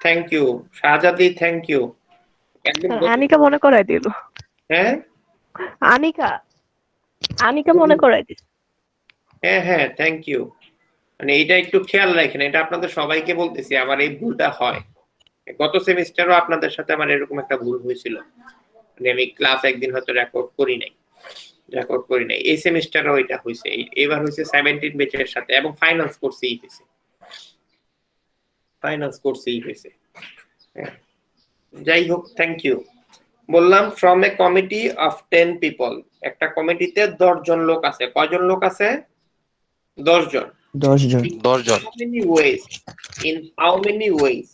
Thank you Shahzadi, thank you. একদম আনিকা মনে করাই দিল। হ্যাঁ আনিকা মনে করাই দিল। হ্যাঁ থ্যাংক ইউ। মানে এটা একটু খেয়াল রাখেন, এটা আপনাদের সবাইকে বলতেছি, আমার এই ভুলটা হয়। গত সেমিস্টারও আপনাদের সাথে আমার এরকম একটা ভুল হয়েছিল, মানে আমি ক্লাস একদিন হয়তো রেকর্ড করি নাই। এই সেমিস্টারও এটা হয়েছে, এবার হয়েছে 17 ব্যাচের সাথে, এবং ফাইনান্স কোর্সেই হয়েছে। যাই হোক, থ্যাংক ইউ। বললাম from a committee of 10 people, একটা কমিটিতে 10 জন লোক আছে। কয়জন লোক আছে? 10 জন। 10 জন। In how many ways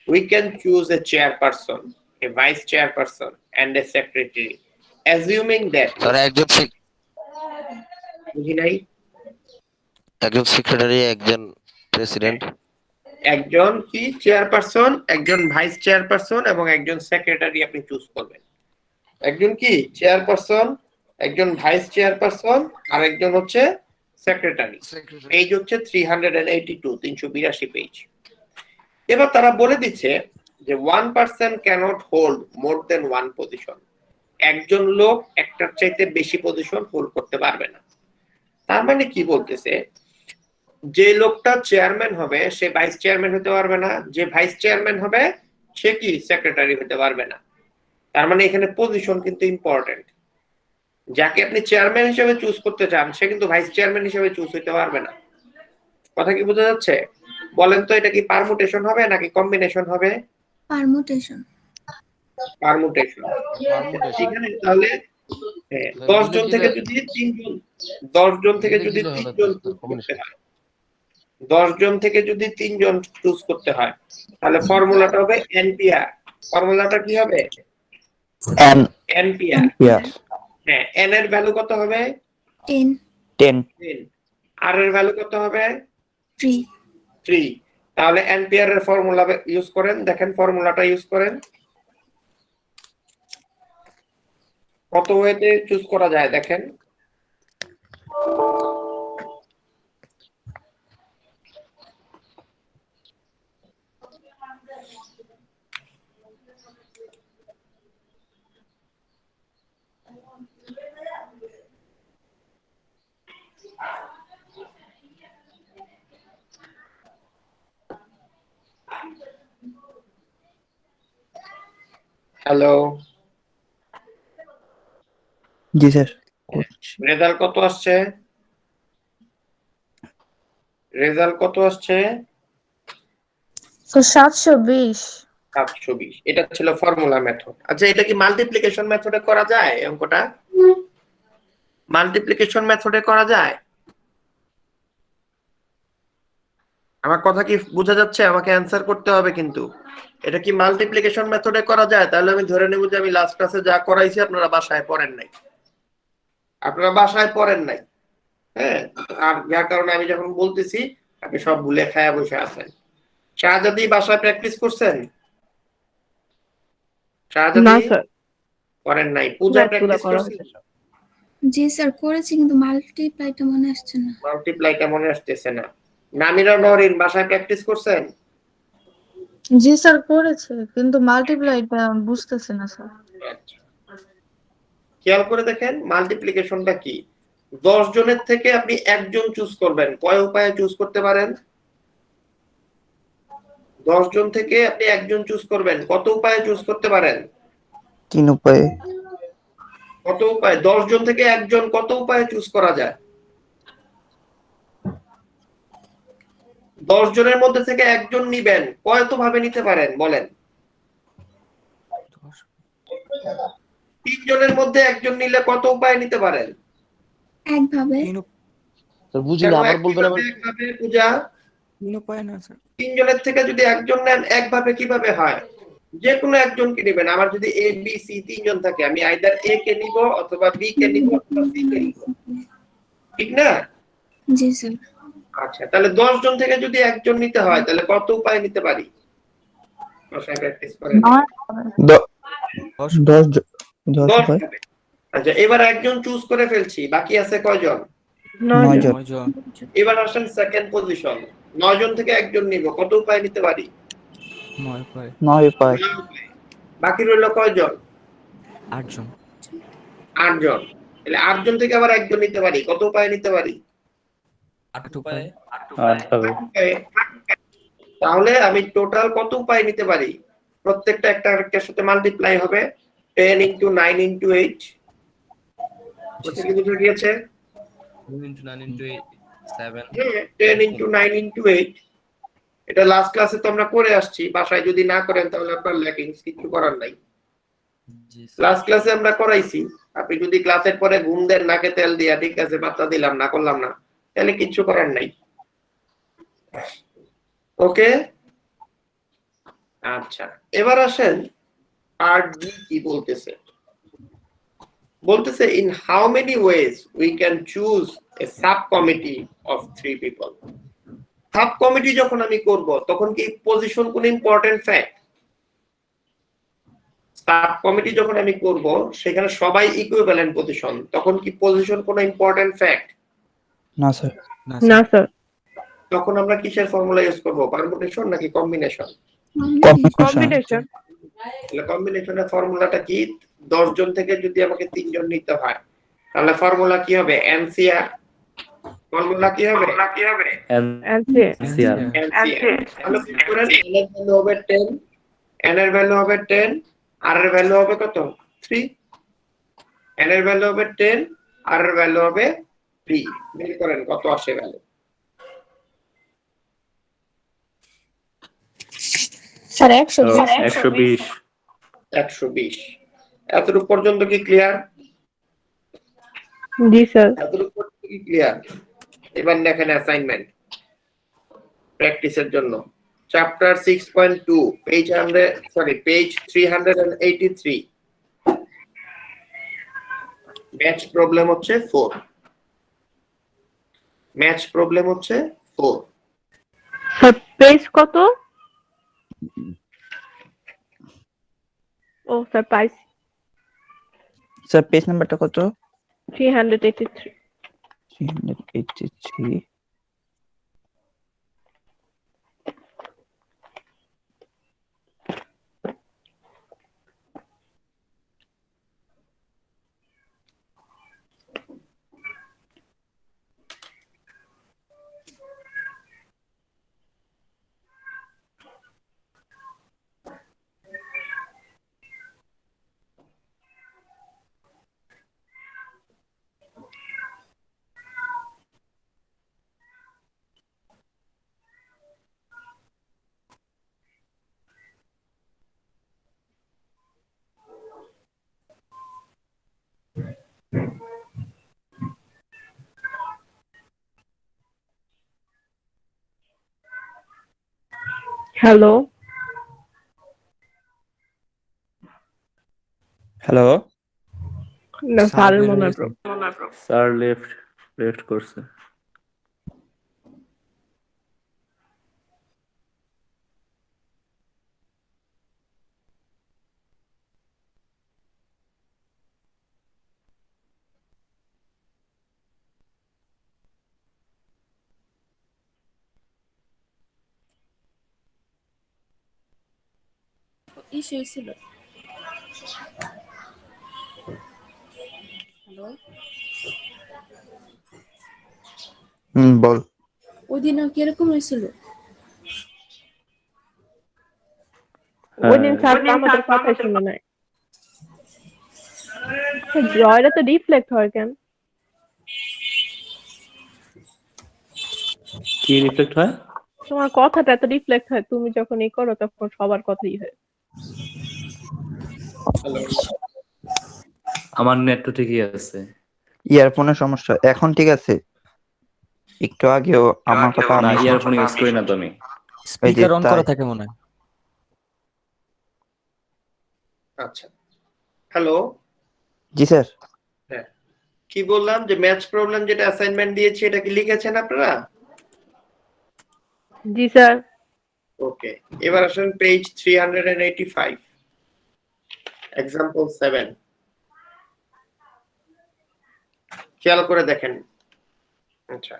we can choose a chairperson, a vice chairperson and a secretary, assuming that বুঝি নাই, একজন সেক্রেটারি, একজন প্রেসিডেন্ট, একজন কি চেয়ারপারসন, একজন ভাইস চেয়ারপারসন এবং একজন সেক্রেটারি আপনি চুজ করবেন। একজন কি চেয়ারপারসন, একজন ভাইস চেয়ারপারসন আর একজন হচ্ছে সেক্রেটারি। পেজ হচ্ছে 382 পেজ। এবার তারা বলে দিচ্ছে যে 1 পারসন ক্যানট হোল্ড মোর দেন 1 পজিশন, একজন লোক একটার চাইতে বেশি পজিশন হোল্ড করতে পারবে না। তার মানে কি বলতেছে, যে লোকটা চেয়ারম্যান হবে সে ভাইস চেয়ারম্যান হতে পারবে না, যে ভাইস চেয়ারম্যান হবে সে কি সেক্রেটারি হতে পারবে না। তার মানে এখানে পজিশন কিন্তু ইম্পর্টেন্ট। যাকে আপনি চেয়ারম্যান হিসেবে চুজ করতে চান সে কিন্তু ভাইস চেয়ারম্যান হিসেবে চুজ হতে পারবে না। কথা কি বোঝা যাচ্ছে? বলেন তো, এটা কি পারমুটেশন হবে নাকি কম্বিনেশন হবে? পারমুটেশন। এখানে তাহলে 10 জন থেকে যদি 3 জন 10 জন থেকে যদি 3 জন চুজ করতে হয়, 10 জন থেকে যদি 3 জন চুজ করতে হয়, তাহলে ফর্মুলাটা হবে এনপিআর। ফর্মুলাটা কি হবে? এনপিআর। হ্যাঁ, এন এর ভ্যালু কত হবে? 10। আর এর ভ্যালু কত হবে? 3। তাহলে এনপিআর এর ফর্মুলা ইউজ করেন, দেখেন ফর্মুলাটা ইউজ করেন। কত ওয়েতে চুজ করা যায় দেখেন। হ্যালো, জি স্যার। রেজাল্ট কত আসছে? তো 720। এটা ছিল ফর্মুলা মেথড। আচ্ছা, এটা কি মাল্টিপ্লিকেশন মেথডে করা যায়? অঙ্কটা মাল্টিপ্লিকেশন মেথডে করা যায়? আমার কথা কি বোঝা যাচ্ছে? আমাকে অ্যানসার করতে হবে কিন্তু। এটা কি মাল্টিপ্লিকেশন মেথডে করা যায়? তাহলে আমি ধরে নেব যে আমি লাস্ট ক্লাসে যা করাইছি আপনারা বাসায় পড়েন নাই। হ্যাঁ, আর যার কারণে আমি যখন বলতেছি আপনি সব ভুলে খায়া বসে আছেন। শাহজাদি বাসায় প্র্যাকটিস করছেন? শাহজাদি করেন নাই। পূজা প্র্যাকটিস করছেন? জি স্যার করেছি, কিন্তু মাল্টিপ্লাইটা মনে আসছে না। নামিরা নরিন বাসায় প্র্যাকটিস করছেন? জি স্যার করেছে, কিন্তু মাল্টিপ্লাইটা বুঝতেছে না স্যার। খেয়াল করে দেখেন মাল্টিপ্লিকেশনটা কি। 10 জনের থেকে আপনি একজন চুজ করবেন। কয় উপায়ে চুজ করতে পারেন? 10 জন থেকে আপনি একজন চুজ করবেন। কত উপায়ে চুজ করতে পারেন? 3 উপায়ে। কত উপায়? 10 জন থেকে একজন কত উপায়ে চুজ করা যায়? 10 জনের মধ্যে থেকে একজন নিবেন, কয়তো ভাবে নিতে পারেন বলেন? 3 জনের মধ্যে একজন নিলে কত উপায়ে নিতে পারেন? একভাবে। স্যার বুঝি না, আবার বলবেন। একভাবে পূজা? 3 উপায় না স্যার। 3 জনের থেকে যদি একজন নেন একভাবে কিভাবে হয়? যে কোনো একজনকে নেবেন। আমার যদি এ বি সি 3 জন থাকে, আমি আইদার এ কে নিব অথবা বি কে নিব অথবা সি কে নিব, ঠিক না? জি স্যার। আচ্ছা, তাহলে 10 জন থেকে যদি একজন নিতে হয় তাহলে কত উপায় নিতে পারি? বাসায় প্র্যাকটিস করেন। 10 উপায়। আচ্ছা, এবার একজন চুজ করে ফেলছি, বাকি আছে কয়জন? 9 জন। এবার আসেন সেকেন্ড পজিশন। 9 জন থেকে একজন নিব, কত উপায় নিতে পারি? 9 পায়। বাকি রইল কয়জন? 8 জন। 8 জন। তাহলে 8 জন থেকে আবার একজন নিতে পারি। কত উপায়ে নিতে পারি? 8 উপায়। 8 ভাবে। তাহলে আমি টোটাল কত উপায় নিতে পারি? প্রত্যেকটা একটা আরেকটার সাথে মাল্টিপ্লাই হবে 10 into 9 into 8। কত কি বুঝে গিয়েছে? 2 into 9 into 8 7 10 into 9 into 8। এটা লাস্ট ক্লাসে তো আমরা করে আসছি, বাসায় যদি না করেন তাহলে আপনার ল্যাকিং, কিছু করার নাই। জি লাস্ট ক্লাসে আমরা করাইছি, আপনি যদি ক্লাসের পরে ঘুম দেন নাকে তেল দিয়া, ঠিক আছে পাত্তা দিলাম না, করলাম না, তাহলে কিচ্ছু করার নাই। ওকে, আচ্ছা এবার আসেন পার্ট বি কি বলতেছে। বলতেছে in how many ways we can choose a sub committee of 3 people. Sub committee যখন আমি করব তখন কি পজিশন কোন ইম্পর্টেন্ট ফ্যাক্ট? সাব কমিটি যখন আমি করব সেখানে সবাই ইকুইভ্যালেন্ট পজিশন, তখন কি পজিশন কোন ইম্পর্টেন্ট ফ্যাক্ট? না স্যার। না স্যার। তখন আমরা কিসের ফর্মুলা ইউজ করব, পারমুটেশন নাকি কম্বিনেশন? কম্বিনেশন। তাহলে কম্বিনেশনের ফর্মুলাটা কি? 10 জন থেকে যদি আমাকে 3 জন নিতে হয় তাহলে ফর্মুলা কি হবে? এনসিআর। ফর্মুলা কি হবে? এনসিআর। তাহলে কি করেন, n এর ভ্যালু হবে 10, n এর ভ্যালু হবে 10, r এর ভ্যালু হবে কত? 3। n এর ভ্যালু হবে 10, r এর ভ্যালু হবে 3। বের করেন কত আসে ভ্যালু। স্যার 120। 120। 120। এতটুকু পর্যন্ত কি ক্লিয়ার? জি স্যার। এতটুকু পর্যন্ত কি ক্লিয়ার? এবার দেখেন অ্যাসাইনমেন্ট প্র্যাকটিসের জন্য চ্যাপ্টার 6.2 পেজ 383। ম্যাচ প্রবলেম হচ্ছে 4। ম্যাচ প্রবলেম হচ্ছে 4। স্যার পেজ কত? ও স্যার পাইছি। স্যার পেজ নাম্বারটা কত? 383। 383। হ্যালো। হ্যালো। না স্যার মনে হয় স্যার লেফট করছে। ইস্যু ছিল। হ্যালো, বল। ওই দিনও কিরকম হয়েছিল? ওই দিন স্যার তো আমাদের কথা শুনে নাই। জয়টা তো রিফ্লেক্ট হয় কেন? কি রিফ্লেক্ট হয়? তোমার কথাটা এত রিফ্লেক্ট হয়, তুমি যখন ই করো তখন সবার কথাই হয়। আমার নেট তো ঠিকই আছে। ইয়ারফোনের সমস্যা। এখন ঠিক আছে? একটু আগেও আমার কথা না, আমি ইয়ারফোন ইউজ করি না তো আমি। স্পিকার অন করা থাকে মনে হয়। আচ্ছা হ্যালো। জি স্যার। হ্যাঁ, কি বললাম যে ম্যাচ প্রবলেম যেটা অ্যাসাইনমেন্ট দিয়েছি এটা কি লিখেছেন আপনারা? জি স্যার। ওকে, এবার আসেন পেজ 385 এক্সাম্পল 7। খেয়াল করে দেখেন। আচ্ছা,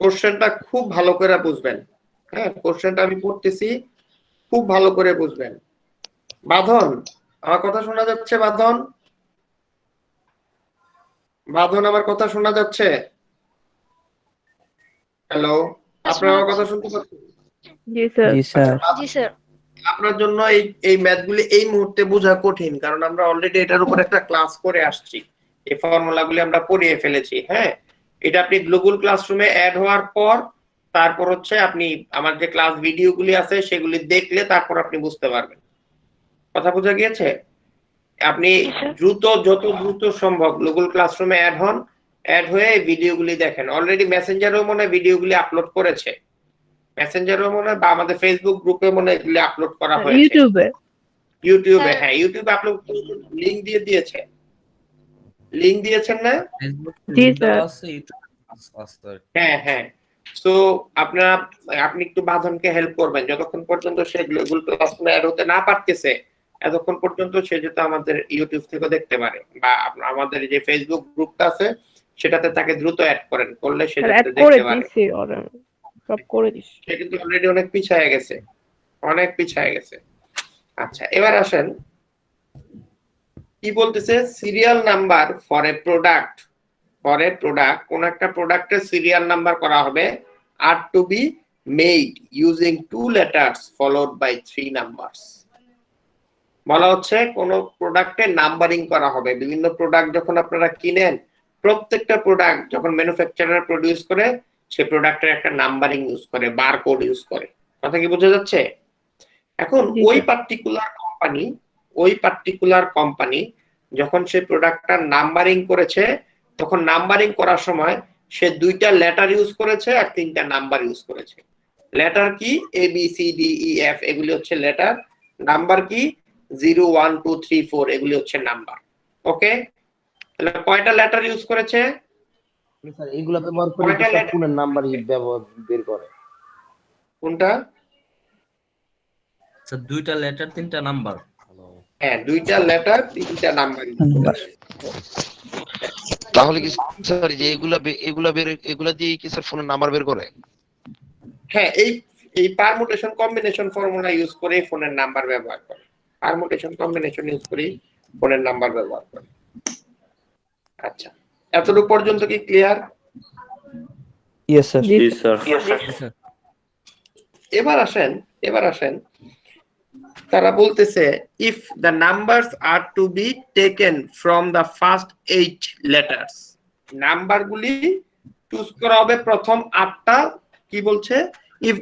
কোশ্চেনটা খুব ভালো করে বুঝবেন। হ্যাঁ, কোশ্চেনটা আমি পড়তেছি, খুব ভালো করে বুঝবেন। বাঁধন, আমার কথা শোনা যাচ্ছে? বাঁধন, বাঁধন আমার কথা শোনা যাচ্ছে? হ্যালো, আপনার আমার কথা শুনতে পাচ্ছেন? জি স্যার। জি স্যার। জি স্যার। আপনার জন্য এই ম্যাথগুলি এই মুহূর্তে বোঝা কঠিন, কারণ আমরা অলরেডি এটার উপর একটা ক্লাস করে আসছি, এই ফর্মুলাগুলি আমরা পড়িয়ে ফেলেছি। হ্যাঁ, এটা আপনি গুগল ক্লাসরুমে অ্যাড হওয়ার পর তারপর হচ্ছে আপনি আমার যে ক্লাস ভিডিওগুলি আছে সেগুলি দেখলে তারপর আপনি বুঝতে পারবেন। কথা বোঝা গিয়েছে? আপনি যত দ্রুত সম্ভব গুগল ক্লাসরুমে অ্যাড হন, অ্যাড হয়ে এই ভিডিওগুলি দেখেন। অলরেডি মেসেঞ্জারেও মনে হয় ভিডিওগুলি আপলোড করেছে, মেসেঞ্জারেও মনে হয়, বা আমাদের ফেসবুক গ্রুপে মনে হয় এগুলি আপলোড করা হয়েছে। ইউটিউবে হ্যাঁ, ইউটিউবে আপলোড লিংক দিয়ে দিয়েছে, লিংক দিয়েছেন না? জি স্যার। হ্যাঁ হ্যাঁ। সো আপনি একটু বাঁধনকে হেল্প করবেন, যতক্ষণ পর্যন্ত সে গুগল ক্লাসরুমে অ্যাড হতে না পারতেছে এতক্ষণ পর্যন্ত সে যাতে আমাদের ইউটিউব থেকে দেখতে পারে, বা আমাদের যে ফেসবুক গ্রুপটা আছে সেটাতে তাকে দ্রুত অ্যাড করেন, করলে সে যাতে দেখতে পারে। সব করে দিছি। সে কিন্তু অলরেডি অনেক পিছায় গেছে, অনেক পিছায় গেছে। আচ্ছা, এবার আসেন কি বলতেছে, serial number for a product, কোন একটা প্রোডাক্টের সিরিয়াল নাম্বার করা হবে are to be made using 2 letters followed by 3 numbers। বলা হচ্ছে কোন প্রোডাক্টে নাম্বারিং করা হবে। বিভিন্ন প্রোডাক্ট যখন আপনারা কিনেন, প্রত্যেকটা প্রোডাক্ট যখন ম্যানুফ্যাকচারার প্রোডিউস করে সেই প্রোডাক্টের একটা নাম্বারিং ইউজ করে, বারকোড ইউজ করে। কথা কি বোঝা যাচ্ছে? এখন ওই পার্টিকুলার কোম্পানি যখন সেই প্রোডাক্টটার নাম্বারিং করেছে, তখন নাম্বারিং করার সময় সে 2টা লেটার ইউজ করেছে আর 3টা নাম্বার ইউজ করেছে। লেটার কি? A B C D E F, এগুলি হচ্ছে লেটার। নাম্বার কি? 0 1 2 3 4, এগুলি হচ্ছে নাম্বার। ওকে, তাহলে কয়টা লেটার ইউজ করেছে? স্যার এগুলা ব্যবহার করে কি ফোনের নাম্বার ব্যবহার বের করে? কোনটা? স্যার 2টা লেটার 3টা নাম্বার। হ্যাঁ, 2টা লেটার 3টা নাম্বার। তাহলে কি স্যার যে এগুলা দিয়ে কি স্যার ফোনের নাম্বার বের করে? হ্যাঁ, এই পারমুটেশন কম্বিনেশন ফর্মুলা ইউজ করে ফোনের নাম্বার ব্যবহার করে, পারমুটেশন কম্বিনেশন ইউজ করে ফোনের নাম্বার ব্যবহার করে। আচ্ছা, এতটুকু পর্যন্ত কি ক্লিয়ার? Yes sir. জি স্যার। এবার আসেন তারা বলতেছে if the numbers are to be taken from the first 8 letters, নাম্বারগুলি চুজ করা হবে প্রথম 8টা। কি বলছে? If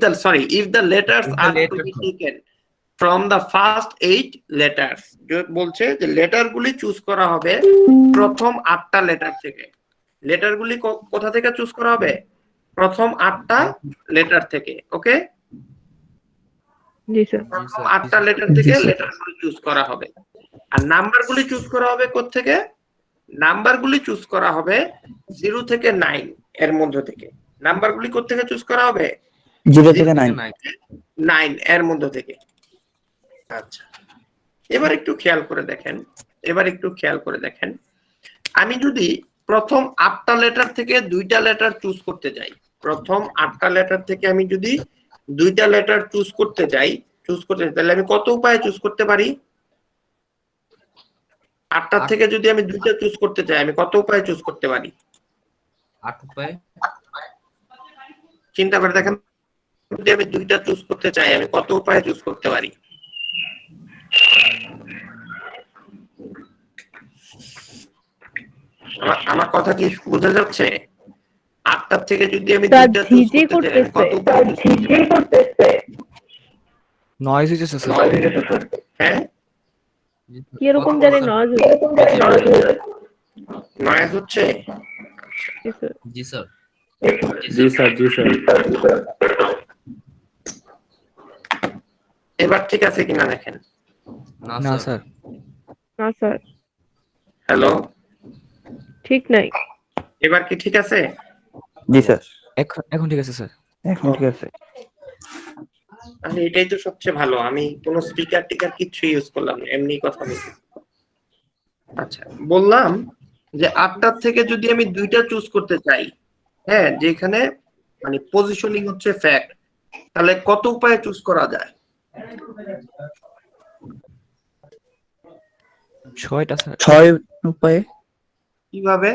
the letters are to be taken from the first 8 letters, বলছে যে লেটারগুলি চুজ করা হবে প্রথম 8টা লেটার থেকে। লেটারগুলি কোথা থেকে চুজ করা হবে? প্রথম 8টা লেটার থেকে। ওকে, জি স্যার। 8টা লেটার থেকে লেটারগুলি চুজ করা হবে। আর নাম্বারগুলি চুজ করা হবে কোথা থেকে? নাম্বারগুলি চুজ করা হবে 0 থেকে 9 এর মধ্যে থেকে। নাম্বারগুলি কোথা থেকে চুজ করা হবে? 0 থেকে 9 এর মধ্যে থেকে। আচ্ছা, এবার একটু খেয়াল করে দেখেন, আমি যদি প্রথম 8টা লেটার থেকে 2টা লেটার চুজ করতে যাই, প্রথম 8টা লেটার থেকে আমি যদি 2টা লেটার চুজ করতে যাই, তাহলে আমি কত উপায়ে চুজ করতে পারি? 8টার থেকে যদি আমি 2টা চুজ করতে চাই, আমি কত উপায়ে চুজ করতে পারি? 8 উপায়। চিন্তা করে দেখেন, যদি আমি 2টা চুজ করতে চাই আমি কত উপায়ে চুজ করতে পারি? আমার কথা কি বোঝা যাচ্ছে? 8টার থেকে যদি আমি 2টা চুজ করতে চাই কত উপায়ে নয়েজ হইছে স্যার। হ্যাঁ, কি এরকম জানি নয়েজ হচ্ছে। জি স্যার। জি স্যার। জি স্যার। এবার ঠিক আছে কিনা দেখেন। না স্যার। না স্যার, হ্যালো, ঠিক নাই। এবার কি ঠিক আছে? জি স্যার। এখন ঠিক আছে স্যার। এখন ঠিক আছে। আমি এটাই তো সবচেয়ে ভালো, আমি কোনো স্পিকার টিকার কিছু ইউজ করলাম না, এমনি কথা বলছি। আচ্ছা, বললাম যে 8টার থেকে যদি আমি 2টা চুজ করতে চাই, হ্যাঁ, যেখানে মানে পজিশনিং হচ্ছে ফ্যাক্ট, তাহলে কত উপায়ে চুজ করা যায়? ছয়টা স্যার। 6 উপায়ে। কিভাবে?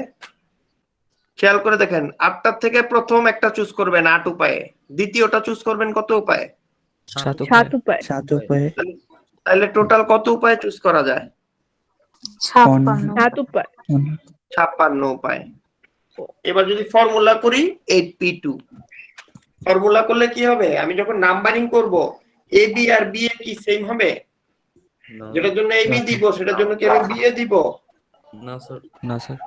খেয়াল করে দেখেন, 8টার থেকে প্রথম একটা চুজ করবেন 8 উপায়ে, দ্বিতীয়টা চুজ করবেন কত উপায়ে? 7 7 উপায়। 7 উপায়ে। তাহলে টোটাল কত উপায়ে চুজ করা যায়? 56 7 উপায়। 56 উপায়। এবার যদি ফর্মুলা করি 8p2, ফর্মুলা করলে কি হবে? আমি যখন নাম্বারিং করব A B R B A কি সেম হবে? যেটার জন্য এ বি দিব সেটার জন্য কি আমি বি এ দিব? না স্যার।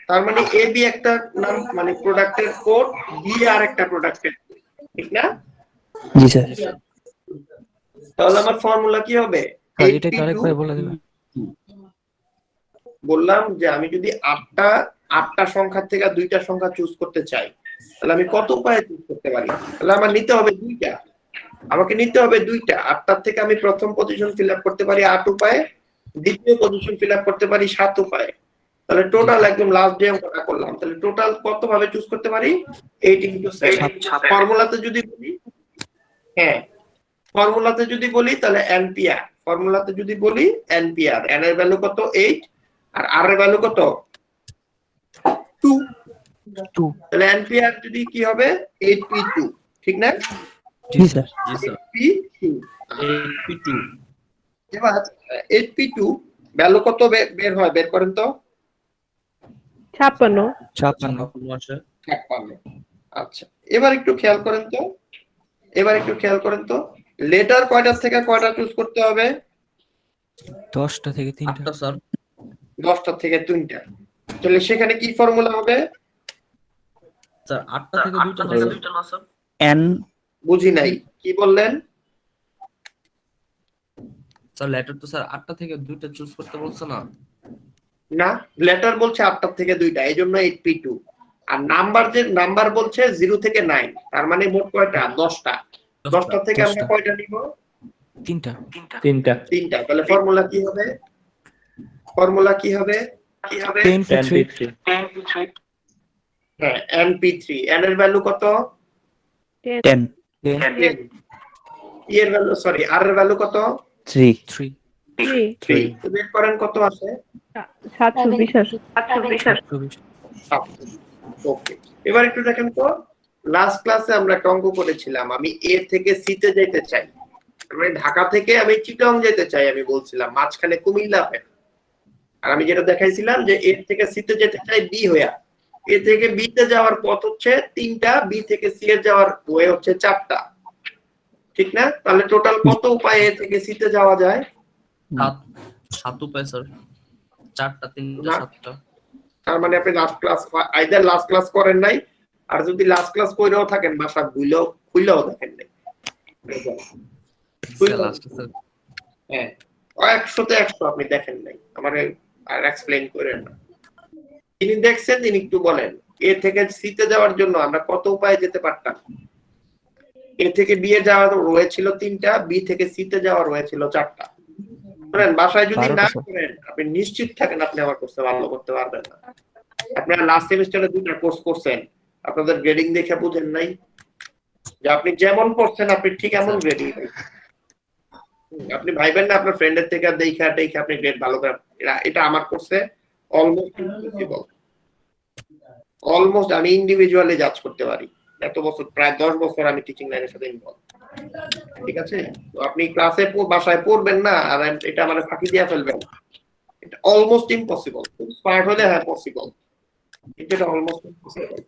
তার মানে এ বি একটা নাম মানে প্রোডাক্টের কোড, বি আর একটা প্রোডাক্টের, ঠিক না? জি স্যার। তাহলে আমার ফর্মুলা কি হবে? স্যার এটা একটু 8p2 আরেকবার বলে দেবেন। বললাম যে আমি যদি আটটা সংখ্যার থেকে 2টা সংখ্যা চুজ করতে চাই, তাহলে আমি কত উপায়ে চুজ করতে পারি? তাহলে আমার নিতে হবে 2টা, আমাকে নিতে হবে 2টা। 8টার থেকে আমি প্রথম পজিশন ফিল আপ করতে পারি 8 উপায়ে, দ্বিতীয় পজিশন ফিল আপ করতে পারি 7 উপায়ে। তাহলে টোটাল একদম লাস্ট ডে আমরা করলাম, তাহলে টোটাল কত ভাবে চুজ করতে পারি? 8 × 7। ফর্মুলাতে যদি বলি, হ্যাঁ ফর্মুলাতে যদি বলি তাহলে অ্যাম্পিয়ার, ফর্মুলাতে যদি বলি অ্যাম্পিয়ার, এন এর ভ্যালু কত? 8 আর আর এর ভ্যালু কত? 2। তাহলে অ্যাম্পিয়ার যদি কি হবে? 8p2, ঠিক না? জি স্যার। 8p2। এবার 8p2 ভ্যালু কত বের হয়? বের করেন তো। 56। 56। আচ্ছা, এবার একটু খেয়াল করেন তো, লেটার কয়টার থেকে কয়টা চুজ করতে হবে? 10টা থেকে 3টা স্যার। 10টার থেকে 3টা। তাহলে সেখানে কি ফর্মুলা হবে? স্যার 8টা থেকে 2টা না স্যার। এন বুঝি নাই, কি বললেন? স্যার লেটার তো স্যার 8টা থেকে 2টা চুজ করতে বলছে না। না, লেটার বলছে 8টার থেকে 2টা, এই জন্য 8p2। আর নাম্বার বলছে 0 থেকে 9, তার মানে মোট কয়টা? 10টা। 10টা থেকে আমরা কয়টা নিব? 3টা। 3টা। তাহলে ফর্মুলা কি হবে? 10p3। হ্যাঁ, np3। n এর ভ্যালু কত? 10 10। e এর ভ্যালু, সরি, r এর ভ্যালু কত? 3 3 3। তো বের করেন কত আসে? 720। ওকে, এবার একটু দেখেন তো, লাস্ট ক্লাসে আমরা একটা অঙ্ক করেছিলাম, আমি এ থেকে সি তে যেতে চাই, মানে ঢাকা থেকে আমি চিটং যেতে চাই, আমি বলছিলাম মাঝখানে কুমিল্লা হয়। আর আমি যেটা দেখাইছিলাম যে এ থেকে সি তে যেতে চাই বি হইয়া, এ থেকে বি তে যাওয়ার পথ হচ্ছে 3টা, বি থেকে সি এ যাওয়ার ওয়ে হচ্ছে 4টা, ঠিক না? তাহলে টোটাল কত উপায়ে এ থেকে সি তে যাওয়া যায়? 7 উপায় স্যার। 4টা 3টা 7টা। তার মানে আপনি লাস্ট ক্লাস করেন নাই, আর যদি লাস্ট ক্লাস কইরাও থাকেন বাসা খুইলেও দেখেন নাই। হ্যাঁ, 100তে 100 আপনি দেখেন নাই, আমারে আর এক্সপ্লেইন করেন না। তিনি দেখছেন, তিনি একটু বলেন এ থেকে সি তে যাওয়ার জন্য আমরা কত উপায়ে যেতে পারতাম? এ থেকে বি এ যাওয়ার রয়েছিল 3টা, বি থেকে সি তে যাওয়ার রয়েছিল 4টা। শুনেন, বাসায় যদি না করেন আপনি নিশ্চিত থাকেন আপনি আমার কোর্সে ভালো করতে পারবেন না। আপনারা লাস্ট সেমিস্টারে 2টা কোর্স করছেন, আপনাদের গ্রেডিং দেখে বুঝেন নাই যে আপনি যেমন পড়ছেন আপনি ঠিক এমন গ্রেডিং। আপনি ভাইবেন না আপনার ফ্রেন্ডের থেকে দেখে আপনি গ্রেড ভালো করেন, এটা আমার কোর্সে অলমোস্ট ইম্পসিবল। অলমোস্ট আমি ইন্ডিভিজুয়ালি জাজ করতে পারি, এত বছর, প্রায় 10 বছর আমি টিচিং লাইনের সাথে ইনভলভ। ঠিক আছে, তো আপনি ক্লাসে বাসায় পড়বেন না আর এটা মানে ফাঁকি দিয়ে ফেলবেন, এটা অলমোস্ট ইম্পসিবল। স্মার্ট হলে হ্যাঁ পসিবল, এটা অলমোস্ট ইম্পসিবল।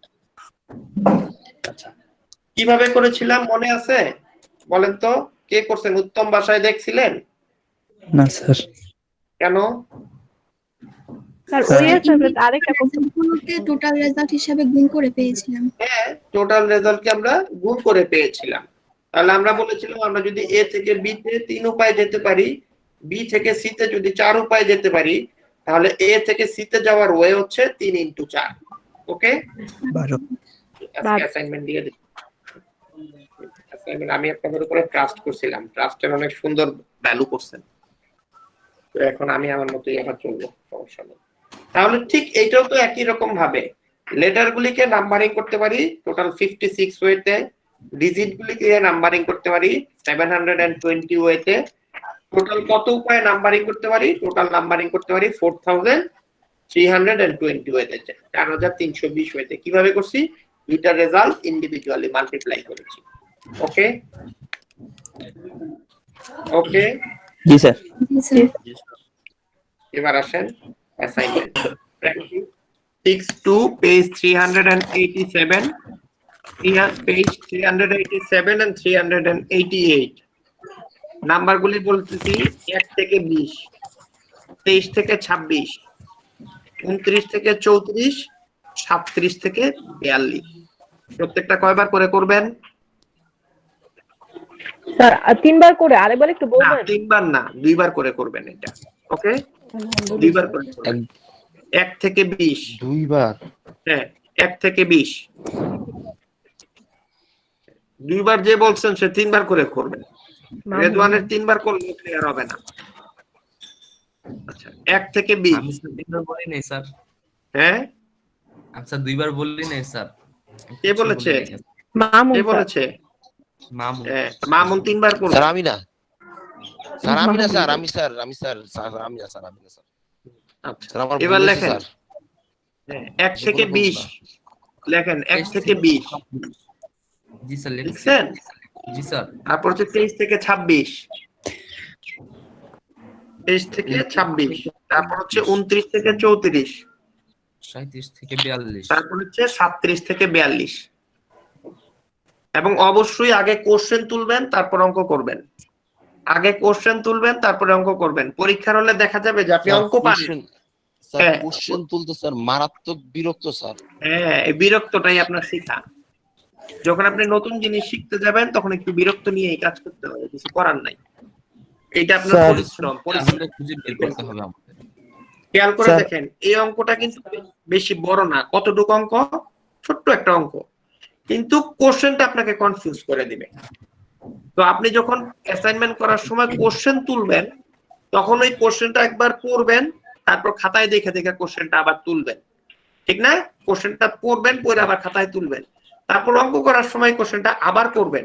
আচ্ছা, কিভাবে করেছিলাম মনে আছে? বলেন তো, কে করছেন? উত্তম বাসায় দেখছিলেন? না স্যার। কেন? স্যার ওই অ্যাসাইনমেন্ট আরেকটা গুলোকে টোটাল রেজাল্ট হিসাবে গুণ করে পেয়েছিলাম। হ্যাঁ, টোটাল রেজাল্টকে আমরা গুণ করে পেয়েছিলাম। তাহলে আমরা বলেছিলাম আমরা যদি এ থেকে বি তে 3 উপায়ে যেতে পারি, বি থেকে সি তে যদি 4 উপায়ে যেতে পারি, তাহলে এ থেকে সি তে যাওয়ার ওয়ে হচ্ছে 3 × 4। ওকে, 12 আজকে অ্যাসাইনমেন্ট দিয়ে দিই। অ্যাসাইনমেন্ট আমি আপনাদের উপরে ট্রাস্ট করছিলাম, ট্রাস্টের অনেক সুন্দর ভ্যালু করছেন, তো এখন আমি আমার মতোই এবার চলবো, সমস্যা নেই। তাহলে ঠিক এইটাও তো একই রকম ভাবে লেটার গুলিকে নাম্বারিং করতে পারি টোটাল 56 ওয়েতে, ডিজিট গুলিকে নাম্বারিং করতে পারি 720 ওয়েতে। টোটাল কত উপায়ে নাম্বারিং করতে পারি? টোটাল নাম্বারিং করতে পারি 4320 ওয়েতে, 4320 ওয়েতে। কিভাবে করছি? দুইটা রেজাল্ট ইন্ডিভিজুয়ালি মাল্টিপ্লাই করেছি। ওকে ওকে, জি স্যার। জি স্যার। এবার আসেন অ্যাসাইনমেন্ট। 62 page 387, page 387 and 388। নাম্বারগুলি বলতেছি 1 থেকে 20, 23 থেকে 26, 29 থেকে 34, 37 থেকে 42। প্রত্যেকটা কয়বার করে করবেন? স্যার 3বার করে, আরেকবার একটু না, বলবেন? 3বার না, 2বার করে করবেন এটা। ওকে, 2বার করে করবেন। 1 থেকে 20, 2বার। হ্যাঁ 1 থেকে 20। 2বার যে বলছেন সে 3বার করে করবেন। রেদওয়ানের 3বার করলে ক্লিয়ার হবে না। আচ্ছা, 1 থেকে 20। আমি স্যার 2বার বলি নাই স্যার। হ্যাঁ, আচ্ছা 2বার বললি নাই স্যার। কে বলেছে? মামুন কে স্যার। বলেছে? মামুন। হ্যাঁ, মামুন 3বার করবে। স্যার আমি না স্যার, আমি না স্যার, আমি স্যার, আমি স্যার, স্যার আমি না স্যার, আমি না স্যার। আচ্ছা, স্যার আমার এবার ভুল হয়েছে লেখেন। স্যার। হ্যাঁ, 1 থেকে জীবনে 20 বলবো লেখেন। 1 থেকে 20 জি স্যার লিখছি। লিখছেন? জি স্যার। তারপর হচ্ছে 23 থেকে 26, 23 থেকে 26, তারপর হচ্ছে 29 থেকে 34, 37 থেকে 42। তারপর হচ্ছে 37 থেকে 42। এবং অবশ্যই আগে কোশ্চেন তুলবেন, তারপর অঙ্ক করবেন। আগে কোশ্চেন তুলবেন, তারপরে অঙ্ক করবেন। পরীক্ষার হলে দেখা যাবে যে আপনি অঙ্ক পারেন। স্যার হ্যাঁ। কোশ্চেন তুলতে স্যার মারাত্মক বিরক্ত স্যার। হ্যাঁ, এই বিরক্তটাই আপনার শেখা। যখন আপনি নতুন জিনিস শিখতে যাবেন তখন একটু বিরক্ত নিয়ে এই কাজ করতে হবে, কিছু করার নাই। এটা আপনার স্যার, পরিশ্রম। আসলে খুঁজে বের করতে হবে আমাদের। খেয়াল করে স্যার। দেখেন, এই অঙ্কটা কিন্তু বেশি বড় না। কতটুকু অঙ্ক? ছোট্ট একটা অঙ্ক, কিন্তু কোশ্চেনটা আপনাকে কনফিউজ করে দিবে। তো আপনি যখন অ্যাসাইনমেন্ট করার সময় কোশ্চেন তুলবেন, তখন ওই কোশ্চেনটা একবার পড়বেন, তারপর খাতায় দেখে দেখে কোশ্চেনটা আবার তুলবেন। ঠিক না? কোশ্চেনটা পড়বেন, পড়ে আবার খাতায় তুলবেন। তারপর অঙ্ক করার সময় কোশ্চেনটা আবার করবেন।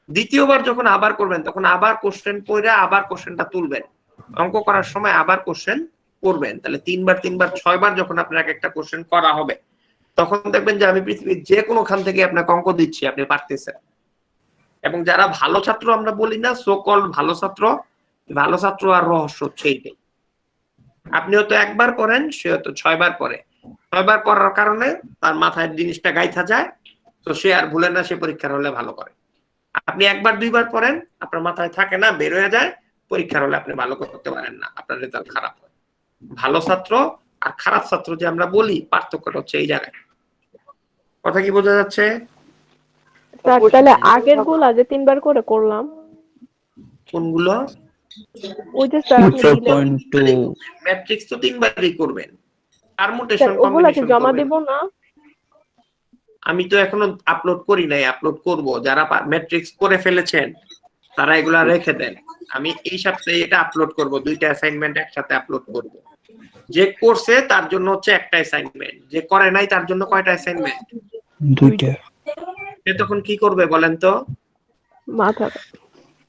দ্বিতীয়বার যখন আবার করবেন, তখন আবার কোশ্চেন পড়ে আবার কোশ্চেনটা তুলবেন। অঙ্ক করার সময় আবার কোশ্চেন করবেন। তাহলে 3বার 6বার যখন আপনাকে একটা কোশ্চেন করা হবে, তখন দেখবেন যে আমি পৃথিবীর যে কোনো খান থেকে আপনাকে অঙ্ক দিচ্ছি, আপনি পারতেছেন। এবং যারা ভালো ছাত্র আমরা বলি না, সো কল্ড ভালো ছাত্র, ভালো ছাত্র আর রহস্য হচ্ছে এইটাই। আপনি হয়তো 1বার করেন, সে হয়তো 6বার করে। 6বার করার কারণে তার মাথায় জিনিসটা গাইথা যায়, তো সে আর ভুলে না, সে পরীক্ষার হলে ভালো করে। আপনি 1বার 2বার পড়েন, আপনার মাথায় থাকে না, বের হয়ে যায়, পরীক্ষার হলে আপনি ভালো করতে পারেন না, আপনার রেজাল্ট খারাপ হয়। ভালো ছাত্র আর খারাপ ছাত্র যে আমরা বলি, পার্থক্যটা হচ্ছে এই জায়গায়। কথা কি বোঝা যাচ্ছে? স্যার তাহলে আগের গুলা যে 3বার করে করলাম, কোনগুলো? ওই যে স্যার আপনি দিলেন, 4.2 ম্যাট্রিক্স তো 3বারই করবেন। পারমুটেশন স্যার ওগুলা কি কম্বিনেশন জমা করবেন। দেব না? আমি তো এখনো আপলোড করি নাই, আপলোড করব। যারা ম্যাট্রিক্স করে ফেলেছেন তারা এগুলা রেখে দেন। আমি এই সপ্তাহে এটা আপলোড করব, 2টা অ্যাসাইনমেন্ট একসাথে আপলোড করব। যে করছে তার জন্য হচ্ছে একটা অ্যাসাইনমেন্ট, যে করে নাই তার জন্য কয়টা অ্যাসাইনমেন্ট? 2টা। সে তখন কি করবে বলেন তো? মাথা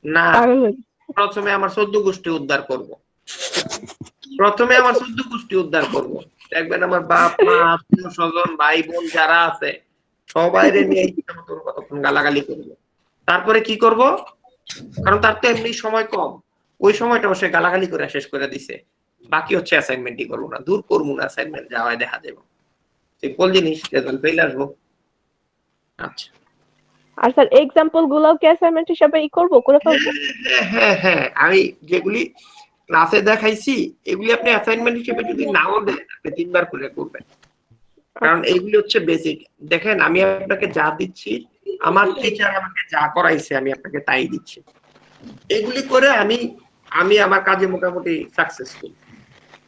না, পাগল হয়ে প্রথমে আমার 14 গোষ্ঠী উদ্ধার করব। প্রথমে আমার 14 গোষ্ঠী উদ্ধার করব। দেখবেন আমার বাপ মা আত্মীয় স্বজন ভাই বোন যারা আছে সবাইরে নিয়ে ইচ্ছা মতন কতক্ষণ গালাগালি করব। তারপরে কি করব? কারণ তার তো এমনি সময় কম, ওই সময়টা সে গালাগালি করে শেষ করে দিছে। বাকি হচ্ছে অ্যাসাইনমেন্টই করবো না, দূর করবো না অ্যাসাইনমেন্ট, যা হয় দেখা যাবে। সিম্পল জিনিস, রেজাল্ট ফেল আসবো। আচ্ছা, আর স্যার এক্সাম্পল গুলাও কি অ্যাসাইনমেন্ট হিসেবে করবো, করে ফেলবো? হ্যাঁ হ্যাঁ, আমি যেগুলি ক্লাসে দেখাইছি এগুলি আপনি অ্যাসাইনমেন্ট হিসেবে যদি নাও দেন, আপনি 3বার করে করবেন। কারণ এইগুলি হচ্ছে বেসিক। দেখেন, আমি আপনাকে যা দিচ্ছি, আমার টিচার আমাকে যা করাইছে আমি আপনাকে তাই দিচ্ছি। এগুলি করে আমি আমার কাজে মোটামুটি সাকসেসফুল।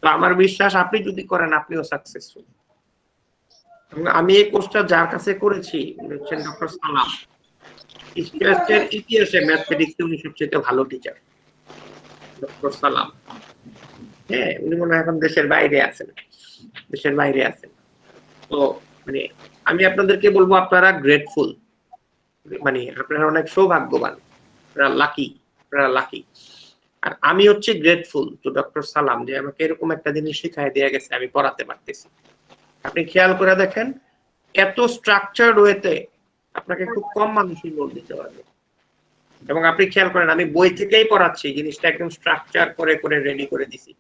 তো আমার বিশ্বাস আপনি যদি করেন আপনিও সাকসেসফুল। এবং আমি এই কোর্সটা যার কাছে করেছি উনি হচ্ছেন ডক্টর সালাম। স্টেটের ইতিহাসে ম্যাথমেটিক্সে উনি সবচেয়ে ভালো টিচার, ডক্টর সালাম। হ্যাঁ, উনি মনে হয় এখন দেশের বাইরে আছেন, দেশের বাইরে আছেন। তো মানে আমি আপনাদেরকে বলবো আপনারা গ্রেটফুল, মানে আপনারা অনেক সৌভাগ্যবান, আপনারা লাকি। আর আমি হচ্ছে গ্রেটফুল টু ডক্টর সালাম যে আমাকে এরকম একটা জিনিস শিখাই দিয়ে গেছে, আমি পড়াতে পারতেছি। আপনি খেয়াল করে দেখেন, এত স্ট্রাকচারড ওয়েতে আপনাকে খুব কম মানুষই নোট দিতে পারবে। এবং আপনি খেয়াল করেন, আমি বই থেকেই পড়াচ্ছি, জিনিসটা একদম স্ট্রাকচার করে করে রেডি করে দিছি।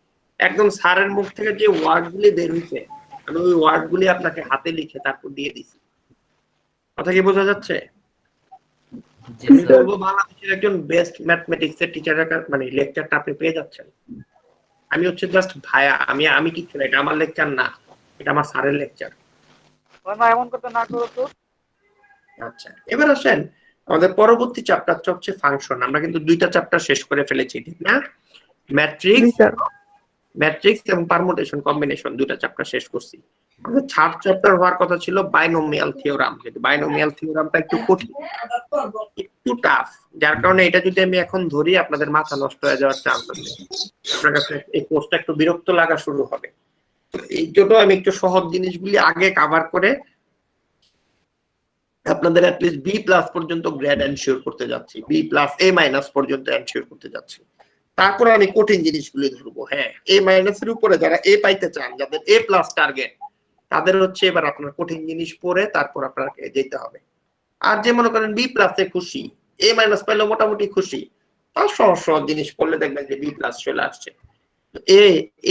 একদম স্যারের মুখ থেকে যে ওয়ার্ডগুলি বের হইছে, আমি ওই ওয়ার্ডগুলি আপনাকে হাতে লিখে তারপর দিয়ে দিছি। কথা কি বোঝা যাচ্ছে? জি আমি স্যার। বলবো বাংলাদেশের একজন বেস্ট ম্যাথমেটিক্স এর টিচারের মানে লেকচারটা আপনি পেয়ে যাচ্ছেন। আমি হচ্ছে জাস্ট ভায়া, আমি কিছু না, এটা আমার লেকচার না, এটা আমার স্যারের লেকচার। আচ্ছা, এবার আসেন আমাদের পরবর্তী চ্যাপ্টারটা হচ্ছে ফাংশন। আমরা কিন্তু 2টা চ্যাপ্টার শেষ করে ফেলেছি, ঠিক না? জি স্যার। ম্যাট্রিক্স এবং পারমুটেশন কম্বিনেশন 2টা চ্যাপ্টার শেষ করছি। আমাদের 3rd চ্যাপ্টার হওয়ার কথা ছিল বাইনোমিয়াল থিওরাম, কিন্তু বাইনোমিয়াল থিওরামটা একটু কঠিন, একটু টাফ, যার কারণে এটা যদি আমি এখন ধরি আপনাদের মাথা নষ্ট হয়ে যাওয়ার চান্স আছে। আপনার কাছে এই কোর্সটা একটু বিরক্ত লাগা শুরু হবে। এই জন্য আমি একটু সহজ জিনিসগুলি আগে কভার করে আপনাদের অ্যাটলিস্ট বি প্লাস পর্যন্ত গ্রেড এনশিওর করতে যাচ্ছি, বি প্লাস এ মাইনাস পর্যন্ত এনশিওর করতে যাচ্ছি। তারপরে আমি কঠিন জিনিসগুলি ধরবো। হ্যাঁ, এ মাইনাসের উপরে যারা এ পাইতে চান, যাদের এ প্লাস টার্গেট, তাদের হচ্ছে এবার আপনার কঠিন জিনিস পড়ে তারপর আপনাকে যেতে হবে। আর যে মনে করেন বি প্লাসে খুশি, এ মাইনাস পাইলেও মোটামুটি খুশি, তার সহজ সহজ জিনিস পড়লে দেখবেন যে বি প্লাস চলে আসছে।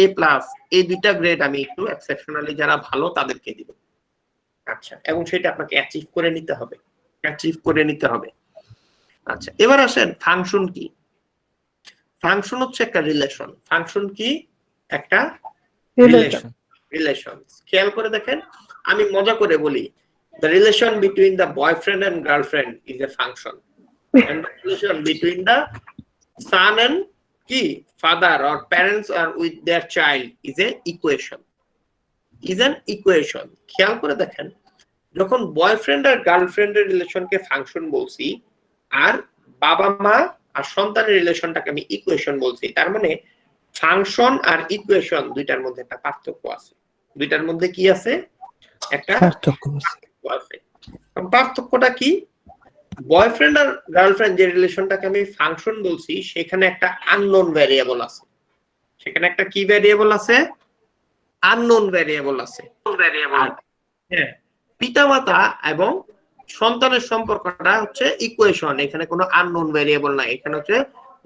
এ প্লাস এই 2টা গ্রেড আমি একটু এক্সেপশনালি যারা ভালো তাদেরকে দিব। আচ্ছা, এবং সেটা আপনাকে অ্যাচিভ করে নিতে হবে। আচ্ছা, এবার আসেন ফাংশন কি। ফাংশন হচ্ছে একটা রিলেশন। ফাংশন কি? একটা রিলেশন। খেয়াল করে দেখেন, আমি মজা করে বলি, the relation between the boyfriend and girlfriend is a function, and the relation between the son and কি father or parents are with their child is a equation, is an equation. খেয়াল করে দেখেন, যখন বয়ফ্রেন্ড আর গার্লফ্রেন্ডের রিলেশনকে function বলছি, আর বাবা মা আর সন্তানের রিলেশনটাকে আমি ইকুয়েশন বলছি, তার মানে ফাংশন আর ইকুয়েশন 2টার মধ্যে একটা পার্থক্য আছে। 2টার মধ্যে কি আছে? একটা পার্থক্য আছে। পার্থক্যটা কি? বয়ফ্রেন্ড আর গার্লফ্রেন্ড যে রিলেশনটাকে আমি ফাংশন বলছি, সেখানে একটা আননোন ভ্যারিয়েবল আছে। সেখানে একটা কি ভ্যারিয়েবল আছে? আননোন ভ্যারিয়েবল আছে। হ্যাঁ, পিতামাতা এবং সন্তানের সম্পর্কটা হচ্ছে ইকুয়েশন, এখানে কোনো আননোন ভ্যারিয়েবল নাই, এখানে হচ্ছে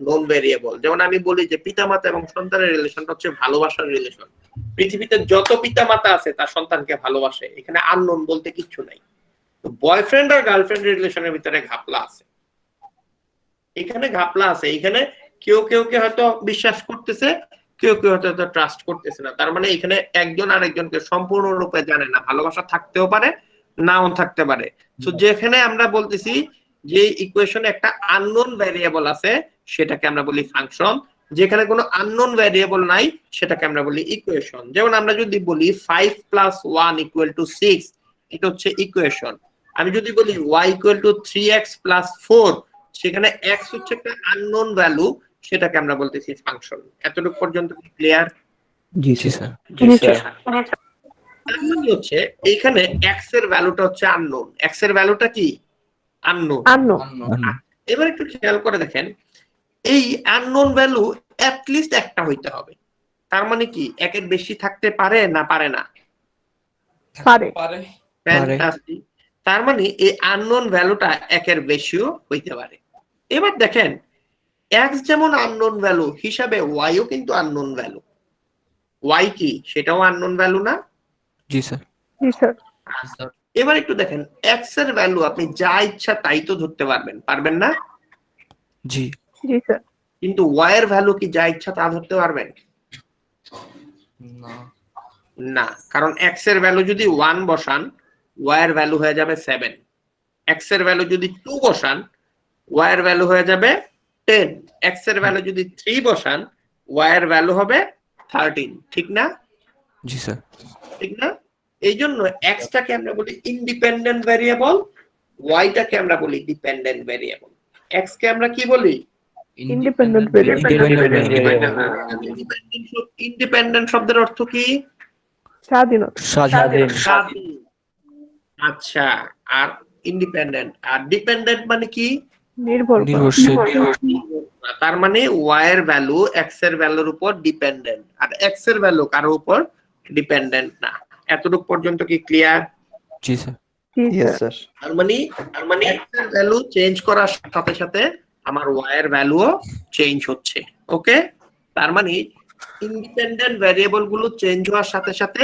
নোন ভ্যারিয়েবল। যেমন আমি বলি যে পিতামাতা এবং সন্তানের রিলেশনটা হচ্ছে ভালোবাসার রিলেশন। পৃথিবীতে যত পিতামাতা আছে তার সন্তানকে ভালোবাসে, এখানে আননোন বলতে কিচ্ছু নাই। তো বয়ফ্রেন্ড আর গার্লফ্রেন্ড রিলেশনের ভিতরে ঘাপলা আছে, এখানে ঘাপলা আছে। এখানে কেউ কে হয়তো বিশ্বাস করতেছে, কেউ হয়তো ট্রাস্ট করতেছে না। তার মানে এখানে একজন আরেকজনকে সম্পূর্ণরূপে জানে না। ভালোবাসা থাকতেও পারে, নাও থাকতে পারে। তো যেখানে আমরা বলতেছি যে ইকুয়েশনে একটা আননোন ভ্যারিয়েবল আছে, সেটাকে আমরা বলি ফাংশন। যেখানে কোনো আননোন ভ্যারিয়েবল নাই, সেটাকে আমরা বলি ইকুয়েশন। যেমন আমরা যদি বলি 5 + 1 = 6, এটা হচ্ছে ইকুয়েশন। আমি যদি বলি y = 3x + 4, সেখানে x হচ্ছে একটা আননোন ভ্যালু, সেটাকে আমরা বলতেছি ফাংশন। এতটুকু পর্যন্ত কি ক্লিয়ার? জি স্যার। তার মানে হচ্ছে এইখানে x এর ভ্যালুটা হচ্ছে আননোন। x এর ভ্যালুটা কি? আননোন। এবার একটু খেয়াল করে দেখেন, এই আননোন ভ্যালু অ্যাট লিস্ট একটা হইতে হবে। তার মানে কি একের বেশি থাকতে পারে না পারে না? পারে। ফ্যান্টাস্টিক। তার মানে এই আননোন ভ্যালুটা একের বেশিও হইতে পারে। এবার দেখেন, x যেমন আননোন ভ্যালু হিসাবে y ও কিন্তু আননোন ভ্যালু। y কি? সেটাও আননোন ভ্যালু না? জি স্যার। এবার একটু দেখেন, x এর ভ্যালু আপনি যা ইচ্ছা তাই তো ধরতে পারবেন না? জি স্যার। কিন্তু y এর ভ্যালু কি যা ইচ্ছা তা ধরতে পারবেন না? কারণ x এর ভ্যালু যদি 1 বসান, y এর ভ্যালু হয়ে যাবে 7। x এর ভ্যালু যদি 2 বসান, y এর ভ্যালু হয়ে যাবে 10। x এর ভ্যালু যদি 3 বসান, y এর ভ্যালু হবে 13। ঠিক না? জি স্যার। ঠিক না? এই জন্য x টাকে আমরা বলি ইন্ডিপেন্ডেন্ট ভ্যারিয়েবল, y টাকে আমরা বলি ডিপেন্ডেন্ট ভ্যারিয়েবল। x কে আমরা কি বলি? Independent variable. ইন্ডিপেন্ডেন্ট শব্দের অর্থ কি? স্বাধীন। আচ্ছা, আর ইন্ডিপেন্ডেন্ট। আর ডিপেন্ডেন্ট মানে কি? নির্ভর করা। নির্ভরশীল। তার মানে ওয়াই এর ভ্যালু এক্স এর ভ্যালুর উপর ডিপেন্ডেন্ট, আর এক্স এর ভ্যালু কারোর উপর ডিপেন্ডেন্ট না। এতটুকু পর্যন্ত কি ক্লিয়ার? জি স্যার। জি ইয়েস স্যার। স্যার। তার মানে এক্স এর ভ্যালু চেঞ্জ করার সাথে সাথে আমার ওয়াই এর ভ্যালুও চেঞ্জ হচ্ছে। ওকে, তার মানে ইন্ডিপেন্ডেন্ট ভ্যারিয়েবল গুলো চেঞ্জ হওয়ার সাথে সাথে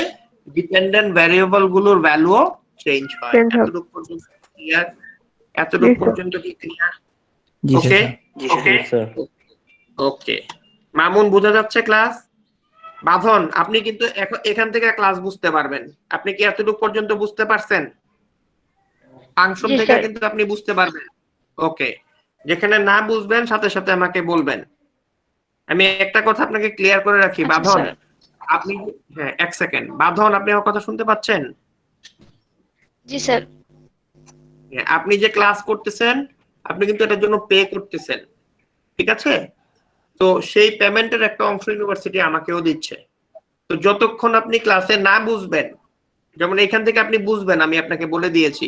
ডিপেন্ডেন্ট ভ্যারিয়েবল গুলোর ভ্যালুও চেঞ্জ হয়। Change হয়। এতটুকু পর্যন্ত ক্লিয়ার? এতটুকু জি, স্যার। পর্যন্ত কি ক্লিয়ার? জি okay sir. Okay sir okay, Mamun বোঝা যাচ্ছে ক্লাস? বাঁধন আপনি কিন্তু এখান থেকে ক্লাস বুঝতে পারবেন। আপনি কি এতটুকু পর্যন্ত বুঝতে পারছেন? ফাংশন জি, থেকে স্যার। কিন্তু আপনি বুঝতে পারবেন। ওকে, যেখানে না বুঝবেন সাথে সাথে আমাকে বলবেন। আমি একটা কথা আপনাকে ক্লিয়ার করে রাখি আচ্ছা, বাঁধন, স্যার। আপনি হ্যাঁ এক সেকেন্ড, বাঁধন আপনি আমার কথা শুনতে পাচ্ছেন? জি স্যার। হ্যাঁ, আপনি যে ক্লাস করতেছেন আপনি কিন্তু এটার জন্য পে করতেছেন, ঠিক আছে? তো সেই পেমেন্টের একটা অংশ ইউনিভার্সিটি আমাকেও দিচ্ছে। তো যতক্ষণ আপনি ক্লাসে না বুঝবেন, যেমন এখান থেকে আপনি বুঝবেন, আমি আপনাকে বলে দিয়েছি,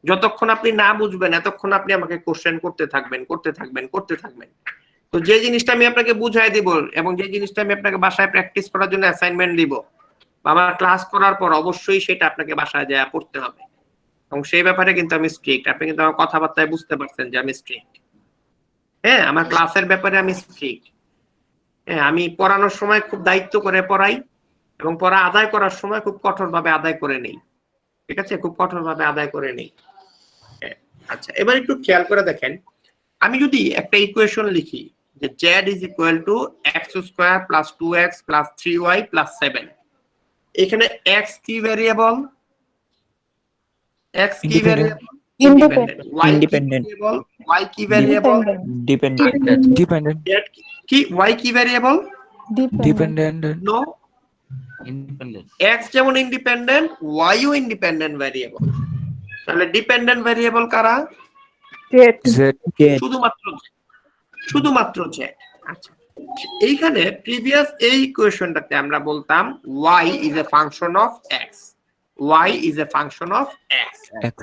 যতক্ষণ আপনি না বুঝবেন এতক্ষণ আপনি আমাকে কোশ্চেন করতে থাকবেন করতে থাকবেন করতে থাকবেন। তো যে জিনিসটা আমি আপনাকে বুঝাই দিব এবং যে জিনিসটা আমি আপনাকে বাসায় প্র্যাকটিস করার জন্য অ্যাসাইনমেন্ট দিব, আমার ক্লাস করার পর অবশ্যই সেটা আপনাকে বাসায় যায় পড়তে হবে। এবং সেই ব্যাপারে কিন্তু আমি স্ট্রিক্ট। আপনি কিন্তু আমার কথাবার্তায় বুঝতে পারছেন যে আমি স্ট্রিক্ট। হ্যাঁ, আমার ক্লাসের ব্যাপারে আমি স্ট্রিক্ট। হ্যাঁ, আমি পড়ানোর সময় খুব দায়িত্ব করে পড়াই এবং পড়া আদায় করার সময় খুব কঠোরভাবে আদায় করে নেই, ঠিক আছে? খুব কঠোরভাবে আদায় করে নেই। আচ্ছা, এবার একটু খেয়াল করে দেখেন, আমি যদি একটা ইকুয়েশন লিখি যে z is equal to x square plus 2x plus 3y plus 7, এখানে x কি ভ্যারিয়েবল? x কি ভ্যারিয়েবল? ইন্ডিপেন্ডেন্ট। y কি ভ্যারিয়েবল? y কি ভ্যারিয়েবল? ডিপেন্ডেন্ট। ডিপেন্ডেন্ট। z কি y কি variable? Dependent. No, independent. x যেমন ইন্ডিপেন্ডেন্ট y ও independent variable. তাহলে ডিপেন্ডেন্ট ভ্যারিয়েবল কারা? জেড। জেড। শুধুমাত্র z। আচ্ছা, এইখানে প্রিভিয়াস এই ইকুয়েশনটাতে আমরা বলতাম y is a function of x, y is a function of x।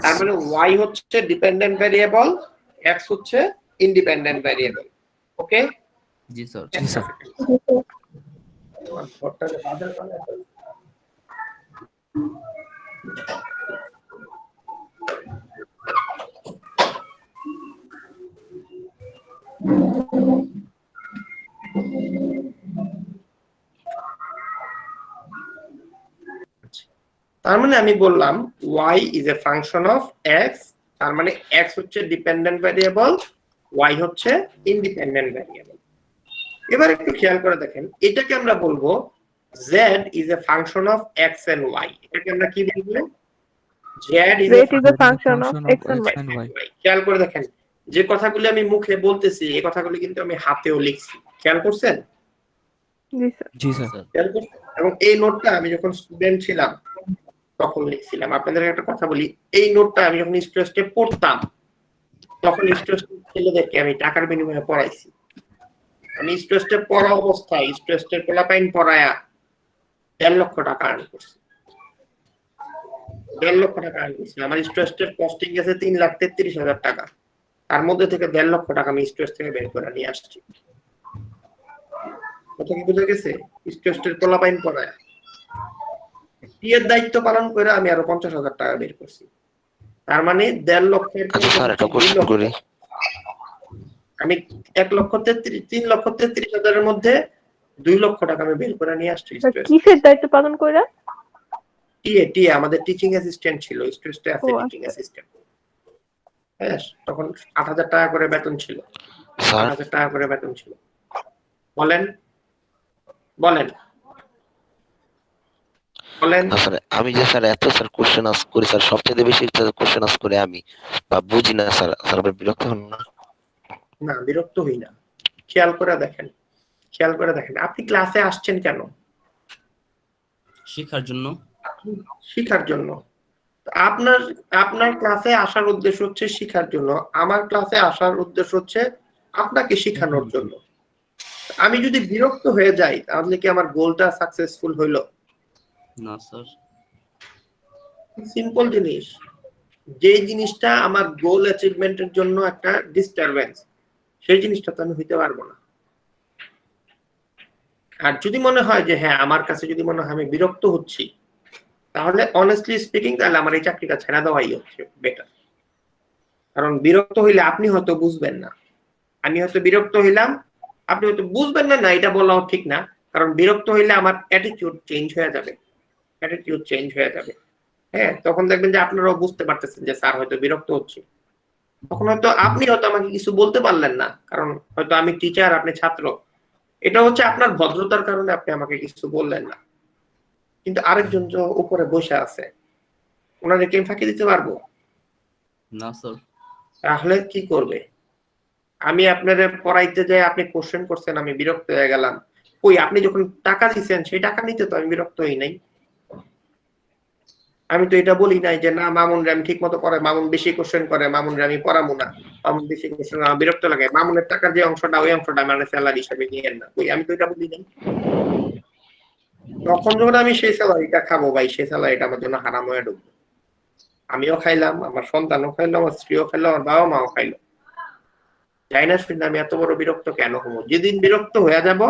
তার মানে y হচ্ছে ডিপেন্ডেন্ট ভ্যারিয়েবল, x হচ্ছে ইন্ডিপেন্ডেন্ট ভ্যারিয়েবল। ওকে, জি স্যার। জি স্যার। তার মানে আমি বললাম y is a function of x, তার মানে x হচ্ছে ডিপেন্ডেন্ট ভ্যারিয়েবল, y হচ্ছে ইন্ডিপেন্ডেন্ট ভ্যারিয়েবল। এবার একটু খেয়াল করে দেখেন, এটাকে আমরা বলবো z is a function of x and y। এটাকে আমরা কি বলবো? z is a z is a function of x and y. খেয়াল করে দেখেন, যে কথাগুলো আমি মুখে বলতেছি এই কথাগুলো কিন্তু আমি হাতেও লিখছি। খেয়াল করছেন? জি স্যার। জি স্যার। খেয়াল করছেন? এবং এই নোটটা আমি যখন স্টুডেন্ট ছিলাম তখন লিখছিলাম। আপনাদের একটা কথা বলি, এই নোটটা আমি যখন স্ট্রেসটে পড়তাম তখন স্ট্রেসটের ছেলেদেরকে আমি টাকার বিনিময়ে পড়াইছি। আমি স্ট্রেসটে পড়া অবস্থায় স্ট্রেসটের পোলাপাইন পড়ায়া 1.5 লক্ষ টাকা আর্ন করছি। 1.5 লক্ষ টাকা আর্ন করছি। আমার স্ট্রেসটের কস্টিং গেছে 3,33,000 টাকা। তার মধ্যে থেকে 1.5 লক্ষ টাকা আমি স্ট্রেস থেকে বের করে নিয়ে আসছি। কথা কি বুঝে গেছে? স্ট্রেসটের পোলাপাইন পড়ায়া এর দায়িত্ব পালন করে আমি আরো 50,000 টাকা বের করছি। তার মানে 1.5 লক্ষের আচ্ছা স্যার, একটা কোশ্চেন করি। আমি 3,33,000 এর মধ্যে 2 লক্ষ টাকা আমি বের করে নিয়ে আসছি। কিসের দায়িত্ব পালন কইরা? টিএ আমাদের টিচিং অ্যাসিস্ট্যান্ট ছিল, স্ট্রেসটে আছে ও, টিচিং অ্যাসিস্ট্যান্ট। হ্যাঁ, তখন 8,000 টাকা করে বেতন ছিল। স্যার 8,000 টাকা করে বেতন ছিল। বলেন বলেন বলেন। স্যার, আমি যে স্যার এত স্যার কোশ্চেন আস্ক করি স্যার, সবচেয়ে বেশি কোশ্চেন আস্ক করে আমি, বা বুঝি না স্যার। স্যার আপনি বিরক্ত হন না? না, বিরক্ত হই না। খেয়াল করে দেখেন, খেয়াল করে দেখেন, আপনি ক্লাসে আসছেন কেন? শেখার জন্য। শিখার জন্য। আপনার আপনার ক্লাসে আসার উদ্দেশ্য হচ্ছে শিখার জন্য, আমার ক্লাসে আসার উদ্দেশ্য হচ্ছে আপনাকে শেখানোর জন্য। আমি যদি বিরক্ত হয়ে যাই তাহলে কি আমার গোলটা সাকসেসফুল হইলো? না স্যার। সিম্পল জিনিস। যে জিনিসটা আমার গোল অ্যাচিভমেন্টের জন্য একটা ডিস্টারবেন্স, সেই জিনিসটা তো আমি হইতে পারবো না। আর যদি মনে হয় যে হ্যাঁ আমার কাছে যদি মনে হয় আমি বিরক্ত হচ্ছি, তাহলে অনেস্টলি স্পিকিং তাহলে আমার এই চাকরিটা ছেড়ে দেওয়াই হচ্ছে বেটার। কারণ বিরক্ত হইলে আপনি হয়তো বুঝবেন না, আমি হয়তো বিরক্ত হইলাম, আপনি হয়তো বুঝবেন না, না এটা বলাও ঠিক না। কারণ বিরক্ত হইলে আমার অ্যাটিটিউড চেঞ্জ হয়ে যাবে, অ্যাটিটিউড চেঞ্জ হয়ে যাবে। হ্যাঁ, তখন দেখবেন যে আপনারাও বুঝতে পারতেছেন যে স্যার হয়তো বিরক্ত হচ্ছে। তখন হয়তো আপনি হয়তো আমাকে কিছু বলতে পারলেন না, কারণ হয়তো আমি টিচার, আপনি ছাত্র। এটা হচ্ছে আপনার ভদ্রতার কারণে আপনি আমাকে কিছু বললেন না। কিন্তু আরেকজন যে উপরে বসে আছে, ওনারে কি ফাঁকি দিতে পারবো না স্যার। তাহলে কি করবে? আমি আপনাদের পড়াইতে যাই, আপনি কোশ্চেন করছেন, আমি বিরক্ত হয়ে গেলাম। ওই আপনি যখন টাকা দিচ্ছেন সেই টাকা নিতে তো আমি বিরক্ত হই নাই। আমি তো এটা বলি নাই যে না মামুন রে আমি ঠিক মতো পড়াই, মামুন বেশি কোশ্চেন করে, মামুন রে আমি পড়াবো না, মামুন বেশি কোশ্চেন আমার বিরক্ত লাগে, মামুনের টাকার যে অংশটা ওই অংশটা মানে স্যালারি হিসেবে নিয়ে না। ওই আমি তো এটা বলি নাই। তখন যখন আমি সেই স্যালারিটা খাবো ভাই, সেই স্যালারিটা আমার জন্য হারাম হয়ে ঢুকবে। আমিও খাইলাম, আমার সন্তানও খাইলো, আমার স্ত্রীও খাইলো, আমার বাবা মাও খাইলো। যাই না শুনে আমি এত বড় বিরক্ত কেন হবো? যেদিন বিরক্ত হয়ে যাব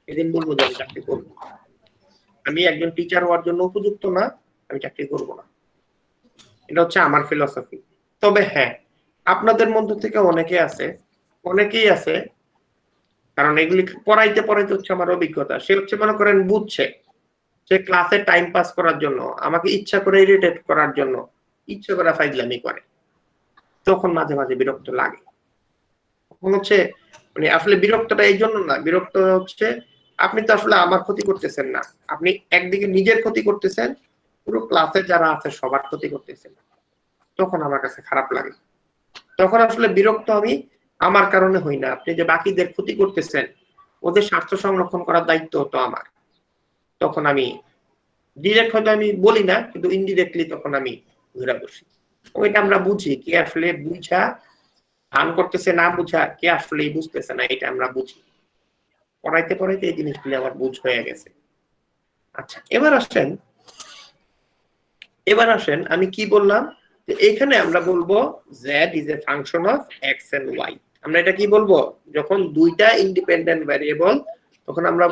সেদিন বলবো যে আমি চাকরি করবো, আমি একজন টিচার হওয়ার জন্য উপযুক্ত না, আমি চাকরি করবো না। এটা হচ্ছে আমার ফিলসফি। তবে হ্যাঁ, আপনাদের মধ্যে থেকে অনেকেই আছে, কারণ এগুলি পড়াইতে পড়াইতে হচ্ছে আমার অভিজ্ঞতা। সে হচ্ছে মনে করেন বুঝছে, সে ক্লাসে টাইম পাস করার জন্য, আমাকে ইচ্ছা করে ইরিটেট করার জন্য ইচ্ছা করে ফাইজলামি করে। তখন মাঝে মাঝে বিরক্ত লাগে। তখন হচ্ছে মানে আসলে বিরক্তটা এই জন্য না, বিরক্ত হচ্ছে আপনি তো আসলে আমার ক্ষতি করতেছেন না, আপনি একদিকে নিজের ক্ষতি করতেছেন, পুরো ক্লাসে যারা আছে সবার ক্ষতি করতেছেন। তখন আমার কাছে খারাপ লাগে। তখন আসলে বিরক্ত আমি আমার কারণে হই না, আপনি যে বাকিদের ক্ষতি করতেছেন, ওদের স্বার্থ সংরক্ষণ করার দায়িত্ব তো আমার। তখন আমি ডিরেক্ট হয়তো আমি বলি না, কিন্তু ইনডিরেক্টলি তখন আমি ঘুরে বসি। ওইটা আমরা বুঝি, কে আসলে বুঝা ভান করতেছে, না বুঝা, কে আসলেই বুঝতেছে না, এটা আমরা বুঝি। পড়াইতে পড়াইতে এই জিনিসগুলি আমার বুঝ হয়ে গেছে। আচ্ছা, এবার আসেন আমি কি বললাম, যে এখানে আমরা বলবো z is a function of x and y। আমরা এটা কি বলবো? যখন দুইটা ইন্ডিপেন্ডেন্ট ভ্যারিয়েবল, তখন আমরা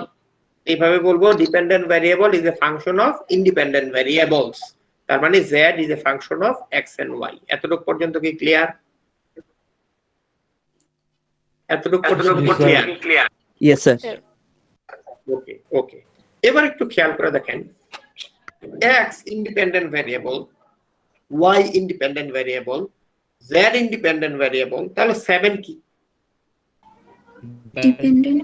এইভাবে বলবো dependent variable is a function of independent variables। তার মানে z is a function of x and y। এতটুকু পর্যন্ত কি ক্লিয়ার? এতটুকু পর্যন্ত clear? Yes sir. Okay okay, এবার একটু খেয়াল করে দেখেন, x independent variable, y independent variable, z independent variable, তাহলে 7 কি? ডিপেন্ডেন্ট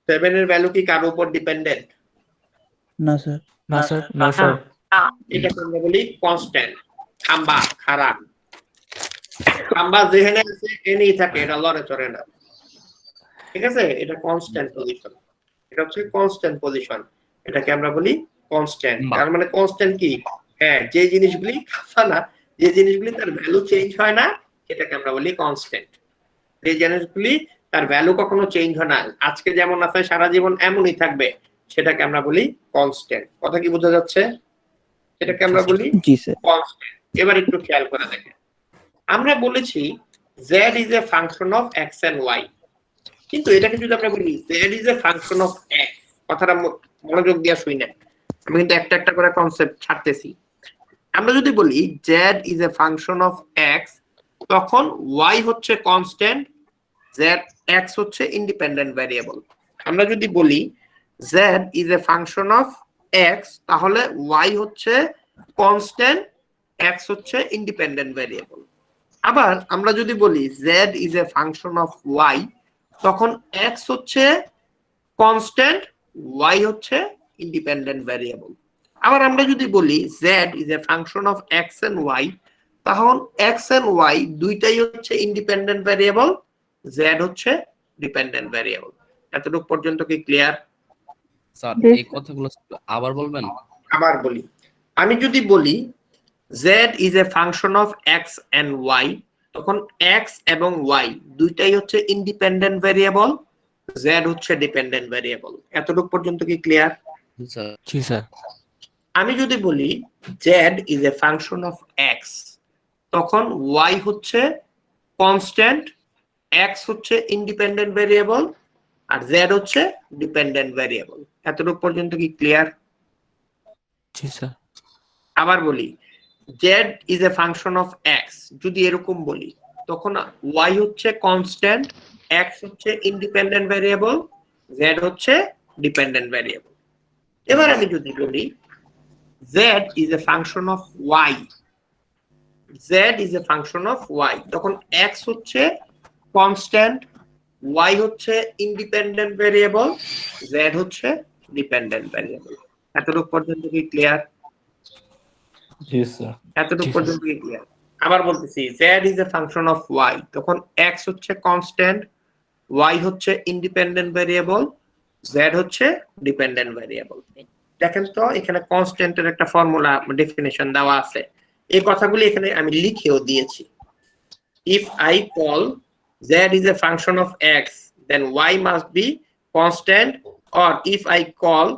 7 এর ভ্যালু কি কার উপর ডিপেন্ডেন্ট? না স্যার। না স্যার। না স্যার। এটাকে আমরা বলি কনস্ট্যান্ট। খাম্বা, খারাপ খাম্বা যেখানে আছে এনেই থাকে, এটা লড়ে চড়ে না। ঠিক আছে, এটা কনস্ট্যান্ট পজিশন, এটা হচ্ছে কনস্ট্যান্ট পজিশন, এটাকে আমরা বলি কনস্ট্যান্ট। তার মানে কনস্ট্যান্ট কি? হ্যাঁ, যে জিনিসগুলি খাম্বা না, যে জিনিসগুলি তার ভ্যালু চেঞ্জ হয় না, সেটাকে আমরা বলি কনস্ট্যান্ট। যে জিনিসগুলি তার ভ্যালু কখনো চেঞ্জ হয় না, আজকে যেমন আছে সারা জীবন এমনই থাকবে, সেটাকে আমরা বলি কনস্ট্যান্ট। কথা কি বোঝা যাচ্ছে? সেটাকে আমরা বলি জি স্যার। কনস্ট্যান্ট। এবার একটু খেয়াল করে দেখেন, আমরা বলেছি z is a function of x and y, কিন্তু এটাকে যদি আমরা বলি z is a function of x, কথাটা মনোযোগ দিয়ে শুনেন, আমি কিন্তু একটা একটা করে কনসেপ্ট ছাড়তেছি। আমরা যদি বলি z is a function of x, তখন y হচ্ছে কনস্ট্যান্ট, z x হচ্ছে ইন্ডিপেন্ডেন্ট ভ্যারিয়েবল। আমরা যদি বলি z is a function of x, তাহলে y হচ্ছে কনস্ট্যান্ট, x হচ্ছে ইন্ডিপেন্ডেন্ট ভ্যারিয়েবল। আবার আমরা যদি বলি z is a function of y, তখন x হচ্ছে কনস্ট্যান্ট, y হচ্ছে ইন্ডিপেন্ডেন্ট ভ্যারিয়েবল। আবার আমরা যদি বলি z is a function of x and y, তখন x and y দুইটাই হচ্ছে ইন্ডিপেন্ডেন্ট ভ্যারিয়েবল, z হচ্ছে ডিপেন্ডেন্ট ভ্যারিয়েবল। এতটুকু পর্যন্ত কি ক্লিয়ার? স্যার এই কথাগুলো আবার বলবেন? আবার বলি, আমি যদি বলি z is a function of x and y, তখন x এবং y দুইটাই হচ্ছে ইন্ডিপেন্ডেন্ট ভ্যারিয়েবল, z হচ্ছে ডিপেন্ডেন্ট ভ্যারিয়েবল। এতটুকু পর্যন্ত কি ক্লিয়ার? স্যার জি স্যার। আমি যদি বলি z is a function of x, তখন y হচ্ছে কনস্ট্যান্ট, x হচ্ছে ইন্ডিপেন্ডেন্ট ভেরিয়েবল, আর z হচ্ছে ডিপেন্ডেন্ট ভেরিয়েবল। এতটুকু পর্যন্ত কি ক্লিয়ার? জি স্যার। আবার বলি z is a function of x, যদি এরকম বলি তখন y হচ্ছে কনস্ট্যান্ট, x হচ্ছে ইন্ডিপেন্ডেন্ট ভেরিয়েবল, z হচ্ছে ডিপেন্ডেন্ট ভেরিয়েবল। এবার আমি যদি বলি z is a function of y, z is a function of y, তখন x হচ্ছে কনস্ট্যান্ট, y হচ্ছে ইন্ডিপেন্ডেন্ট ভেরিয়েবল, z হচ্ছে ডিপেন্ডেন্ট ভেরিয়েবল। এতটুকু পর্যন্ত কি ক্লিয়ার? জি স্যার। এতটুকু পর্যন্ত কি ক্লিয়ার? আবার বলতেছি z is a function of y, তখন x হচ্ছে কনস্ট্যান্ট, y হচ্ছে ইন্ডিপেন্ডেন্ট ভেরিয়েবল, z হচ্ছে ডিপেন্ডেন্ট ভেরিয়েবল। দেখেন তো এখানে কনস্ট্যান্টের একটা ফর্মুলা ডেফিনিশন দেওয়া আছে, এই কথাগুলি এখানে আমি লিখেও দিয়েছি। if I call z is a function of x, then y must be constant, or if I call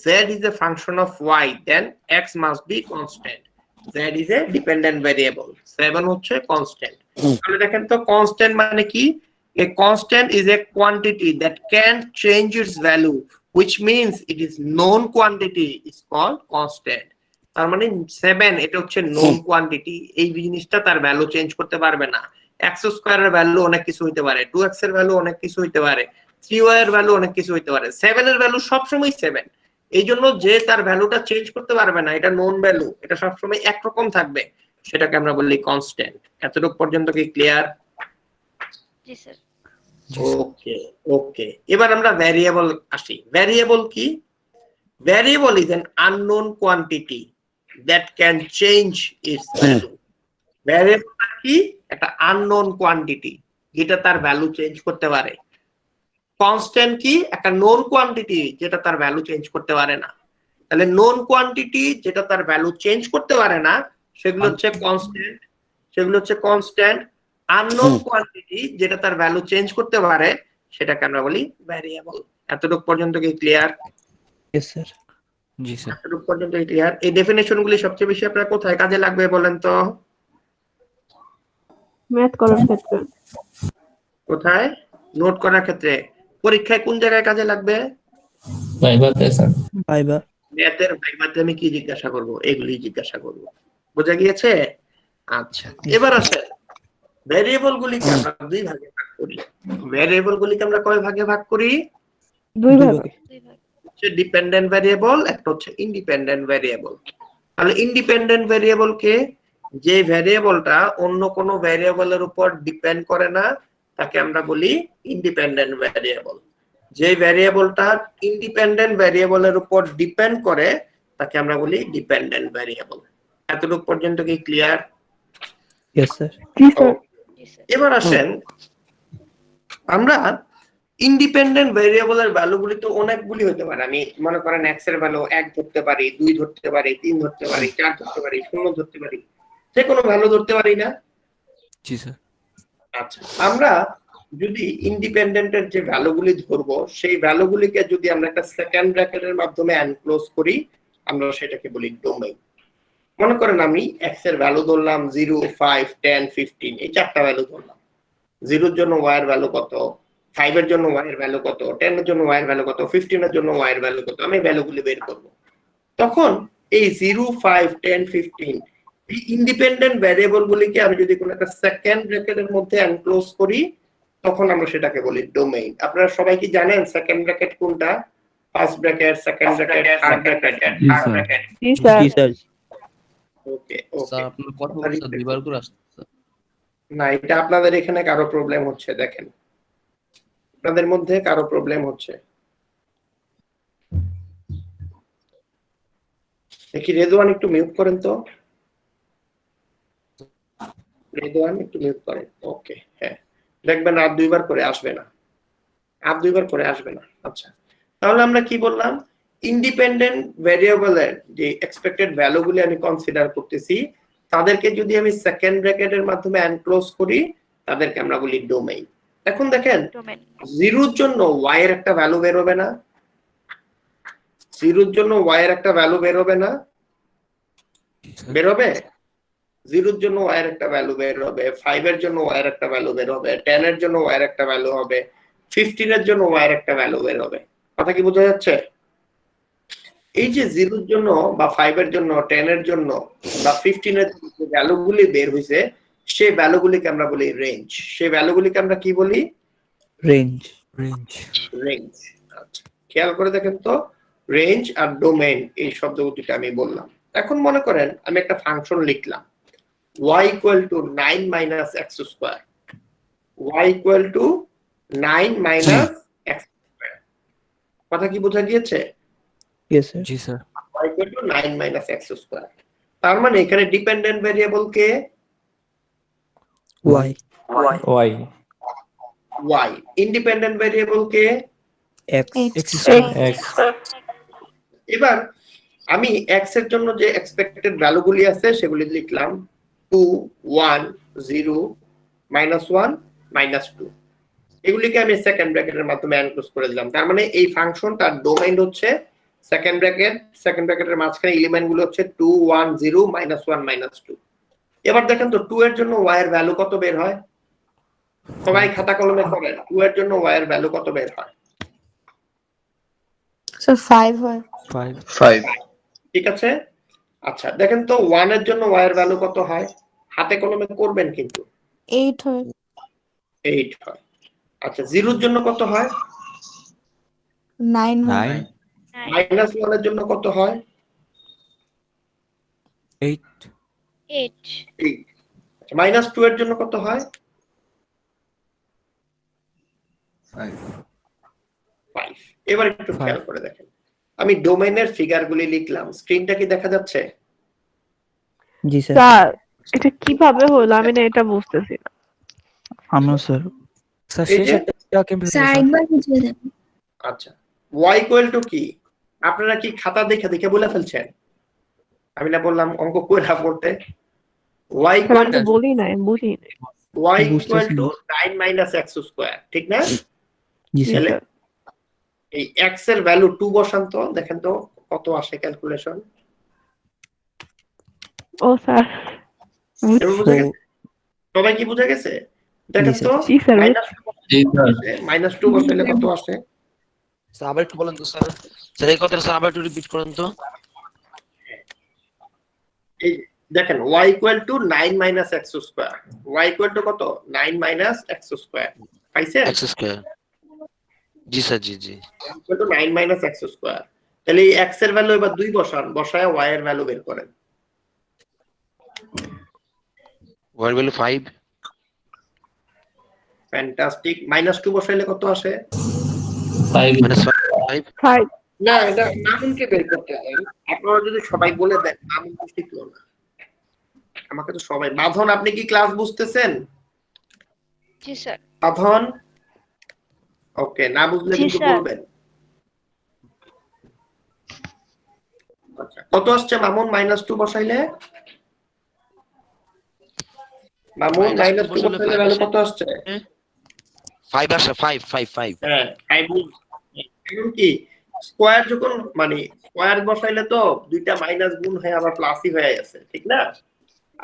z is a function of y, then x must be constant. Z is a dependent variable, 7 হচ্ছে constant। তাহলে দেখেন তো constant মানে কি? A constant is a quantity that can change its value, which means it is known quantity, is called constant। তার মানে 7 এটা হচ্ছে known quantity, এই জিনিসটা তার ভ্যালু চেঞ্জ করতে পারবে না। x স্কয়ারের ভ্যালু অনেক কিছু হইতে পারে, 2x এর ভ্যালু অনেক কিছু হইতে পারে, 3y এর ভ্যালু অনেক কিছু হইতে পারে, 7 এর ভ্যালু সবসময় 7। এই জন্য যে তার ভ্যালুটা চেঞ্জ করতে পারবে না, এটা নোন ভ্যালু, এটা সবসময় একরকম থাকবে, সেটাকে আমরা বলি কনস্ট্যান্ট। এতটুকু পর্যন্ত কি ক্লিয়ার? জি স্যার। ওকে ওকে, এবার আমরা ভ্যারিয়েবল আসি। ভ্যারিয়েবল কি? Variable is an unknown quantity that can change it's value. Variable কি? একটা আননোন কোয়ান্টিটি যেটা তার ভ্যালু চেঞ্জ করতে পারে। কনস্ট্যান্ট কি? একটা নোন কোয়ান্টিটি যেটা তার ভ্যালু চেঞ্জ করতে পারে না। তাহলে নোন কোয়ান্টিটি যেটা তার ভ্যালু চেঞ্জ করতে পারে না সেগুলো হচ্ছে কনস্ট্যান্ট, সেগুলো হচ্ছে কনস্ট্যান্ট। আননোন কোয়ান্টিটি যেটা তার ভ্যালু চেঞ্জ করতে পারে সেটাকে আমরা বলি ভ্যারিয়েবল। এতটুকু পর্যন্ত কি ক্লিয়ার? Yes sir. জি স্যার। এতটুকু পর্যন্ত কি ক্লিয়ার? এই ডেফিনেশনগুলি সবচেয়ে বেশি আপনার কোথায় কাজে লাগবে বলেন তো? ম্যাথ করার ক্ষেত্রে। কোথায়? নোট করার ক্ষেত্রে। পরীক্ষায় কোন জায়গায় কাজে লাগবে? ভাইবাতে স্যার। ভাইবা। ম্যাথের ভাইবাতে আমি কি জিজ্ঞাসা করব? এগুলি জিজ্ঞাসা করব। বোঝা গিয়েছে? আচ্ছা, এবার আসেন ভেরিয়েবল গুলিকে আমরা দুই ভাগে ভাগ করি। ভেরিয়েবল গুলিকে আমরা কয় ভাগে ভাগ করি? দুই ভাগে। হচ্ছে ডিপেন্ডেন্ট ভেরিয়েবল, একটা হচ্ছে ইন্ডিপেন্ডেন্ট ভেরিয়েবল। তাহলে ইন্ডিপেন্ডেন্ট ভেরিয়েবল কে? যে ভেরিয়েবলটা অন্য কোনো ভেরিয়েবলের উপর ডিপেন্ড করে না তাকে আমরা বলি ইন্ডিপেন্ডেন্ট ভেরিয়েবল। যে ভেরিয়েবলটা ইন্ডিপেন্ডেন্ট ভেরিয়েবলের উপর ডিপেন্ড করে তাকে আমরা বলি ডিপেন্ডেন্ট ভেরিয়েবল। এতটুকু পর্যন্ত কি ক্লিয়ার? Yes sir. জি স্যার। এবার আসেন আমরা ইন্ডিপেন্ডেন্ট ভেরিয়েবলের ভ্যালুগুলি তো অনেকগুলি হতে পারে। আমি মনে করেন x এর ভ্যালু 1 ধরতে পারি, 2 ধরতে পারি, 3 ধরতে পারি, 4 ধরতে পারি, 0 ধরতে পারি, যে কোনো ভ্যালু ধরতে পারি না? জি স্যার। আচ্ছা, আমরা যদি ইন্ডিপেন্ডেন্টের যে ভ্যালুগুলি ধরবো সেই ভ্যালুগুলিকে যদি আমরা একটা সেকেন্ড ব্র্যাকেটের মাধ্যমে এনক্লোজ করি আমরা সেটাকে বলি ডোমেইন। মনে করেন আমি x এর ভ্যালু ধরলাম 0, 5, 10, 15, এই চারটা ভ্যালু ধরলাম। 0 এর জন্য y এর ভ্যালু কত, 5 এর জন্য y এর ভ্যালু কত, 10 এর জন্য y এর ভ্যালু কত, 15 এর জন্য y এর ভ্যালু কত, আমি ভ্যালুগুলি বের করব। তখন এই 0, 5, 10, 15 এই ইন্ডিপেন্ডেন্ট ভ্যারিয়েবল গুলিকে আমি যদি কোনো একটা সেকেন্ড ব্র্যাকেটের মধ্যে এনক্লোজ করি তখন আমরা সেটাকে বলি ডোমেইন। আপনারা সবাই কি জানেন সেকেন্ড ব্র্যাকেট কোনটা? First bracket, second bracket, third bracket. জি স্যার। জি স্যার। ওকে স্যার ওকে, আপনার কথা বলতে স্যার দুইবার করে আসছে। না এটা আপনাদের এখানে কারো প্রবলেম হচ্ছে, দেখেন আপনাদের মধ্যে কারো প্রবলেম হচ্ছে। দেখি রেদওয়ান একটু মিউট করেন তো, রেদওয়ান একটু মিউট করেন। ওকে, হ্যাঁ দেখবেন আর দুইবার করে আসবে না, আর দুইবার করে আসবে না। আচ্ছা, তাহলে আমরা কি বললাম? ইন্ডিপেন্ডেন্ট ভেরিয়েবলের যে এক্সপেক্টেড ভ্যালুগুলি আমি কনসিডার করতেছি তাদেরকে যদি আমি সেকেন্ড ব্র্যাকেটের মাধ্যমে এনক্লোজ করি তাদেরকে আমরা বলি ডোমেইন। এখন দেখেন 0 এর জন্য y এর একটা ভ্যালু বের হবে না, 0 এর জন্য y এর একটা ভ্যালু বের হবে না, sir. বের হবে? 0 এর জন্য y এর একটা ভ্যালু বের হবে, 5 এর জন্য y এর একটা ভ্যালু বের হবে, 10 এর জন্য y এর একটা ভ্যালু হবে, 15 এর জন্য y এর একটা ভ্যালু বের হবে। কথা কি বোঝা যাচ্ছে? এই যে 0 এর জন্য বা 5 এর জন্য, 10 এর জন্য বা 15 এর জন্য যে ভ্যালুগুলি বের হইছে, সেই ভ্যালুগুলিকে আমরা বলি রেঞ্জ। সেই ভ্যালুগুলিকে আমরা কি বলি? রেঞ্জ। Range. রেঞ্জ। আচ্ছা, খেয়াল করে দেখেন তো, রেঞ্জ আর ডোমেইন এই শব্দ দুটো আমি বললাম। এখন মনে করেন আমি একটা ফাংশন লিখলাম y equal to 9 minus x square, y equal to 9 minus x square। কথা কি বোঝা গিয়েছে? Yes sir. Ji sir. y equal to 9 minus x square। তার মানে এখানে ডিপেন্ডেন্ট ভেরিয়েবল কে? Y. Y. y। Independent variable কে? এক্স। X square. X. এবার আমি x এর জন্য যে এক্সপেক্টেড ভ্যালুগুলি আছে সেগুলি লিখলাম 2 1 0 -1 -2। এগুলিকে আমি সেকেন্ড ব্র্যাকেটের মাধ্যমে এনক্লোজ করে দিলাম। তার মানে এই ফাংশনটার ডোমেইন হচ্ছে সেকেন্ড ব্র্যাকেটের মাঝখানে এলিমেন্ট গুলো হচ্ছে 2 1 0 -1 -2। এবার দেখেন তো 2 এর জন্য y এর ভ্যালু কত বের হয়? সবাই খাতা কলমে করেন, 2 এর জন্য y এর ভ্যালু কত বের হয়? স্যার 5 হয়। 5. 5। ঠিক আছে। আচ্ছা দেখেন তো 1 এর জন্য y এর ভ্যালু কত হয়? হাতে কলমে করবেন কিন্তু। 8 হয়। 8 হয়। আচ্ছা 0 এর জন্য কত হয়? 9 হয়। 9. -1 এর জন্য কত হয়? 8. 8 8। আচ্ছা -2 এর জন্য কত হয়? 5। এবার একটু Five. খেয়াল করে দেখেন, আমি ডোমেইনের ফিগারগুলি লিখলাম, স্ক্রিনটা কি দেখা যাচ্ছে? জি স্যার। স্যার এটা কিভাবে হলো আমি না এটা বুঝতেছি না। আমিও স্যার। Sir, এই যে শেষেরটা কেমনে হলো স্যার sir? একবার বুঝিয়ে দেন। আচ্ছা y ইকুয়াল টু কি? আপনারা কি খাতা দেখে দেখে বলে ফেলছেন? আমি না বললাম অঙ্ক কইরা পড়তে। y স্যার ইকুয়াল আমি তো বলি নাই, আমি বুঝি নাই। y ইকুয়াল বুঝতেছি টু না। 9 মাইনাস x স্কয়ার, ঠিক না? জি স্যার। তাহলে এই x এর ভ্যালু 2 বসান তো, দেখেন তো কত আসে ক্যালকুলেশন। ও স্যার এবার বুঝে গেছে? সবাই কি বুঝে গেছে? দেখেন জি তো জি স্যার -2 বসাইলে কত আসে? স্যার আবার একটু বলেন তো স্যার। স্যার এই কথাটা স্যার আবার একটু রিপিট করেন তো। এই দেখেন y equal two 9 minus x square, y equal two কত? 9 মাইনাস x স্কয়ার। পাইছেন? x square. G sir, G G. Equal to 9 minus x square. তাহলে এই x এর ভ্যালু এবার 2 বসান, বসায় y এর ভ্যালু বের করেন। y এর ভ্যালু 5। ফ্যান্টাস্টিক। -2 বসাইলে কত আসে? 5. -5। 5 না এটা মামুনকে বের করতে হয়। আপনারা যদি সবাই বলে দেন মামুন তো শিখলো না। আমাকে তো সবাই। বাঁধন আপনি কি ক্লাস বুঝতেছেন? জি স্যার বাঁধন ওকে, না বুঝলে জি, কিন্তু স্যার। বলবেন। আচ্ছা কত আসছে মামুন -2 বসাইলে? মামুন -2 -2 বসাইলে বসাইলে ভ্যালু 5 কত আসছে? 5 আসে, 5। হ্যাঁ 5। এখন কি স্কয়ার যখন মানে স্কয়ার বসাইলে তো দুইটা মাইনাস গুণ হয়ে আবার প্লাসই হয়ে গেছে, ঠিক না?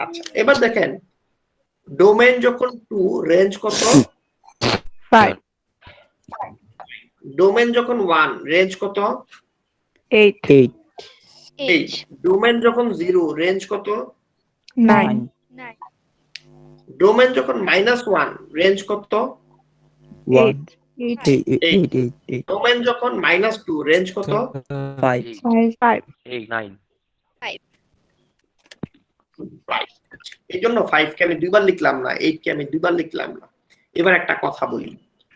আচ্ছা এবার দেখেন ডোমেইন যখন 2, রেঞ্জ কত? 5 ডোমেইন যখন 1, রেঞ্জ কত? 8 8 8। ডোমেইন যখন 0, রেঞ্জ কত? 9 9 ডোমেইন যখন -1, রেঞ্জ কত? 1 8 8 ডোমেইন যখন -2, রেঞ্জ কত? 5 5 9। এই জন্য 5 কে আমি দুইবার লিখলাম না, 8 কে আমি দুইবার লিখলাম না। এবার একটা কথা বলি,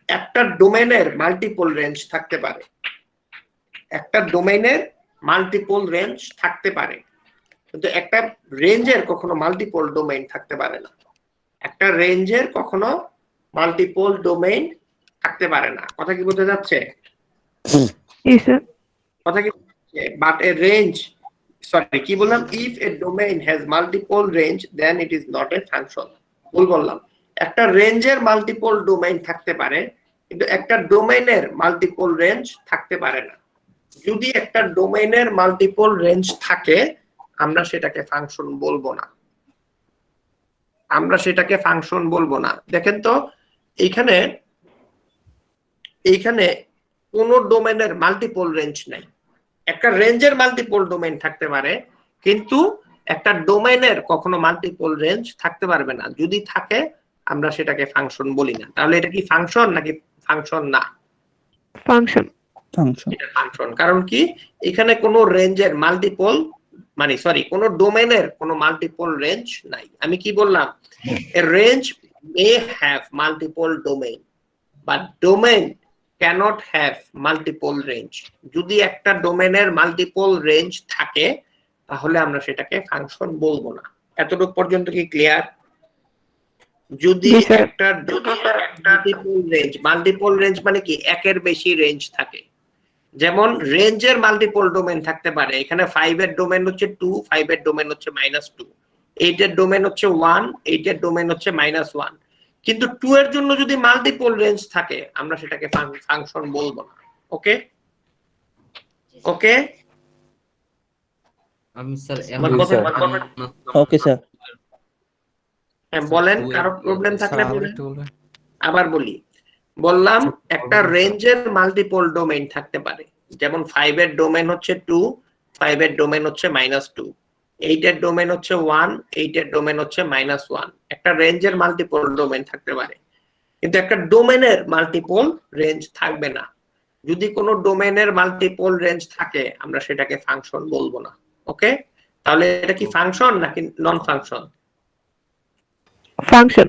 একটা ডোমেইনের মাল্টিপল রেঞ্জ থাকতে পারে। একটা ডোমেইনের মাল্টিপল রেঞ্জ থাকতে পারে, কিন্তু একটা রেঞ্জের কখনো মাল্টিপল ডোমেইন থাকতে পারে না। একটা রেঞ্জের কখনো মাল্টিপল ডোমেইন থাকতে পারে না। কথা কি বোঝা যাচ্ছে? জি স্যার কথা কি? বাট এ রেঞ্জ, সরি কি বললাম? If a domain has multiple range then it is not a function. ভুল বললাম। একটা রেঞ্জের মাল্টিপল ডোমেইন থাকতে পারে, কিন্তু একটা ডোমেইনের মাল্টিপল রেঞ্জ থাকতে পারে না। যদি একটা ডোমেইনের মাল্টিপল রেঞ্জ থাকে, আমরা সেটাকে ফাংশন বলবো না। আমরা সেটাকে ফাংশন বলবো না। দেখেন তো এইখানে কোন ডোমেনের মাল্টিপল রেঞ্জ নাই। একটা রেঞ্জের মাল্টিপল ডোমেন থাকতে পারে, কিন্তু একটা ডোমেনের কখনো মাল্টিপল রেঞ্জ থাকতে পারবে না। যদি থাকে আমরা সেটাকে ফাংশন বলি না। তাহলে এটা কি ফাংশন নাকি ফাংশন না? ফাংশন। ফাংশন। এটা ফাংশন। কারণ কি এখানে কোনো রেঞ্জের মাল্টিপল কোন ডোমেনের কোনো মাল্টিপল রেঞ্জ নাই। আমি কি বললাম? A range may have multiple domain, but domain cannot have multiple range. যদি একটা ডোমেনের মাল্টিপল রেঞ্জ থাকে তাহলে আমরা সেটাকে ফাংশন বলবো না। এতটুকু পর্যন্ত কি ক্লিয়ার? যদি একটা মাল্টিপল রেঞ্জ মানে কি একের বেশি রেঞ্জ থাকে, যেমন রেঞ্জের মাল্টিপল ডোমেন থাকতে পারে। এখানে 5 এর ডোমেন হচ্ছে 2, 5 এর ডোমেন হচ্ছে -2, 8 এর ডোমেন হচ্ছে 1, 8 এর ডোমেন হচ্ছে -1। কিন্তু 2 এর জন্য যদি মাল্টিপল রেঞ্জ থাকে আমরা সেটাকে ফাংশন বলবো না। ওকে ওকে আমি স্যার ওকে স্যার। হ্যাঁ বলেন, কারো প্রবলেম থাকলে স্যার বলেন। আরেকটু বলবেন? আবার বলি, বললাম একটা রেঞ্জের মাল্টিপল ডোমেইন থাকতে পারে। যেমন 5 এর ডোমেইন হচ্ছে 2, 5 এর ডোমেইন হচ্ছে -2, 8 এর ডোমেইন হচ্ছে 1, 8 এর ডোমেইন হচ্ছে -1। একটা রেঞ্জের মাল্টিপল ডোমেইন থাকতে পারে, কিন্তু একটা ডোমেইনের মাল্টিপল রেঞ্জ থাকবে না। যদি কোনো ডোমেইনের মাল্টিপল রেঞ্জ থাকে আমরা সেটাকে ফাংশন বলবো না। ওকে, তাহলে এটা কি ফাংশন নাকি নন ফাংশন? ফাংশন।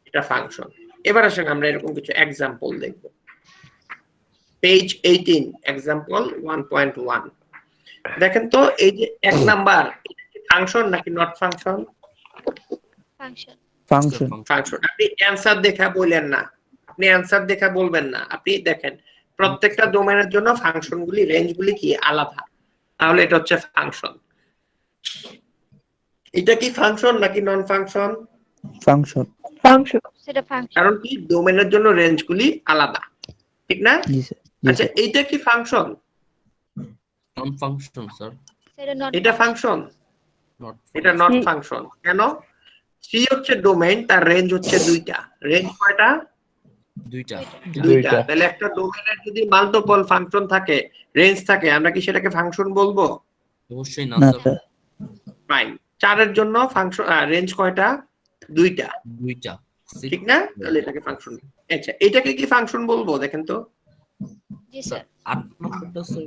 এটা ফাংশন। এবার আসেন আমরা এরকম কিছু এক্সাম্পল দেখব। পেজ 18 এক্সাম্পল 1.1 দেখেন তো। এই যে 1 নাম্বার, ফাংশন নাকি not function? Function. Function. Function. আপনি অ্যানসার দেখা বললেন না, আপনি অ্যানসার দেখা বলবেন না। আপনি দেখেন প্রত্যেকটা ডোমেনের জন্য ফাংশনগুলি রেঞ্জগুলি কি আলাদা, তাহলে এটা হচ্ছে ফাংশন। এটা কি ফাংশন নাকি নন ফাংশন? ফাংশন। ফাংশন। সেটা ফাংশন। কারণ কি ডোমেনের জন্য রেঞ্জগুলি আলাদা, ঠিক না? জি স্যার। আচ্ছা, এইটা কি ফাংশন? নন ফাংশন স্যার। সেটা নট এটা ফাংশন, নট এটা নট ফাংশন। কেন? 3 হচ্ছে ডোমেইন, তার রেঞ্জ হচ্ছে 2টা। রেঞ্জ কয়টা? দুইটা। তাহলে একটা ডোমেইনের যদি মাল্টিপল ফাংশন থাকে, রেঞ্জ থাকে, আমরা কি সেটাকে ফাংশন বলবো? অবশ্যই না না স্যার। স্যার। ফাইন। 4 এর জন্য ফাংশন রেঞ্জ কয়টা? 2টা, দুইটা। ঠিক না? তাহলে এটাকে ফাংশন। আচ্ছা, এটাকে কি ফাংশন বলবো? দেখেন তো জি স্যার। 8 নম্বরটা স্যার।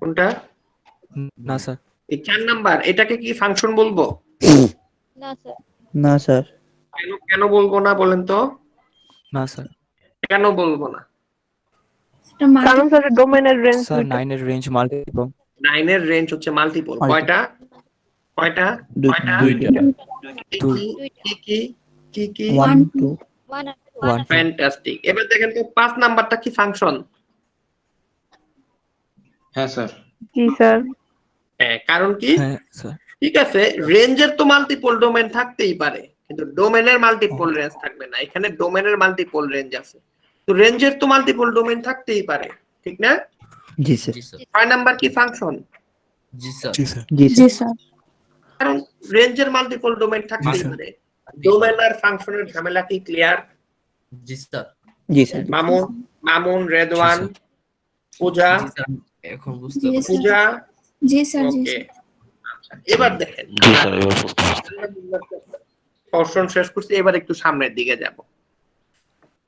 কোনটা? না স্যার। এই 4 নাম্বার, এটাকে কি ফাংশন বলবো? না স্যার। না স্যার। কেন বলবো না বলেন তো? না স্যার। কেন বলবো না? কারণ স্যার ডোমেনের রেঞ্জ স্যার 9 এর রেঞ্জ মাল্টিপল। 9 এর রেঞ্জ হচ্ছে মাল্টিপল। কয়টা? কয়টা? দুইটা। কি? 1 2 1 আর 2। 1 ফ্যান্টাস্টিক। এবার দেখেন তো 5 নাম্বারটা কি ফাংশন? হ্যাঁ স্যার। জি স্যার। হ্যাঁ, কারণ কি? হ্যাঁ স্যার। ঠিক আছে, রেঞ্জের তো মাল্টিপল ডোমেন থাকতেই পারে, কিন্তু ডোমেনের মাল্টিপল রেঞ্জ থাকবে না। এখানে ডোমেনের মাল্টিপল রেঞ্জ আছে, তো রেঞ্জের তো মাল্টিপল ডোমেন থাকতেই পারে, ঠিক না? জি স্যার। জি স্যার। 6 নাম্বার কি ফাংশন? জি স্যার। জি স্যার। জি জি স্যার। স্যার। কারণ রেঞ্জের মাল্টিপল ডোমেন থাকতেই স্যার। পারে। ডোমেন আর ফাংশনের ঝামেলা কি ক্লিয়ার? জি স্যার। জি স্যার। মামুন, রেদওয়ান, পূজা, জি স্যার। এখন বুঝতে জি পারছি। পূজা। জি স্যার। জি ওকে, স্যার। এবার দেখেন জি স্যার এবার বুঝতে পারছি। পোরশন শেষ করছি, এবার একটু সামনের দিকে যাব।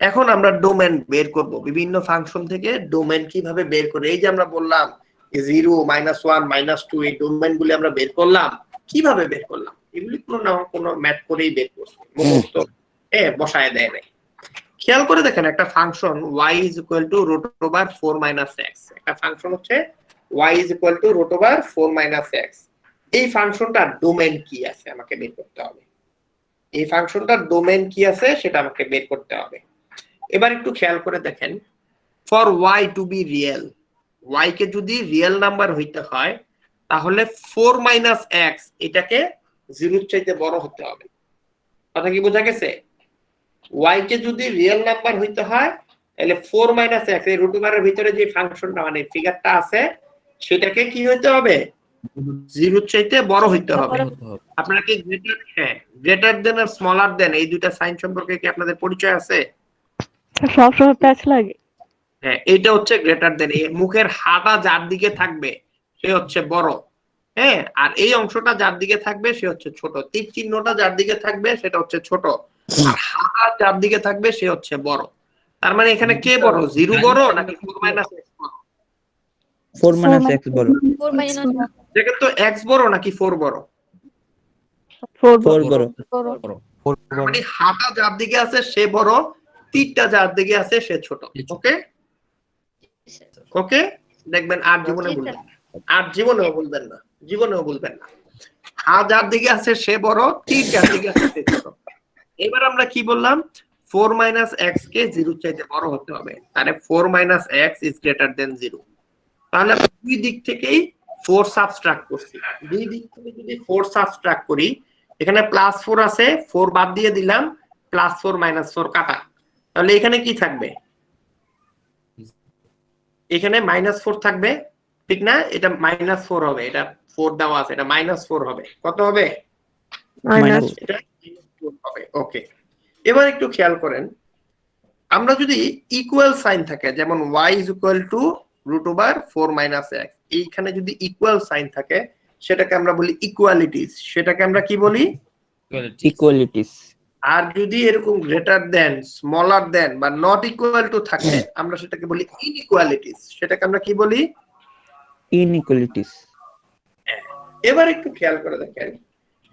এখন আমরা ডোমেন বের করব। বিভিন্ন ফাংশন থেকে ডোমেন কিভাবে বের করে, এই যে আমরা বললাম 0 -1 -2 এই ডোমেন গুলি আমরা বের করলাম। কিভাবে বের করলাম? এগুলি কোনো ম্যাথ করেই বের করছি, মুখস্থ বসায় দেয় নাই। খেয়াল করে দেখেন, একটা ফাংশন y = √4 - x। একটা ফাংশন হচ্ছে y = √4 - x। এই ফাংশনটার ডোমেন কি আছে আমাকে বের করতে হবে। এই ফাংশনটার ডোমেন কি আছে সেটা আমাকে বের করতে হবে। এবার একটু খেয়াল করে দেখেন, for y to be real, y কে যদি রিয়েল নাম্বার হইতে হয় তাহলে 4 - x এটাকে 0 এর চাইতে বড় হতে হবে। কথা কি বোঝা গেছে? y কে যদি রিয়েল নাম্বার হইতে হয় তাহলে 4 - x এই √এর ভিতরে যে ফাংশনটা মানে ফিগারটা আছে সেটাকে কি হইতে হবে? জিরোর চাইতে বড় হইতে হবে। হতে হবে। আপনারা কি গ্রেটার দেন আর স্মলার দেন এই দুইটা সাইন সম্পর্কে কি আপনাদের পরিচয় আছে? সবসময় প্যাচ লাগে। হ্যাঁ, এটা হচ্ছে গ্রেটার দেন। এই মুখের হাটা যার দিকে থাকবে সে হচ্ছে বড়, হ্যাঁ, আর এই অংশটা যার দিকে থাকবে সে হচ্ছে ছোট। তীর চিহ্নটা যার দিকে থাকবে সেটা হচ্ছে ছোট, আর হাটা যার দিকে থাকবে সে হচ্ছে বড়। তার মানে এখানে কে বড়, জিরো বড় নাকি 4 মাইনাস x বড়? 4 মাইনাস x বড়। 4 minus দেখেন তো x বড় নাকি 4 বড়? 4 4 বড়। বড়। 4 বড়। মানে হাটা যার দিকে আছে সে বড়, তীরটা যার দিকে আছে সে ছোট। ওকে ওকে, দেখবেন আর জীবনে বলবেন না, আর জীবনেও বলবেন না, জীবনেও বলবেন না। হা যার দিকে আছে সে বড়, তীর যার দিকে আছে সে ছোট। এবার আমরা কি বললাম, 4 মাইনাস এক্স কে 0 চাইতে বড় হতে হবে। তাহলে 4 minus x is greater than 0। তাহলে আমরা দুই দিক থেকেই 4 সাবট্রাক্ট করছি। দুই দিক থেকে যদি 4 সাবট্রাক্ট করি, এখানে +4 আছে, 4 বাদ দিয়ে দিলাম, +4 -4 কাটা। তাহলে এখানে কি থাকবে, এখানে -4 থাকবে, ঠিক না? এটা -4 হবে, এটা 4 দেওয়া আছে, এটা -4 হবে। কত হবে? মাইনাস এটা -4 হবে। ওকে, এবার একটু খেয়াল করেন, আমরা যদি ইকুয়াল সাইন থাকে, যেমন y √4 - x, এইখানে যদি ইকুয়াল সাইন থাকে সেটাকে আমরা বলি ইকুয়ালিটিস। সেটাকে আমরা কি বলি? ইকুয়ালিটিস। আর যদি এরকম গ্রেটার দেন, স্মলার দেন বা নট ইকুয়াল টু থাকে আমরা সেটাকে বলি ইনইকুয়ালিটিস। সেটাকে আমরা কি বলি? ইনইকুয়ালিটিস। এবার একটু খেয়াল করে দেখেন,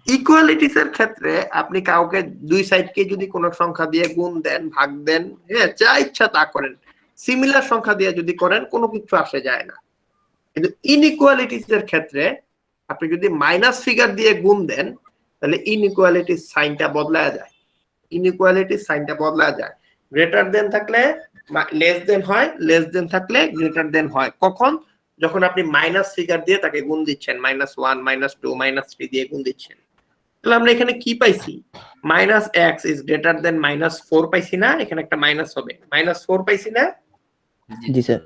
ইকুয়ালিটিস এর ক্ষেত্রে আপনি কাউকে দুই সাইডকে যদি কোনো সংখ্যা দিয়ে গুণ দেন, ভাগ দেন, হ্যাঁ, যা ইচ্ছা তা করেন, সিমিলার সংখ্যা দিয়ে যদি করেন কোনো কিছু আসে যায় না। কিন্তু ইনইকুয়ালিটিস এর ক্ষেত্রে আপনি যদি মাইনাস ফিগার দিয়ে গুণ দেন তাহলে ইনইকুয়ালিটিস সাইনটা বদলায় যায়। ইনইকুয়ালিটিস সাইনটা বদলায় যায়। গ্রেটার দেন থাকলে লেস দেন হয়, লেস দেন থাকলে গ্রেটার দেন হয়। কখন? যখন আপনি মাইনাস ফিগার দিয়ে তাকে গুণ দিচ্ছেন, -1 -2 -3 দিয়ে গুণ দিচ্ছেন। তাহলে আমরা এখানে কি পাইছি, -x ইজ গ্রেটার দেন -4 পাইছি না? এখানে একটা মাইনাস হবে, -4 পাইছি না? জি স্যার।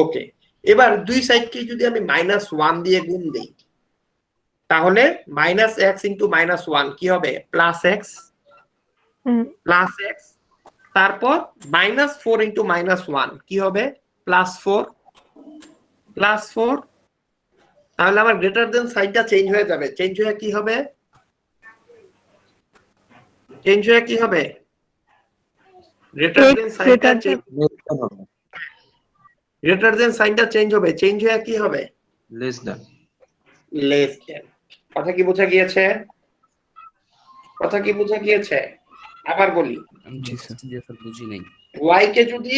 ওকে, এবার দুই সাইডকে যদি আমি -1 দিয়ে গুণ দেই তাহলে -x * -1 কি হবে? +x +x, তারপর -4 * -1 কি হবে? +4 +4। তাহলে আমার গ্রেটার দেন সাইনটা চেঞ্জ হয়ে যাবে। চেঞ্জ হয়ে কি হবে? চেঞ্জ হয়ে কি হবে? গ্রেটার দেন সাইনটা গ্রেটার দেন সাইনটা চেঞ্জ হবে। চেঞ্জ হয়ে কি হবে? Less than. Less than. কথা কি বোঝা গিয়েছে? কথা কি বোঝা গিয়েছে? আবার বলি, জি স্যার। বুঝি নাই। y কে যদি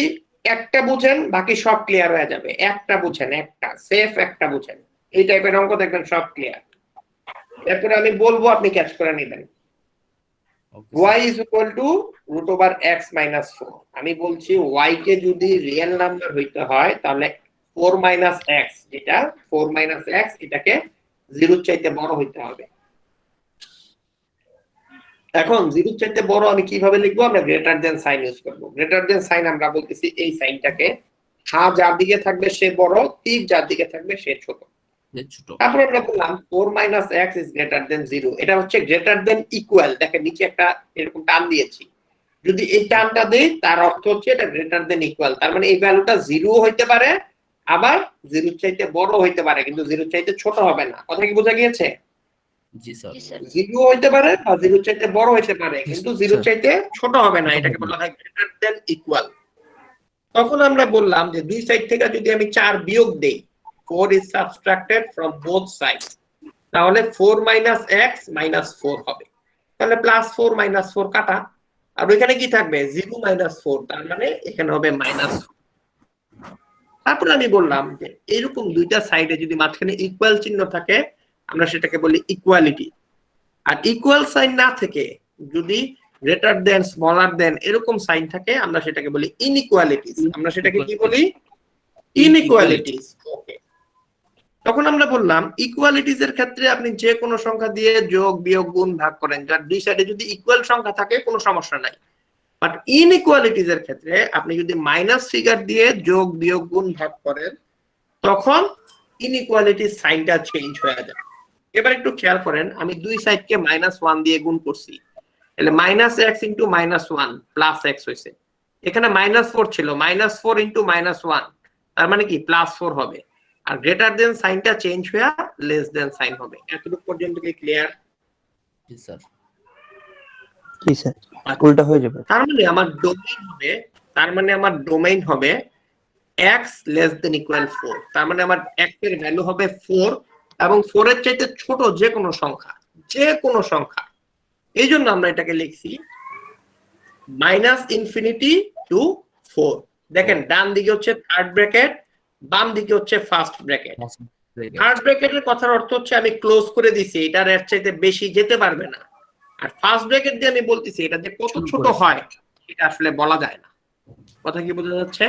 একটা বুঝেন বাকি সব ক্লিয়ার হয়ে যাবে। একটা বুঝেন, একটা সেফ একটা বুঝেন, এই টাইপের অঙ্ক দেখবেন সব ক্লিয়ার। এরপরে আমি বলবো, আপনি ক্যাচ করে নেবেন। y √x - 4। আমি বলছি y কে যদি রিয়েল নাম্বার হইতে হয় তাহলে 4 - x, যেটা 4 - x, এটাকে 0 চাইতে বড় হইতে হবে। এখন 0 চাইতে বড় আমি কিভাবে লিখবো? আমরা গ্রেটার দেন সাইন ইউজ করব। গ্রেটার দেন সাইন আমরা বলতেছি এই সাইনটাকে, হা যার দিকে থাকবে সে বড়, তীর যার দিকে থাকবে সে ছোট। তারপরে আমরা বললাম 4 - x ইজ গ্রেটার দেন 0। এটা হচ্ছে গ্রেটার দেন ইকুয়াল। দেখেন নিচে একটা এরকম টান দিয়েছি, যদি এই টানটা দেই তার অর্থ হচ্ছে এটা গ্রেটার দেন ইকুয়াল। তার মানে এই ভ্যালুটা 0 হইতে পারে, আবার 0 চাইতে বড় হইতে পারে, কিন্তু 0 চাইতে ছোট হবে না। কথা কি বোঝা গিয়েছে? জি স্যার। 0 হইতে পারে বা 0 চাইতে বড় হইতে পারে, কিন্তু 0 চাইতে ছোট হবে না। এটাকে বলা হয় গ্রেটার দেন ইকুয়াল। তখন আমরা বললাম যে দুই সাইড থেকে যদি আমি 4 বিয়োগ দেই, 4 is subtracted from both sides, তাহলে 4 - x - 4 হবে। তাহলে +4 - 4 কাটা, আর ওইখানে কি থাকবে? 0 - 4, তার মানে এখানে হবে -4। তারপর আমি বললাম যে এরকম দুইটা সাইডে যদি মাঝখানে ইকুয়াল চিহ্ন থাকে আমরা সেটাকে বলি ইকুয়ালিটি। আর ইকুয়াল সাইন না থেকে যদি গ্রেটার দেন, স্মলার দেন এরকম সাইন থাকে আমরা সেটাকে বলি ইনইকুয়ালিটিস। আমরা সেটাকে কি বলি? ইনইকুয়ালিটিস। ওকে, তখন আমরা বললাম ইকুয়ালিটিস এর ক্ষেত্রে আপনি যে কোনো সংখ্যা দিয়ে যোগ, বিয়োগ, গুণ, ভাগ করেন, যার দুই সাইডে যদি ইকুয়াল সংখ্যা থাকে কোনো সমস্যা নাই। বাট ইনইকুয়ালিটিস এর ক্ষেত্রে আপনি যদি মাইনাস ফিগার দিয়ে যোগ, বিয়োগ, গুণ, ভাগ করেন তখন ইনইকুয়ালিটির সাইনটা চেঞ্জ হয়ে যায়। এবার একটু খেয়াল করেন, আমি দুই সাইডকে -1 দিয়ে গুণ করছি, তাহলে -x ইন্টু -1 প্লাস এক্স হয়েছে। এখানে -4 ছিল, -4 ইন্টু -1 তার মানে কি +4 হবে। আর গ্রেটার দেন সাইনটা চেঞ্জ হয়ে লেস দেন সাইন হবে। এতটুকু পর্যন্ত কি ক্লিয়ার? জি স্যার। জি স্যার, উল্টা হয়ে যাবে। তার মানে আমার ডোমেইন হবে x লেস দেন ইকুয়াল 4। তার মানে আমার x এর ভ্যালু হবে 4 এবং 4 এর চাইতে ছোট যে কোনো সংখ্যা। এই জন্য আমরা এটাকে লিখছি -ইনফিনিটি টু 4। দেখেন ডান দিকে হচ্ছে থার্ড ব্র্যাকেট, বাম দিকে হচ্ছে ফার্স্ট ব্র্যাকেট। থার্ড ব্র্যাকেটের কথার অর্থ হচ্ছে আমি ক্লোজ করে দিছি, এটার এর চাইতে বেশি যেতে পারবে না। আর ফার্স্ট ব্র্যাকেট দিয়ে আমি বলতেছি এটা যে কত ছোট হয় এটা আসলে বলা যায় না। কথা কি বোঝা যাচ্ছে?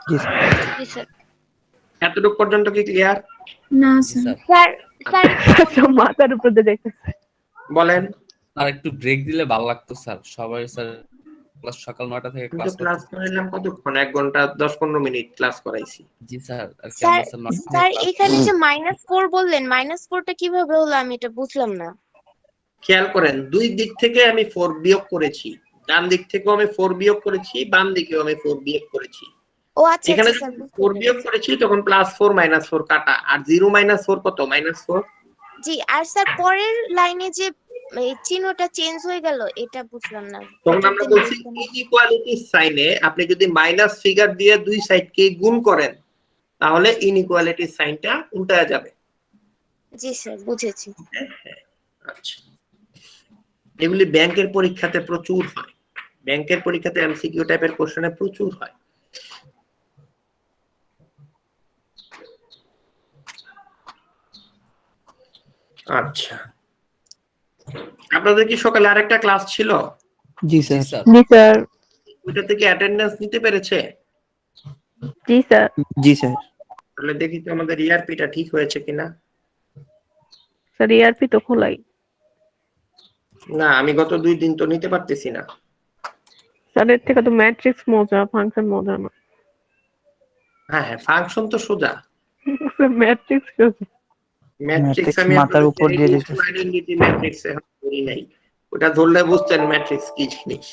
জি স্যার। জি স্যার। এতটুকু পর্যন্ত কি ক্লিয়ার? না স্যার। স্যার স্যার মাথার উপর দিয়ে দেখতেছে। বলেন। আর একটু ব্রেক দিলে ভালো লাগতো স্যার, সবাই স্যার ক্লাস সকাল 9টা থেকে কিন্তু ক্লাস ক্লাস করাইলাম কতক্ষণ? 1 ঘন্টা 10-15 মিনিট ক্লাস করাইছি। জি স্যার। আর কি স্যার আমরা স্যার 9টা থেকে স্যার ক্লাস এখানে যে -4 বললেন, -4টা কিভাবে হলো আমি এটা বুঝলাম না। খেয়াল করেন, দুই দিক থেকে আমি 4 বিয়োগ করেছি, ডান দিক থেকেও আমি 4 বিয়োগ করেছি, বাম দিকেও আমি 4 বিয়োগ করেছি। ও আচ্ছা এখানে আচ্ছা স্যার। 4 বিয়োগ করেছি তখন +4 -4 কাটা, আর 0 -4 কত? -4। জি, আর স্যার পরের লাইনে যে এই চিহ্নটা চেঞ্জ হয়ে গেল এটা বুঝলাম না। তখন আমরা বলছি ইনইকুয়ালিটি সাইনে আপনি যদি মাইনাস ফিগার দিয়ে দুই সাইডকে গুণ করেন তাহলে ইনইকুয়ালিটি সাইনটা উল্টায়া যাবে। জি স্যার, বুঝেছি। আচ্ছা, এগুলি ব্যাংকের পরীক্ষাতে প্রচুর হয়, ব্যাংকের পরীক্ষাতে এমসিকিউ টাইপের কোশ্চেনে প্রচুর হয়। আচ্ছা, আপনাদের কি সকালে আরেকটা ক্লাস ছিল? জি জি স্যার। স্যার। জি স্যার। ওইটা থেকে অ্যাটেন্ডেন্স নিতে পেরেছে? জি স্যার। জি স্যার। তাহলে দেখি তো আমাদের ইআরপিটা ঠিক হয়েছে কিনা। স্যার ইআরপি তো খোলাই। না, আমি গত 2 দিন তো নিতে পারতেছি না। স্যার এর থেকে তো ম্যাট্রিক্স মজা, ফাংশন মজা না। হ্যাঁ হ্যাঁ, ফাংশন তো সোজা, ম্যাট্রিক্স ম্যাট্রিক্স ম্যাট্রিক্স আমি মাথার উপর দিয়ে দিতেছে। আইডেন্টিটি ম্যাট্রিক্সে করি নাই। ওটা ধরলে বুঝতেন ম্যাট্রিক্স কি জিনিস।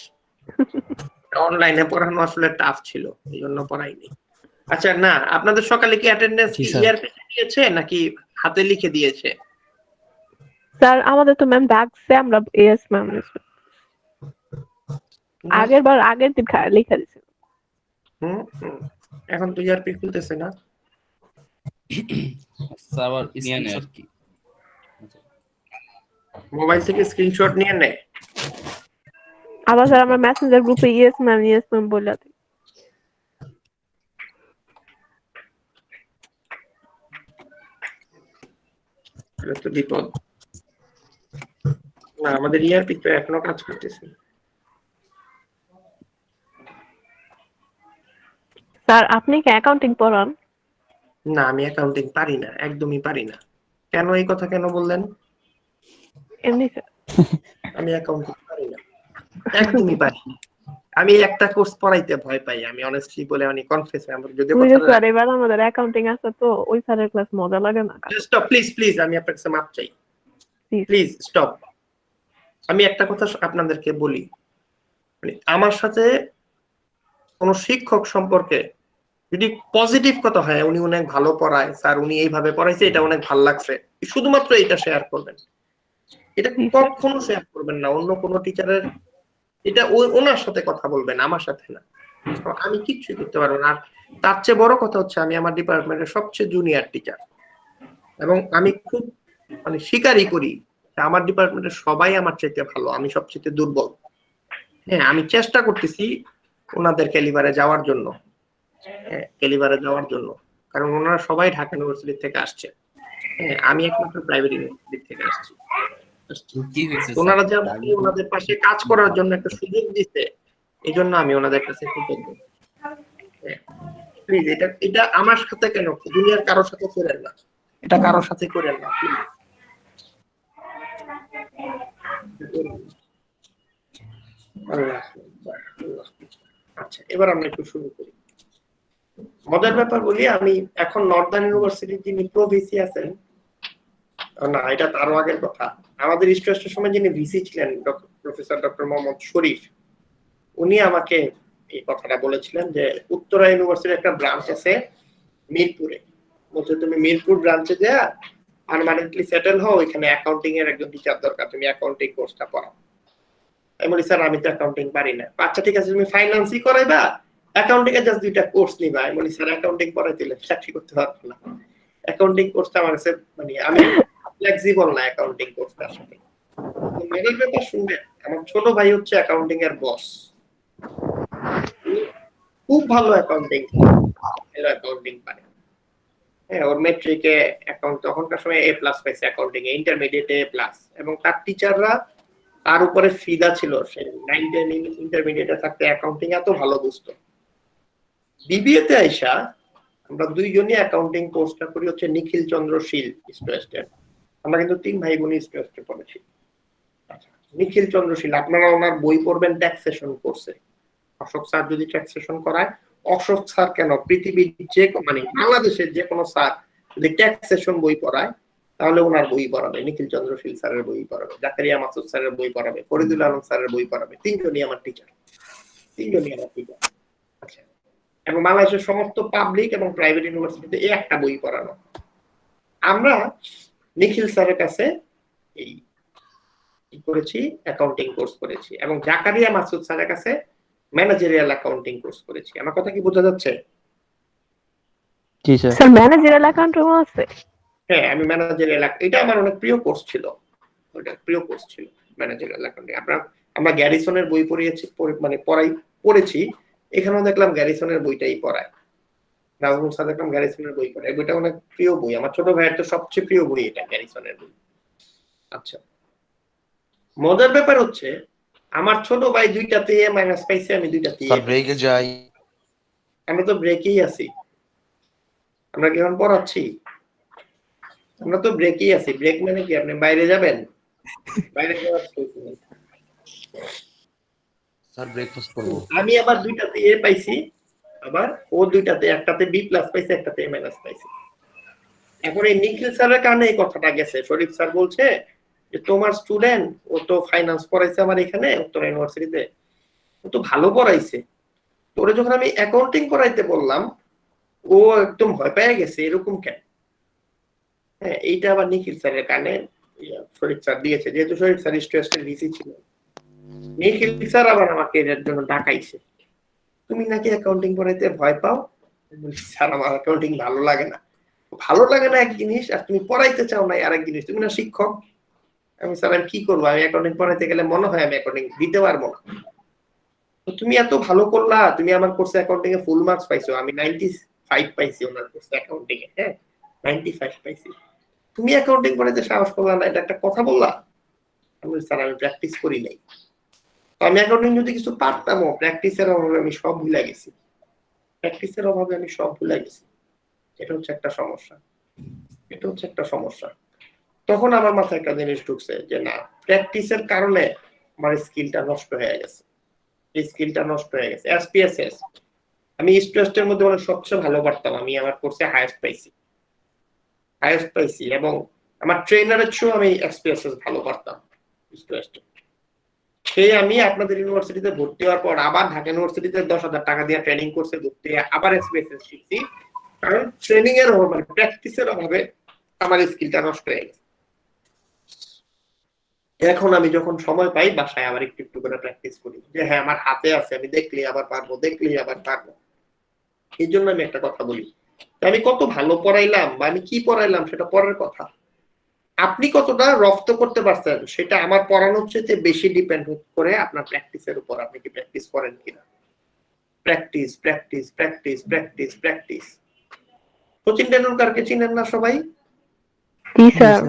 অনলাইনে পড়ানো আসলে টাফ ছিল, এই জন্য পড়াইনি। আচ্ছা, না আপনাদের সকালে কি অ্যাটেন্ডেন্স জি কি স্যার। ইআরপি দিয়েছে নাকি হাতে লিখে দিয়েছে? স্যার আমাদের তো ম্যাম ডাকছে, আমরা এস ম্যাম আগের দিন লিখে দিছে। হুম, এখন তো ইআরপি খুলতেছে না। স্যার আবার স্ক্রিনশট কি? মোবাইল থেকে স্ক্রিনশট নিয়ে নেয়। আবার স্যার আমরা মেসেঞ্জার গ্রুপে ইয়েস ম্যাম বলে দিই। এটা তো বিপদ। না, আমাদের ইআরপি তো এখনো কাজ করতেছে। স্যার আপনি কি অ্যাকাউন্টিং পড়ান? না, আমি অ্যাকাউন্টিং পারি না, একদমই পারি না। কেন এই কথা কেন বললেন? এমনি স্যার। আমি অ্যাকাউন্টিং পারি না, একদমই পারি না। আমি একটা কোর্স পড়াইতে ভয় পাই, আমি অনেস্টলি বলে আমি কনফেস আমার যদি কথা স্যার এবার আমাদের অ্যাকাউন্টিং আছে তো ওই স্যারের ক্লাস মজা লাগে না। স্টপ প্লিজ, আমি আপনার কাছে মাপ চাই, প্লিজ স্টপ। আমি একটা কথা আপনাদেরকে বলি, মানে আমার সাথে কোন শিক্ষক সম্পর্কে যদি পজিটিভ কথা হয়, উনি অনেক ভালো পড়ায় স্যার, উনি এইভাবে পড়াইছে, এটা অনেক ভালো লাগছে, শুধুমাত্র এটা শেয়ার করবেন। এটা কখনো শেয়ার করবেন না অন্য কোনো টিচারের, এটা ওনার সাথে কথা বলবেন, আমার সাথে না। আমি কিচ্ছুই করতে পারবো না। আর তার চেয়ে বড় কথা হচ্ছে আমি আমার ডিপার্টমেন্টের সবচেয়ে জুনিয়র টিচার, এবং আমি খুব মানে স্বীকারই করি আমার ডিপার্টমেন্টের সবাই আমার চাইতে ভালো, আমি সবচেয়ে দুর্বল। হ্যাঁ, আমি চেষ্টা করতেছি ওনাদের ক্যালিবারে যাওয়ার জন্য, কারণ ওনারা সবাই ঢাকা ইউনিভার্সিটি থেকে আসছে। হ্যাঁ, আমি একমাত্র প্রাইভেট ইউনিভার্সিটি থেকে আসছি। ওনারা যে আমাকে ওনাদের পাশে কাজ করার জন্য একটা সুযোগ দিচ্ছে, এই জন্য আমি ওনাদের কাছে কৃতজ্ঞ। প্লিজ এটা আমার সাথে কেন, দুনিয়ার কারোর সাথে করেন না, এটা কারোর সাথে করেন না প্লিজ। আচ্ছা, এবার আমরা একটু শুরু করি। মজার ব্যাপার বলি, আমি এখন নর্দার্ন ইউনিভার্সিটির যিনি প্রভিসি আছেন, না এটা তারও আগের কথা, আমাদের স্টুডেন্টের সময় যিনি ভিসি ছিলেন প্রফেসর ডক্টর মোহাম্মদ শরীফ, উনি আমাকে এই কথাটা বলেছিলেন যে উত্তরা ইউনিভার্সিটির একটা ব্রাঞ্চ আছে মিরপুরে, বলছে তুমি মিরপুর ব্রাঞ্চে যা পার্মানেন্টলি সেটেল হও, এখানে অ্যাকাউন্টিং এর একজন টিচার দরকার, তুমি অ্যাকাউন্টিং কোর্সটা পড়াও। আমি বলি স্যার আমি তো অ্যাকাউন্টিং পারি না। আচ্ছা ঠিক আছে, তুমি ফাইন্যান্সই করাইবা, অ্যাকাউন্টিং এর জাস্ট 2টা কোর্স নিবা। আমি বলি স্যার অ্যাকাউন্টিং পড়াইতে চাকরি করতে পারবো না, অ্যাকাউন্টিং কোর্সটা আমার কাছে মানে আমি ফ্লেক্সিবল না অ্যাকাউন্টিং কোর্সটার সাথে। মেয়ের ব্যাপার শুনবেন, আমার ছোট ভাই হচ্ছে অ্যাকাউন্টিং এর বস, খুব ভালো অ্যাকাউন্টিং, ভালো অ্যাকাউন্টিং পারে। হ্যাঁ, ওর মেট্রিকে অ্যাকাউন্ট তখনকার সময় A+ পাইছে অ্যাকাউন্টিং এ, ইন্টারমিডিয়েটে A+, এবং তার টিচাররা তার উপরে ফিদা ছিল। সে 9, 10 ইন্টারমিডিয়েটে থাকতে অ্যাকাউন্টিং এত ভালো বুঝতো। বিবিএ তে আইসা আমরা দুইজনই অ্যাকাউন্টিং কোর্সটা করি হচ্ছে নিখিল চন্দ্র শীল স্টুডেন্ট। আমরা কিন্তু 3 ভাই বোন স্টুডেন্টে পড়েছি। নিখিল চন্দ্র শীল, আপনারা ওনার বই পড়বেন ট্যাক্সেশন কোর্সে। অশোক স্যার যদি ট্যাক্সেশন করায়, অশোক স্যার কেন পৃথিবীর যে মানে বাংলাদেশের যে কোনো স্যার যদি ট্যাক্সেশন বই পড়ায় তাহলে ওনার বই পড়াবে, নিখিল চন্দ্র শীল স্যারের বই পড়াবে, জাকারিয়া মাসুদ স্যারের বই পড়াবে, ফরিদুল আলম স্যারের বই পড়াবে। তিনজনই আমার টিচার, তিনজনই আমার টিচার। আচ্ছা, এবং বাংলাদেশের সমস্ত পাবলিক এবং প্রাইভেট ইউনিভার্সিটিতে এই একটা বই পড়ানো। আমরা নিখিল স্যারের কাছে এই করেছি, অ্যাকাউন্টিং কোর্স করেছি, এবং জাকারিয়া মাসুদ স্যারের কাছে ম্যানেজারিয়াল অ্যাকাউন্টিং কোর্স করেছি। আমার কথা কি বোঝা যাচ্ছে? জি স্যার। স্যার ম্যানেজারিয়াল অ্যাকাউন্টিং আছে? হ্যাঁ, আমি ম্যানেজারিয়াল, এটা আমার অনেক প্রিয় কোর্স ছিল, ওটা প্রিয় কোর্স ছিল ম্যানেজারিয়াল অ্যাকাউন্টিং। আমরা গ্যারিসনের বই মানে পড়েছি, এখানেও দেখলাম গ্যারিসনের বইটাই পড়ায়, নাজমুল স্যার দেখলাম গ্যারিসনের বই পড়ায়। বইটা অনেক প্রিয় বই, আমার ছোট ভাইয়ের তো সবচেয়ে প্রিয় বই এটা, গ্যারিসনের বই। আচ্ছা, মজার ব্যাপার হচ্ছে আমার ছোট ভাই 2টাতে A- পাইছে, আমি 2টাতে স্যার ব্রেকে যাই। আমরা তো ব্রেকেই আছি, আমরা কি এখন পড়াচ্ছি? আমরা তো ব্রেকেই আছি। ব্রেক মানে কি, আপনি বাইরে যাবেন? বাইরে যাওয়ার স্যার ব্রেকফাস্ট করব। আমি আবার 2টাতে A পাইছি, আবার ও 2টাতে, একটাতে B+ পাইছে, একটাতে A- পাইছে। এখন এই নিখিল স্যারের কারণে এই কথাটা গেছে। শরীফ স্যার বলছে যে তোমার স্টুডেন্ট, ও তো ফাইন্যান্স পড়াইছে আমার এখানে উত্তরা ইউনিভার্সিটিতে, ও তো ভালো পড়াইছে, তোরে যখন আমি অ্যাকাউন্টিং পড়াইতে বললাম ও একদম ভয় পেয়ে গেছে, এরকম কেন? হ্যাঁ, এইটা আবার নিখিল স্যারের কারণে শরীফ স্যার দিয়েছে, যেহেতু শরীফ স্যার স্টুডেন্টের ভিসি ছিল। নিখিল স্যার আবার আমাকে এর জন্য ডাকাইছে, তুমি নাকি অ্যাকাউন্টিং পড়াইতে ভয় পাও। স্যার আমার অ্যাকাউন্টিং ভালো লাগে না। ভালো লাগে না এক জিনিস, আর তুমি পড়াইতে চাও না আরেক জিনিস, তুমি না শিক্ষক। আমি স্যার আমি কি করবো, আমি অ্যাকাউন্টিং পড়াইতে গেলে মনে হয় আমি অ্যাকাউন্টিং দিতে পারবো না। তো তুমি এত ভালো করলা, তুমি আমার কোর্সে অ্যাকাউন্টিং এ ফুল মার্কস পাইছো, আমি 95 পাইছি ওনার কোর্সে অ্যাকাউন্টিং এ, হ্যাঁ 95 পাইছি, তুমি অ্যাকাউন্টিং পড়াইতে সাহস করলা না, এটা একটা কথা বললা? আমি স্যার আমি প্র্যাকটিস করি নাই। তো আমি অ্যাকাউন্টিং যদি কিছু পারতামও, প্র্যাকটিসের অভাবে আমি সব ভুলে গেছি, প্র্যাকটিসের অভাবে আমি সব ভুলে গেছি। এটা হচ্ছে একটা সমস্যা, এটা হচ্ছে একটা সমস্যা। তখন আমার মাথায় একটা জিনিস ঢুকছে যে না, প্র্যাকটিসের কারণে আমার স্কিলটা নষ্ট হয়ে গেছে, এই স্কিলটা নষ্ট হয়ে গেছে। SPSS আমি স্টুডেন্টের মধ্যে মানে সবচেয়ে ভালো পারতাম, আমি আমার কোর্সে হাইয়েস্ট পাইছি, এবং আমার ট্রেনারের চেয়েও আমি SPSS ভালো পারতাম স্টুডেন্ট। সেই আমি আপনাদের ইউনিভার্সিটিতে ভর্তি হওয়ার পর আবার ঢাকা ইউনিভার্সিটিতে 10,000 টাকা দিয়ে ট্রেনিং কোর্সে ভর্তি হয়ে আবার SPSS শিখছি, কারণ ট্রেনিং এর অভাবে, মানে প্র্যাকটিসের অভাবে আমার স্কিলটা নষ্ট হয়ে গেছে। এখন আমি যখন সময় পাই বাসায় আবার একটু একটু করে প্র্যাকটিস করি, যে হ্যাঁ আমার হাতে আছে, আমি দেখলেই আবার পারবো, এই জন্য আমি একটা কথা বলি, আমি কত ভালো পড়াইলাম বা আমি কি পড়াইলাম সেটা পরের কথা, আপনি কতটা রপ্ত করতে পারছেন সেটা আমার পড়ানোর চেয়ে বেশি ডিপেন্ড করে আপনার প্র্যাকটিসের উপর, আপনি কি প্র্যাকটিস করেন কিনা। Practice practice practice practice practice. Sachin টেন্ডুলকারকে চিনেন না সবাই? জি স্যার।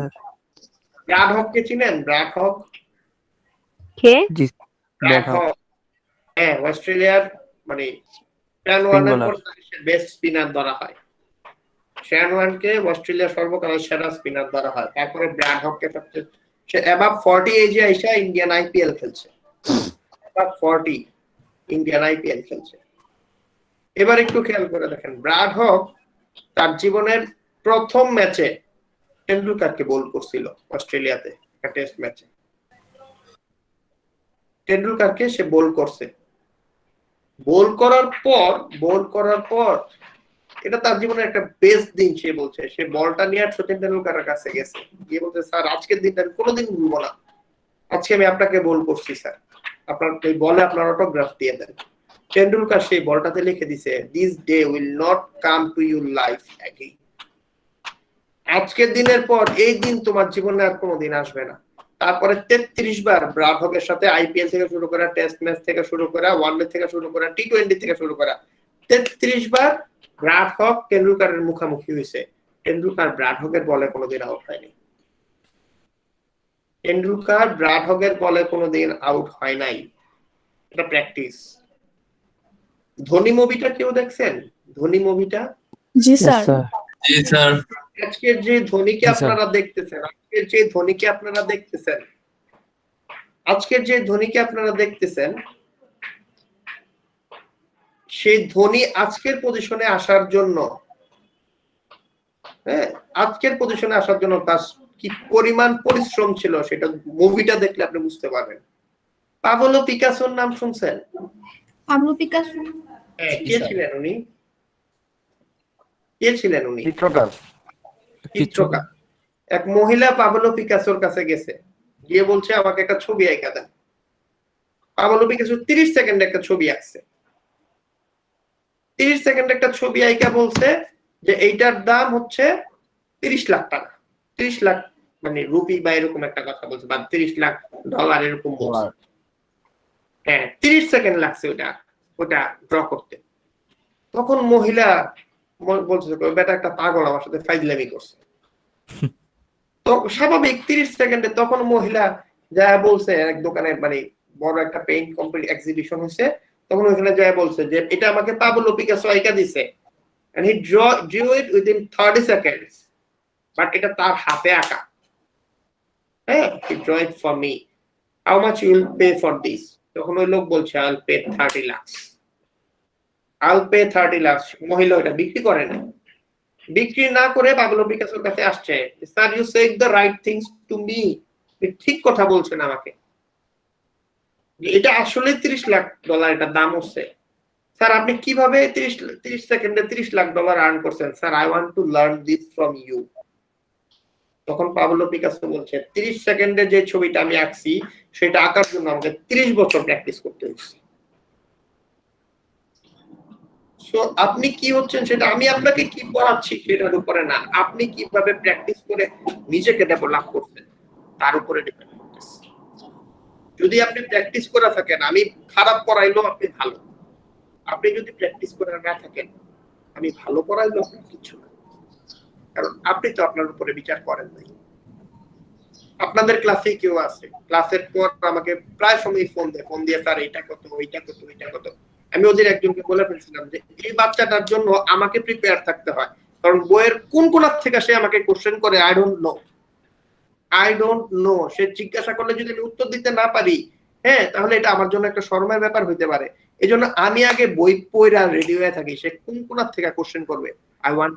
ব্রাড হককে চিনেন? ব্রাড হক কে? জি ব্রাড হক, হ্যাঁ অস্ট্রেলিয়ার মানে শ্যান ওয়ার্নের পর বেস্ট স্পিনার ধরা হয়। শ্যান ওয়ার্নকে অস্ট্রেলিয়ার সর্বকালের সেরা স্পিনার ধরা হয়। তারপরে ব্রাড হককে সবচেয়ে, সে অ্যাবাভ 40 এজে আইসা ইন্ডিয়ান IPL খেলছে, অ্যাবাভ 40 ইন্ডিয়ান IPL খেলছে। এবার একটু খেয়াল করে দেখেন, ব্রাড হক তার জীবনের প্রথম ম্যাচে টেন্ডুলকারকে বোল করছিল অস্ট্রেলিয়াতে একটা টেস্ট ম্যাচে। টেন্ডুলকারকে সে বোল করছে, বোল করার পর এটা তার জীবনের একটা বেস্ট দিন। সে বলছে সে বলটা নিয়ে সচিন টেন্ডুলকারের কাছে গেছে, গিয়ে বলছে স্যার আজকের দিনটা আমি কোনোদিন ভুলবো না, আজকে আমি আপনাকে বোল করছি স্যার, আপনার এই বলে আপনার অটোগ্রাফ দিয়ে দেন। টেন্ডুলকার সেই বলটাতে লিখে দিছে, this day will not come to your life again. আজকের দিনের পর এই দিন তোমার জীবনে আর কোনোদিন আসবে না। তারপরে 33 বার ব্রাড হকের সাথে আইপিএল থেকে শুরু করা, টেস্ট ম্যাচ থেকে শুরু করা, ওয়ানডে থেকে শুরু করা, টি20 থেকে শুরু করা, 33 বার ব্রাড হক টেন্ডুলকারের মুখোমুখি হয়েছে। টেন্ডুলকার ব্রাড হকের বলে কোনোদিন আউট হয়নি। টেন্ডুলকার ব্রাড হকের বলে কোনোদিন আউট হয় নাই। এটা প্র্যাকটিস। ধোনি মুভিটা কেউ দেখছেন? ধোনি মুভিটা? জি স্যার। জি স্যার। আজকের যে ধোনিকে স্যার। আপনারা দেখতেছেন, আজকের যে ধোনিকে আপনারা দেখতেছেন, সেই ধোনি আজকের পজিশনে আসার জন্য, হ্যাঁ, আজকের পজিশনে আসার জন্য তার কি পরিমাণ পরিশ্রম ছিল সেটা মুভিটা দেখলে আপনি বুঝতে পারবেন। পাবলো পিকাসোর নাম শুনছেন? Pablo Picasso? হ্যাঁ, কে ছিলেন উনি? চিত্রকার। এক মহিলা পাবলো পিকাসোর কাছে গেছে, গিয়ে বলছে আমাকে একটা ছবি আঁকা দেন। পাবলো পিকাসো 30 সেকেন্ডে একটা ছবি আঁকছে। 30 সেকেন্ডে একটা ছবি আঁকা বলছে যে এইটার দাম হচ্ছে 30 লাখ টাকা। 30 লাখ মানে রুপি বা এরকম একটা কথা বলছে, বা 30 লাখ ডলার এরকম বলছে। হ্যাঁ, 30 সেকেন্ড লাগছে ওটা ড্র করতে। তখন মহিলা বলছে বেটা একটা পাগল আমার সাথে ফাইজলামি করছে। তো স্বাভাবিক 30 সেকেন্ডে তখন মহিলা যা বলছে, এক দোকানে মানে বড় একটা পেইন্ট কোম্পানি এক্সিবিশন হয়েছে, তখন ওখানে যা বলছে যে এটা আমাকে পাবলো পিকাসো আঁকা দিছে, and he drew it within 30 seconds, but এটা তার হাতে আঁকা। হ্যাঁ, he drew it for me, how much you will pay for this? তখন ওই লোক বলছে I'll pay 30 lakhs. I'll pay 30 lakhs. মহিলা এটা বিক্রি করে না, বিক্রি না করে পাবলো পিকাসোর কাছে আসছে, sir you said the right things to me, ঠিক কথা বলছেন আমাকে, এটা আসলে 30 লাখ ডলার এটা দাম হচ্ছে। স্যার আপনি কিভাবে 30 সেকেন্ডে 30 লাখ ডলার আর্ন করছেন? Sir I want to learn this from you. তখন পাবলো পিকাসো বলছে 30 সেকেন্ডে যে ছবিটা আমি আঁকছি সেটা আঁকার জন্য আমাকে 30 বছর প্র্যাকটিস করতে হয়েছে। সো আপনি কি হচ্ছেন সেটা আমি আপনাকে কি পড়াচ্ছি সেটার উপরে না, আপনি কিভাবে প্র্যাকটিস করে নিজেকে ডেভেলপ করছেন তার উপরে ডিপেন্ড করতেছে। যদি আপনি প্র্যাকটিস করে থাকেন, আমি খারাপ পড়াইলেও আপনি ভালো। আপনি যদি প্র্যাকটিস করে না থাকেন, আমি ভালো পড়াইলেও আপনার কিছু না, কারণ আপনি তো আপনার উপরে বিচার করেন নাই। আপনাদের ক্লাসে কেউ আছে, ক্লাসের পর আমাকে প্রায় সময় ফোন দিয়ে স্যার এইটা কত, ওইটা কত, ওইটা কত। আমি ওদের একজনকে বলে ফেলছিলাম যে এই বাচ্চাটার জন্য আমাকে প্রিপেয়ার থাকতে হয়, কারণ বইয়ের কোন কোনার থেকে সে আমাকে কোশ্চেন করে আই ডোন্ট নো। সে জিজ্ঞাসা করলে যদি আমি উত্তর দিতে না পারি, হ্যাঁ, তাহলে এটা আমার জন্য একটা শরমের ব্যাপার হইতে পারে। এই জন্য আমি আগে বই পড়া রেডি হয়ে থাকি, সে কোন কোনার থেকে কোশ্চেন করবে। আই ওয়ান্ট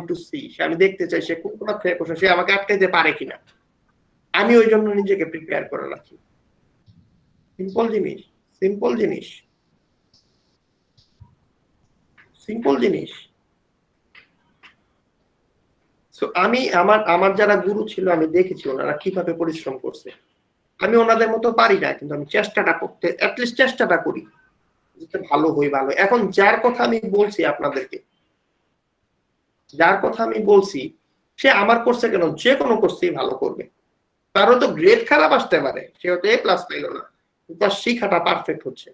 টু সি, আমি দেখতে চাই সে কোন কোনার থেকে কোশ্চেন, সে আমাকে আটকাইতে পারে কিনা। আমি ওই জন্য নিজেকে প্রিপেয়ার করে রাখি। সিম্পল জিনিস। সো আমি আমার যারা গুরু ছিল আমি দেখেছি ওনারা কিভাবে পরিশ্রম করছে। আমি ওনাদের মতো পারি না, কিন্তু আমি চেষ্টাটা করতে, অ্যাটলিস্ট চেষ্টাটা করি যাতে ভালো হই। এখন যার কথা আমি বলছি আপনাদেরকে, সে আমার কোর্সে কেন, যে কোনো কোর্সেই ভালো করবে। তারও তো গ্রেড খারাপ আসতে পারে, সে হয়তো A+ পাইল না, তার শিক্ষাটা পারফেক্ট হচ্ছে।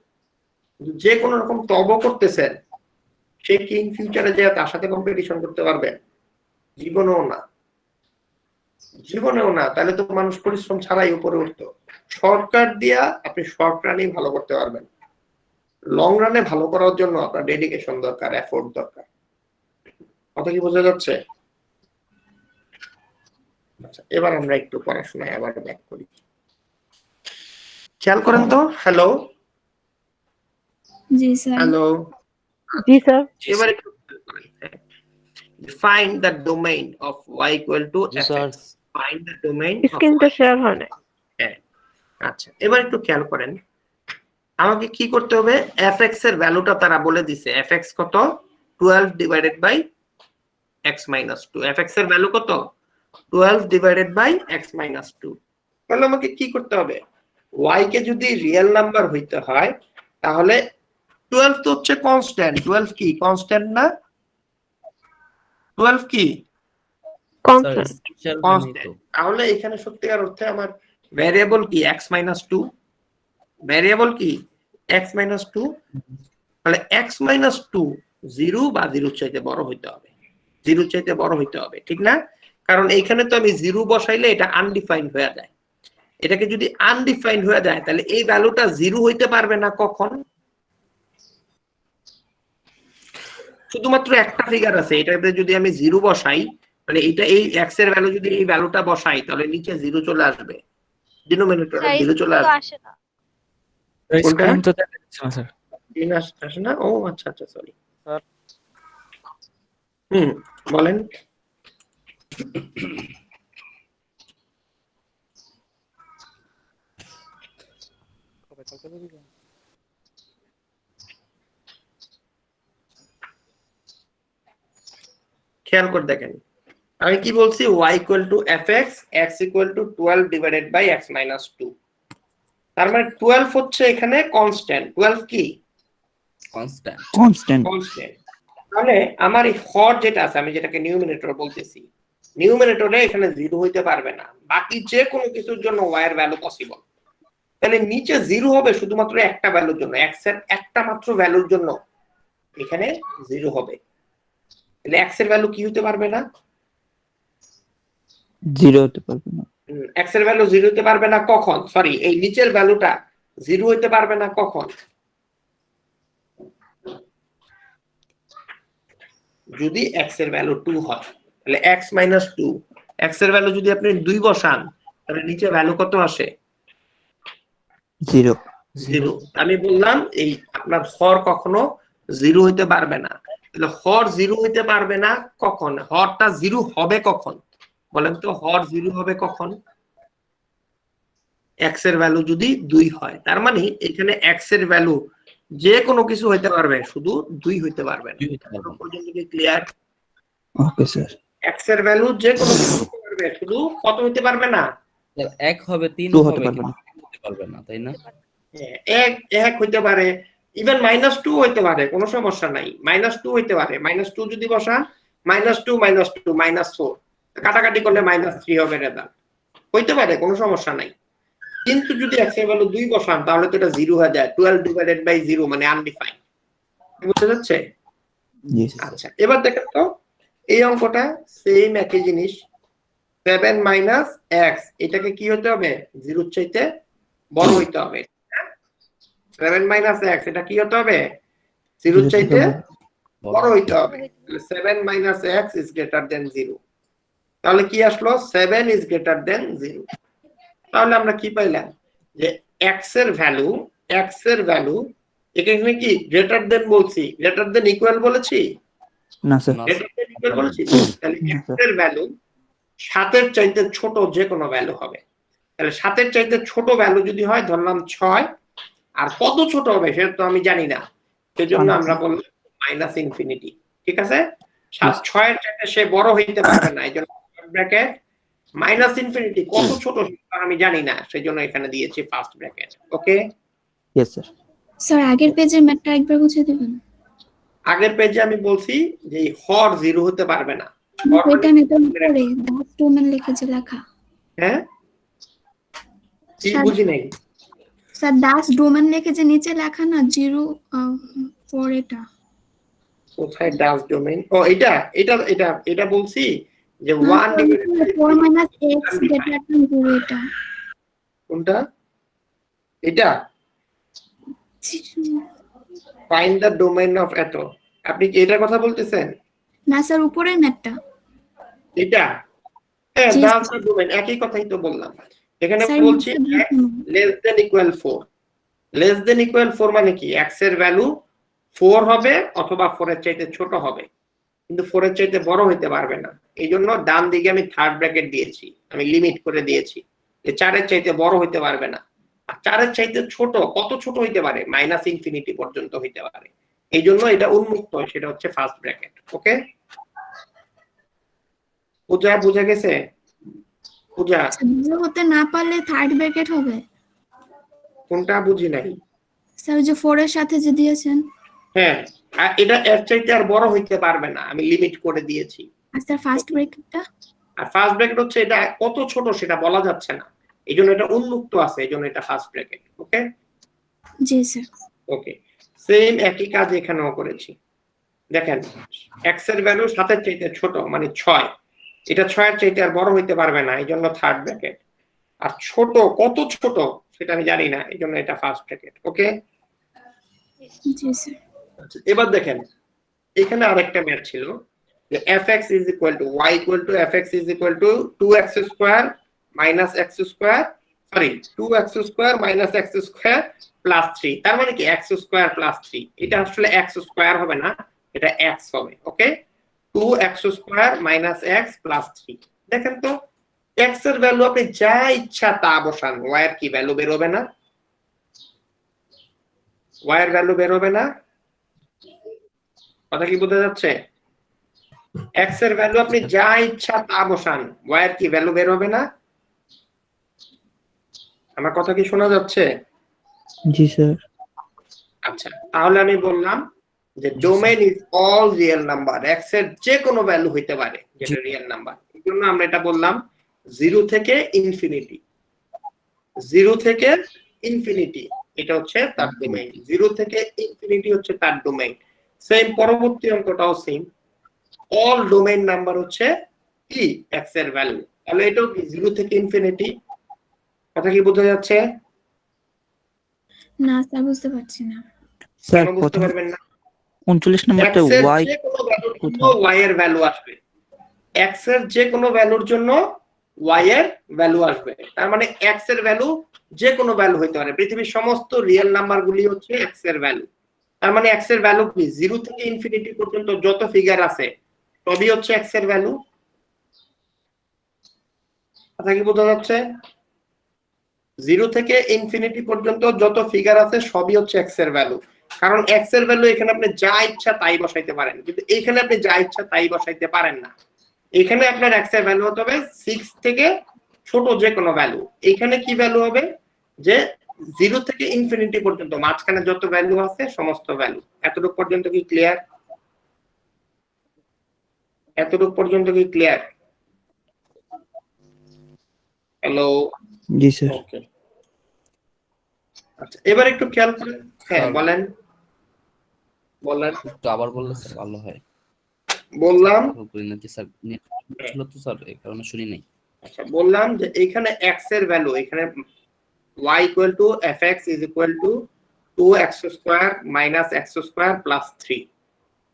যে কোনো রকম তব করতেছেন, সে কি ইন ফিউচারে যে তার সাথে কম্পিটিশন করতে পারবে? জীবনেও না। তাহলে তো মানুষ পরিশ্রম ছাড়াই উপরে উঠতো। শর্টকাট দিয়া আপনি শর্ট রানেই ভালো করতে পারবেন, লং রানে ভালো করার জন্য আপনার ডেডিকেশন দরকার, এফোর্ট দরকার। কথা কি বোঝা যাচ্ছে? আচ্ছা, এবার আমরা একটু পড়াশোনায় আবার ব্যাক করি। খেয়াল করেন তো, হ্যালো জি স্যার। হ্যালো, জি স্যার। এবার একটু find the domain of y equal to G, sir. fx. Find the domain of স্ক্রিনটা y. শেয়ার হয় না। হ্যাঁ, আচ্ছা এবার একটু খেয়াল করেন, আমাকে কি করতে হবে, fx এর ভ্যালুটা তারা বলে দিছে, fx কত, 12 divided by x minus 2। fx এর ভ্যালু কত, 12 ডিভাইডেড বাই x মাইনাস 2। তাহলে আমাকে কি করতে হবে, y কে যদি রিয়েল নাম্বার হইতে হয় তাহলে 12 তো হচ্ছে কনস্ট্যান্ট, 12 কি কনস্ট্যান্ট না, 12 কি কনস্ট্যান্ট। কনস্ট্যান্ট, তাহলে এখানে সত্যিকার অর্থে আমার ভ্যারিয়েবল কি x মাইনাস 2, ভ্যারিয়েবল কি x মাইনাস 2, তাহলে x মাইনাস 2 0 বা 0 চাইতে বড় হইতে হবে, 0 চাইতে বড় হইতে হবে, ঠিক না? কারণ এইখানে তো আমি 0 বসাইলে এটা আনডিফাইন্ড হয়ে যায়, এটাকে যদি আনডিফাইন্ড হয়ে যায় তাহলে এই ভ্যালুটা 0 হইতে পারবে না কখন, শুধুমাত্র একটা ফিগার আছে, এটাতে যদি আমি 0 বসাই মানে এটা এই x এর ভ্যালু যদি এই ভ্যালুটা বসাই তাহলে নিচে 0 চলে আসবে, ডিনোমিনেটরে 0 চলে আসবে, আসে না। কোনটা? স্ক্রিন তো দেখা যাচ্ছে না স্যার। আসে না, ও আচ্ছা আচ্ছা সরি স্যার। বলেন। খেয়াল করে দেখেন আমি কি বলছি, y equal to fx, x equal to 12 divided by x minus 2। তার মানে 12 হচ্ছে এখানে কনস্ট্যান্ট, 12 কি কনস্ট্যান্ট। কনস্ট্যান্ট। কনস্ট্যান্ট। তাহলে আমার এই হর যেটা আছে আমি যেটাকে নিউমিনেটর বলতেছি, নিউমিনেটরে এখানে 0 হইতে পারবে না, বাকি যে কোনো কিছুর জন্য y এর ভ্যালু পসিবল। তাহলে নিচে 0 হবে শুধুমাত্র একটা ভ্যালুর জন্য, x এর একটা মাত্র ভ্যালুর জন্য এখানে 0 হবে। তাহলে x এর ভ্যালু কি হতে পারবে না, 0 হতে পারবে না। x এর ভ্যালু 0 হতে পারবে না কখন, সরি এই নিচের ভ্যালুটা 0 হতে পারবে না কখন, যদি x এর ভ্যালু 2 হয়, তাহলে x মাইনাস 2, x এর ভ্যালু যদি আপনি 2 বসান তাহলে নিচে ভ্যালু কত আসে, 0। 0। আমি বললাম এই আপনার হর কখনো 0 হইতে পারবে না, তাহলে হর 0 হইতে পারবে না কখন, হরটা 0 হবে কখন বলেন তো, হর 0 হবে কখন, x এর ভ্যালু যদি 2 হয়, তার মানে এখানে x এর ভ্যালু যে কোনো কিছু হইতে পারবে শুধু 2 হইতে পারবে না। পর্যন্ত কি ক্লিয়ার? Okay sir. x এর ভ্যালু যে কোনো কিছু হইতে পারবে শুধু কত হইতে পারবে না, 1 হবে 3 2 হবে হতে পারবে না। হতে পারবে না, তাই না? এক হইতে পারে, ইভেন মাইনাস 2 হইতে পারে, কোনো সমস্যা নাই, মাইনাস 2 হইতে পারে, মাইনাস 2 যদি বসান মাইনাস 2 মাইনাস 4 কাটাকাটি করলে মাইনাস 3 হবে রেজাল্ট, হইতে পারে কোনো সমস্যা নাই। কিন্তু যদি x এর ভ্যালু 2 বসান তাহলে তো এটা 0 হয়ে যায়, 12 ডিভাইডেড বাই 0 মানে আনডিফাইন্ড, বুঝতে যাচ্ছে? জি। আচ্ছা এবার দেখেন তো এই অঙ্কটা সেম একই জিনিস, 7 মাইনাস x এটাকে কি হতে হবে, 0 চাইতে বড় হইতে হবে, 7 মাইনাস x এটা কি হতে হবে, 0 চাইতে বড় হইতে হবে, 7 minus x is greater than 0। তাহলে কি আসলো, 7 ইজ গ্রেটার দেন 0। তাহলে আমরা কি পাইলাম যে x এর ভ্যালু এখানে কি গ্রেটার দেন বলছি, গ্রেটার দেন ইকুয়াল বলেছি না স্যার। গ্রেটার দেন ইকুয়াল বলেছি, তাহলে x এর ভ্যালু 7 এর চাইতে ছোট যে কোনো ভ্যালু হবে, তাহলে 7 এর চাইতে ছোট ভ্যালু যদি হয় ধরলাম 6, আর কত ছোট হবে সেটা তো আমি জানি না, সেজন্য আমরা বললাম মাইনাস ইনফিনিটি, ঠিক আছে? 6 এর চাইতে সে বড় হইতে পারবে না, এইজন্য ব্র্যাকেট মাইনাস ইনফিনিটি কত ছোট সেটা আমি জানি না, সেজন্য এখানে দিয়েছি first bracket. Okay yes sir. Sir আগের পেজের ম্যাথটা একবার বুঝিয়ে দেবেন? আগের পেজে আমি বলছি যে হর 0 হতে পারবে না, ওইটা নেটার উপরে দাস ডোমেন লিখে যে লেখা। হ্যাঁ কি স্যার- বুঝি নাই, স্যার দাস ডোমেন লিখে যে নিচে লেখা না 0 4 এটা কোথায় ডাস ডোমেইন, ও এটা এটা এটা এটা বলছি যে 1 divided 4 minus x greater than 0 এটা। কোনটা, এটা ফাইন্ড দ্য ডোমেইন অফ এটো, আপনি কি এটার কথা বলতেছেন? না স্যার উপরের ম্যাথটা। এটা হ্যাঁ জি, ডাস দ্য ডোমেইন, একই কথাই তো বললাম, এখানে স্যার বলছি নিচে x less than equal 4, less than equal 4 মানে কি x এর ভ্যালু 4 হবে অথবা 4 এর চাইতে ছোট হবে, কিন্তু 4 এর চাইতে বড় হইতে পারবে না। এই জন্য ডান দিকে আমি থার্ড ব্র্যাকেট দিয়েছি, আমি লিমিট করে দিয়েছি যে 4 এর চাইতে বড় হইতে পারবে না। আর 4 এর চাইতে ছোট কত ছোট হইতে পারে? -ইনফিনিটি পর্যন্ত হইতে পারে। এই জন্য এটা উন্মুক্ত, সেটা হচ্ছে ফার্স্ট ব্র্যাকেট। ওকে, বুঝা গেছে? পূজা স্যার হতে না পারলে থার্ড ব্র্যাকেট হবে? কোনটা বুঝি নাই? স্যার যে 4 এর সাথে যে দিয়েছেন। হ্যাঁ, আর এটা এর চাইতে আর বড় হইতে পারবে না, আমি লিমিট করে দিয়েছি। আর স্যার ফার্স্ট ব্র্যাকেটটা? আর ফার্স্ট ব্র্যাকেট হচ্ছে এটা কত ছোট সেটা বলা যাচ্ছে না, এই জন্য এটা উন্মুক্ত আছে, এই জন্য এটা ফার্স্ট ব্র্যাকেট। ওকে জি স্যার। ওকে, সেম একই কাজ এখানেও করেছি। দেখেন x এর ভ্যালু 7 এর চাইতে ছোট মানে 6, এটা 6 এর চাইতে আর বড় হইতে পারবে না, এই জন্য থার্ড ব্র্যাকেট। আর ছোট কত ছোট সেটা আমি জানি না, এই জন্য এটা ফার্স্ট ব্র্যাকেট। ওকে, জি স্যার। এবার দেখেন এখানে আরেকটা ম্যাথ ছিল যে fx is equal to y equal to fx is equal to 2x square minus x square, sorry 2x square minus x square plus 3, তার মানে কি x square plus 3। এটা আসলে x square হবে না, এটা x হবে। ওকে, 2x square minus x plus 3। দেখেন তো x এর ভ্যালু আপনি যা ইচ্ছা তা বসান, y এর কি ভ্যালু বের হবে না? y এর ভ্যালু বের হবে না? কথা কি বোঝা যাচ্ছে? x এর ভ্যালু আপনি যা ইচ্ছা তা বসান, y এর কি ভ্যালু বের হবে না? আমার কথা কি শোনা যাচ্ছে? জি স্যার। আচ্ছা, তাহলে আমি বললাম যে domain is all real number, x এর যে কোনো ভ্যালু হইতে পারে যেটা রিয়েল নাম্বার। এই জন্য আমরা এটা বললাম 0 থেকে ইনফিনিটি, 0 থেকে ইনফিনিটি এটা হচ্ছে তার ডোমেইন, 0 থেকে ইনফিনিটি হচ্ছে তার ডোমেইন। সেম পরবর্তী অঙ্কটাও সেম, অল ডোমেইন নাম্বার হচ্ছে কি x এর ভ্যালু। তাহলে এটাও কি 0 থেকে ইনফিনিটি? কথা কি বোঝা যাচ্ছে? না স্যার বুঝতে পারছি না। স্যার কেন বুঝতে পারবেন না? 39 নম্বরটা x এর y যে কোনো ভ্যালুর জন্য y এর ভ্যালু আসবে, x এর যে কোনো ভ্যালুর জন্য y এর ভ্যালু আসবে। তার মানে x এর ভ্যালু যে কোনো ভ্যালু হইতে পারে, পৃথিবীর সমস্ত রিয়েল নাম্বারগুলি হচ্ছে x এর ভ্যালু। তার মানে x এর ভ্যালু কি 0 থেকে ইনফিনিটি পর্যন্ত যত ফিগার আছে সবই হচ্ছে x এর ভ্যালু। কথা কি বোঝা যাচ্ছে? 0 থেকে ইনফিনিটি পর্যন্ত যত ফিগার আছে সবই হচ্ছে x এর ভ্যালু, কারণ x এর ভ্যালু এখানে আপনি যা ইচ্ছা তাই বসাইতে পারেন, কিন্তু এখানে আপনি যা ইচ্ছা তাই বসাইতে পারেন না। এখানে আপনার x এর ভ্যালু হতে হবে 6 থেকে ছোট যে কোনো ভ্যালু। এখানে কি ভ্যালু হবে? যে 0 থেকে ইনফিনিটি পর্যন্ত মাঝখানে যত ভ্যালু আছে সমস্ত ভ্যালু। এতটুকু পর্যন্ত কি ক্লিয়ার? এতটুকু পর্যন্ত কি ক্লিয়ার? হ্যালো? জি স্যার। ওকে, আচ্ছা এবার একটু খেয়াল করেন। হ্যাঁ বলেন বলেন। একটু আবার বললে স্যার ভালো হয়। বললাম করি নাকি স্যার, ছিল তো স্যার এই কারণে শুনি নাই। আচ্ছা বললাম যে এখানে x এর ভ্যালু, এখানে y equal to fx is equal to 2x square minus x square plus 3,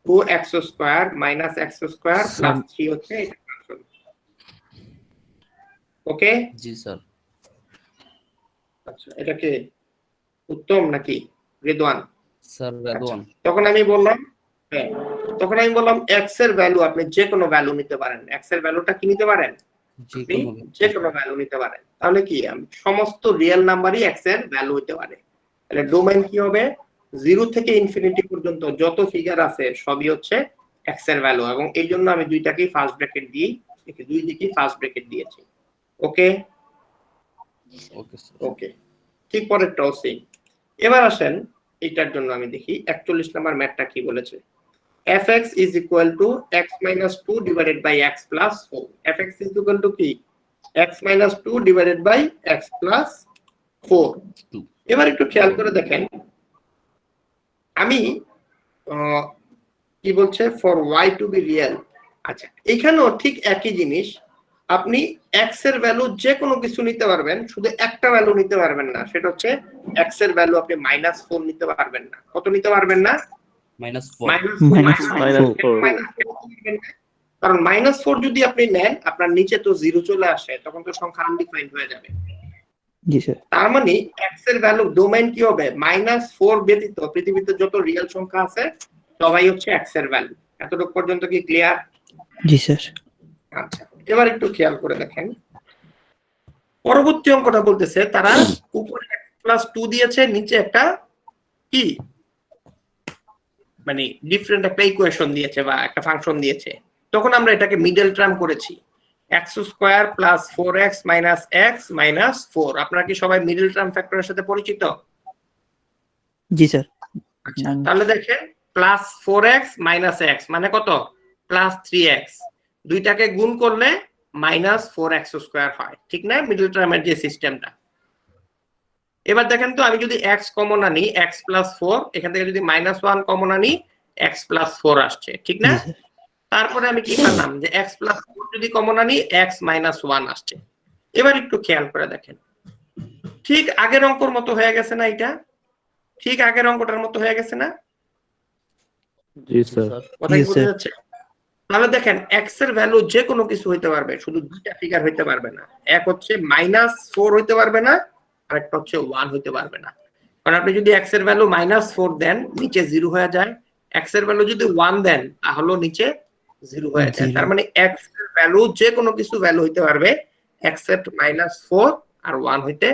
2x square minus x square plus 3 হচ্ছে এটা। ওকে জি স্যার। আচ্ছা এটা কি উত্তম নাকি রেদওয়ান? স্যার রেদওয়ান। তখন আমি বললাম হ্যাঁ, তখন আমি বললাম x এর ভ্যালু আপনি যে কোনো ভ্যালু নিতে পারেন, x এর ভ্যালুটা কি নিতে পারেন? যে কোনো ভ্যালু নিতে পারেন। তাহলে কি সমস্ত রিয়েল নাম্বারই x এর ভ্যালু হতে পারে। তাহলে ডোমেইন কি হবে? 0 থেকে ইনফিনিটি পর্যন্ত যত ফিগার আছে সবই হচ্ছে x এর ভ্যালু, এবং এই জন্য আমি দুইটাকেই ফার্স্ট ব্র্যাকেট দিই, দুই দিকেই ফার্স্ট ব্র্যাকেট দিয়েছি। ওকে ওকে স্যার। ওকে, ঠিক পরেরটাও সেম। এবার আসেন এটার জন্য আমি দেখি 41 নাম্বার ম্যাথটা কি বলেছে। fx is equal to x minus 2 divided by x plus 4. fx is equal to কি? x minus 2 divided by x plus 4. এবার একটু খেয়াল করে দেখেন, আমি কি বলছে for y to be real। আচ্ছা এখানেও ঠিক একই জিনিস, আপনি x এর ভ্যালু যে কোনো কিছু নিতে পারবেন, শুধু একটা ভ্যালু নিতে পারবেন না, সেটা হচ্ছে x এর ভ্যালু আপনি -4 নিতে পারবেন না। কত নিতে পারবেন না? -4। কারণ -4 যদি আপনি নেন আপনার নিচে তো 0 চলে আসে, তখন তো সংখ্যা আনডিফাইন্ড হয়ে যাবে। জি স্যার। তার মানে এক্স এর ভ্যালু ডোমেইন কি হবে, -4 ব্যতীত পৃথিবীতে যত রিয়েল সংখ্যা আছে সবাই হচ্ছে এক্স এর ভ্যালু। এতটুকু পর্যন্ত কি ক্লিয়ার? জি স্যার। আচ্ছা, এবার একটু খেয়াল করে দেখেন, পরবর্তী অঙ্কটা বলতেছে তারা উপরে x+2 দিয়েছে, নিচে একটা কি মানে ডিফারেন্ট একটা ইকুয়েশন দিয়েছে বা একটা ফাংশন দিয়েছে। তখন আমরা এটাকে মিডল টার্ম করেছি, x² + 4x - x - 4। আপনারা কি সবাই মিডল টার্ম ফ্যাক্টরের সাথে পরিচিত? জি স্যার। আচ্ছা, তাহলে দেখেন +4x - x মানে কত, +3x, দুইটাকে গুণ করলে -4x² হয়, ঠিক না? মিডল টার্মের যে সিস্টেমটা। এবার দেখেন তো, আমি যদি x কমন আনি, x + 4, এখান থেকে যদি -1 কমন আনি, x + 4 আসছে, ঠিক না? তারপরে আমি কি করলাম যে x + 4 যদি কমন আনি, x - 1 আসছে। এবার একটু খেয়াল করে দেখেন, ঠিক আগের অঙ্কর মতো হয়ে গেছে না? এটা ঠিক আগের অঙ্কটার মতো হয়ে গেছে না? জি স্যার। কথা কি বোঝা যাচ্ছে? তাহলে দেখেন x এর ভ্যালু যে কোনো কিছু হইতে পারবে, শুধু দুইটা ফিগার হইতে পারবে না। এক হচ্ছে -4 হইতে পারবে না, আর একটা হচ্ছে 1 হইতে পারবে না। কারণ আপনি যদি x এর ভ্যালু -4 দেন, নিচে 0 হয়ে যায়। x এর ভ্যালু যদি 1 দেন, তাহলে নিচে 0 হয়ে যায়। তার মানে x এর ভ্যালু যে কোনো কিছু ভ্যালু হইতে পারবে, except -4 আর 1 হইতে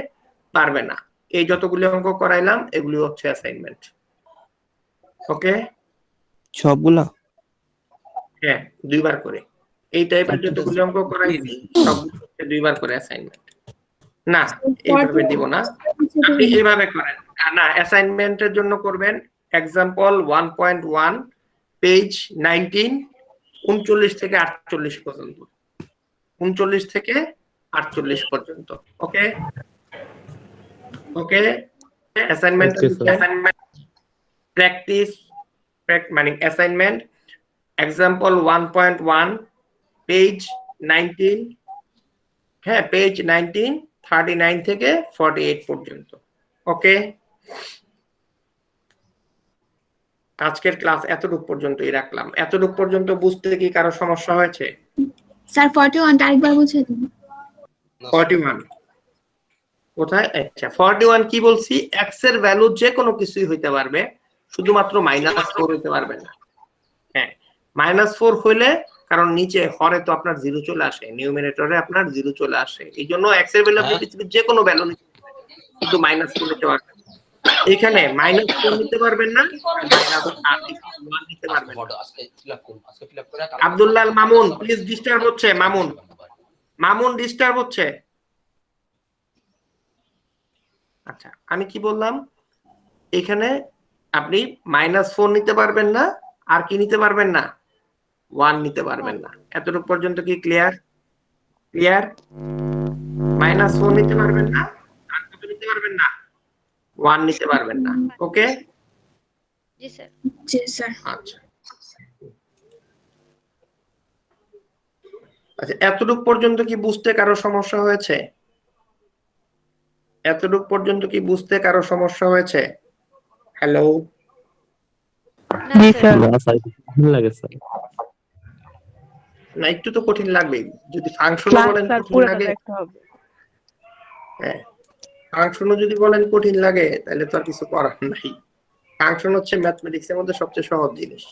পারবে না। এই যতগুলো অঙ্ক করাইলাম এগুলি হচ্ছে অ্যাসাইনমেন্ট। ওকে, সবগুলা? হ্যাঁ, দুইবার করে। এই টাইপের যতগুলো অঙ্ক করাইছি সবগুলো হচ্ছে দুইবার করে অ্যাসাইনমেন্ট। না, এইভাবে দিব না, আপনি এইভাবে করেন। না, অ্যাসাইনমেন্টের জন্য করবেন एग्जांपल 1.1 পেজ 19 39 থেকে 48 পর্যন্ত, 39 থেকে 48 পর্যন্ত। ওকে ওকে, অ্যাসাইনমেন্ট প্র্যাকটিস মানে অ্যাসাইনমেন্ট एग्जांपल 1.1 পেজ 19, হ্যাঁ পেজ 19 39 থেকে 48 পর্যন্ত। ওকে, আজকের ক্লাস এতটুকু পর্যন্তই রাখলাম। এতটুকু পর্যন্ত বুঝতে কি কারো সমস্যা হয়েছে? স্যার 41 টা আরেকবার বুঝিয়ে দিন। 41 কোথায়? আচ্ছা, 41 কি বলছি, x এর ভ্যালু যে কোনো কিছুই হইতে পারবে, শুধুমাত্র -4 হইতে পারবে না। হ্যাঁ, -4 হইলে, কারণ নিচে হরে তো আপনার 0 চলে আসে, নিউমারেটরে আপনার 0 চলে আসে, এই জন্য x এর ভ্যালু আপনি পৃথিবীর যে কোনো ভ্যালু নিতে পারবেন, কিন্তু -4 নিতে পারবেন। এখানে -4 নিতে পারবেন না, -1 নিতে পারবেন না। আব্দুল্লাহ মামুন প্লিজ ডিস্টার্ব হচ্ছে, মামুন ডিস্টার্ব হচ্ছে। আচ্ছা, আমি কি বললাম, এখানে আপনি -4 নিতে পারবেন না, আর কি নিতে পারবেন না, 1 নিতে পারবেন না। এতটুকু পর্যন্ত কি ক্লিয়ার? ক্লিয়ার? -4 নিতে পারবেন না, আর কত নিতে পারবেন না, 1 নিতে পারবেন না। ওকে, জি স্যার। জি স্যার। আচ্ছা আচ্ছা, এতটুকু পর্যন্ত কি বুঝতে কারো সমস্যা হয়েছে? এতটুকু পর্যন্ত কি বুঝতে কারো সমস্যা হয়েছে? হ্যালো? জি স্যার। না স্যার, ভালো লাগে স্যার। না, একটু তো কঠিন লাগবেই। যদি ফাংশনও ক্লাস বলেন স্যার কঠিন পুরোটা লাগে, দেখতে হবে। হ্যাঁ, ফাংশনও যদি বলেন কঠিন লাগে, তাহলে তো আর কিছু করার নাই। ফাংশন হচ্ছে ম্যাথমেটিক্স এর মধ্যে সবচেয়ে সহজ জিনিস।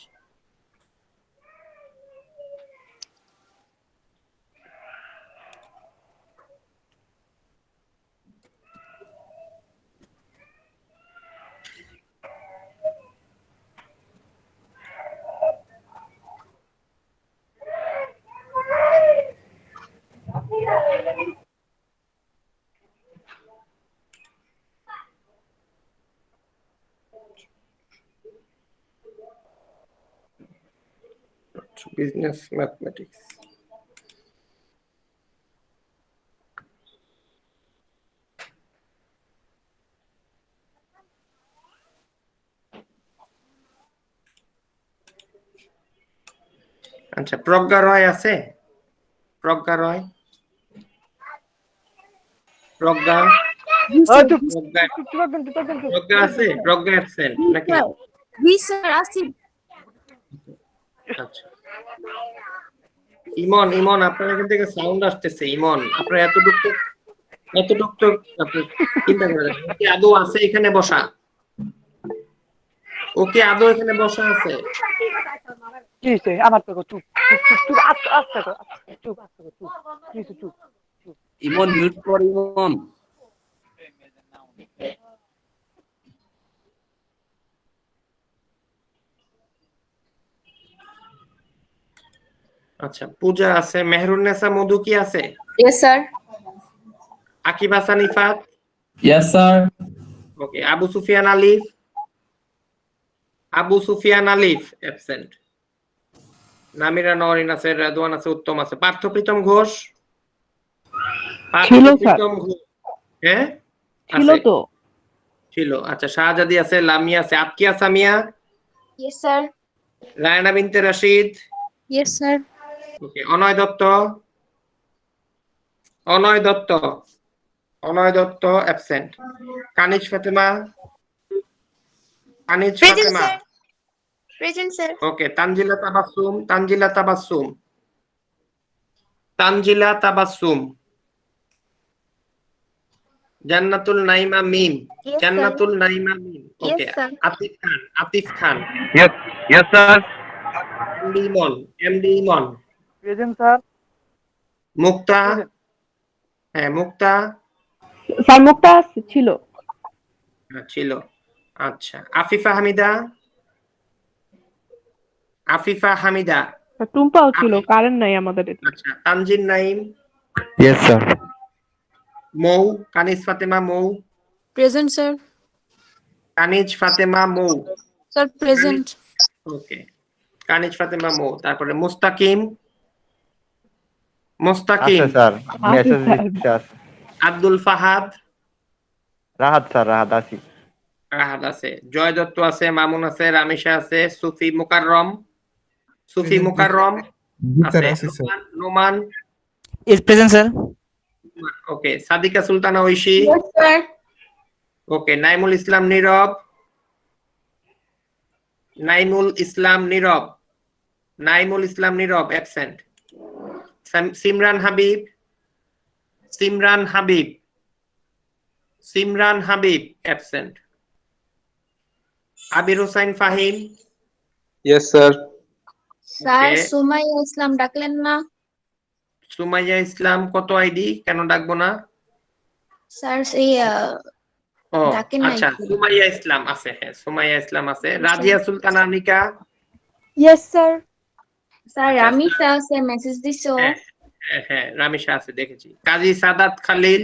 Business mathematics. আচ্ছা, প্রজ্ঞা রয় আছে? প্রজ্ঞা রয়, প্রজ্ঞা প্রজ্ঞা আছে? প্রজ্ঞা অ্যাবসেন্ট নাকি? জি স্যার আসি। আচ্ছা, ইমন আপনার এখান থেকে সাউন্ড আসতেছে। ইমন, আপনার এতটুকু এতটুকু তো আপনি চিন্তা করে দেখেন। ও কি আদৌ আছে এখানে বসা? ও কি আদৌ এখানে বসা আছে? ইমন মিউট কর ইমন। আচ্ছা, পূজা আছে, মেহরুন্নেসা মধু কি আছে? Yes sir. Akib Hasan Ifat, yes sir. Okay. Abu Sufiyan Alif, Abu Sufiyan Alif absent. Namira Nowrin আছে, রাদওয়ান আছে, উত্তম আছে। পার্থ প্রীতম ঘোষ, পার্থ ছিল স্যার, প্রীতম ঘোষ, হ্যাঁ ছিল আছে, তো। ছিল। আচ্ছা, শাহজাদি আছে, লামিয়া আছে, Atkia Samia, yes sir. Raina Binte Rashid, yes sir. Okay. Anoy Dutta, Anoy Dutta, Anoy Dutta absent. Kaniz Fatema, Kaniz present Fatema, sir. Present sir. Okay. Tanzila Tabassum, Tanzila Tabassum, Tanzila Tabassum. Jannatul Naima Mim, Yes, Jannatul Naima Mim, Yes, okay. sir. Atif Khan, Atif Khan, Yes, sir. MD Imon, MD Imon. Present, sir. Mukta, হ্যাঁ মুক্তা, স্যার মুক্তা ছিল। হ্যাঁ, ছিল। আচ্ছা, আফিফা হামিদা, আফিফা হামিদা, টুম্পাও ছিল, কারেন্ট নাই আমাদের এদিকে। আচ্ছা। Tanjin Naim, Yes, sir. Mou, Kaniz Fatema Mou, present sir. Kaniz Fatema Mou, sir present. Okay. Kaniz Fatema Mou. তারপরে মুস্তাকিম, মুস্তাকিম, আছে স্যার, মেসেজ স্যার। দিচ্ছে আছে। আব্দুল ফাহাদ, রাহাত স্যার, রাহাত আছি। রাহাত আছে, জয় দত্ত আছে, মামুন আছে, রামিশা আছে, সুফি মুকাররম, সুফি মুকাররম আছে, Noman, Noman, is present sir. Okay. Sadika Sultana Oishi, yes sir. Okay. Naimul Islam Nirob, Naimul Islam Nirob, Naimul Islam Nirob absent. Simran Habib, Simran Habib, Simran Habib absent. Abir Hossain Fahim, Yes, sir. Sir okay. Sumaiya Islam ডাকলেন না? সুমাইয়া ইসলাম কত আইডি, কেন ডাকবো না? স্যার সেই ও ডাকেন নাই। আচ্ছা, সুমাইয়া ইসলাম আছে, হ্যাঁ সুমাইয়া ইসলাম আছে। Razia Sultana Anika, yes sir. Sir আচ্ছা, রামিসা আছে, মেসেজ দিছো। হ্যাঁ হ্যাঁ, হ্যাঁ রামিশা আছে, দেখেছি। কাজী সাদাত খালিল,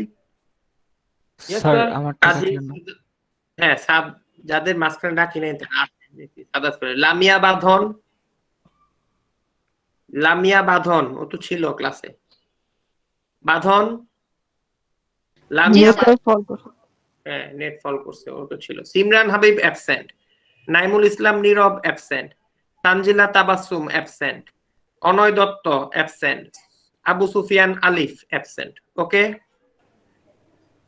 স্যার আমার টাকা কাজী, ছিল না। হ্যাঁ সাদ, যাদের মাঝখানে ডাকি নাই তারা আছে, দেখি। সাদাত খালিল। লামিয়া বাঁধন, লামিয়া বাঁধন, ও তো ছিল ক্লাসে। বাঁধন, লামিয়া, নেটওয়ার্ক ফল করছে। হ্যাঁ নেট ফল করছে, ও তো ছিল। Simran Habib absent, Naimul Islam Nirob absent, Tanzila Tabassum absent, Anoy Dutta absent, Abu Sufiyan Alif absent. Okay,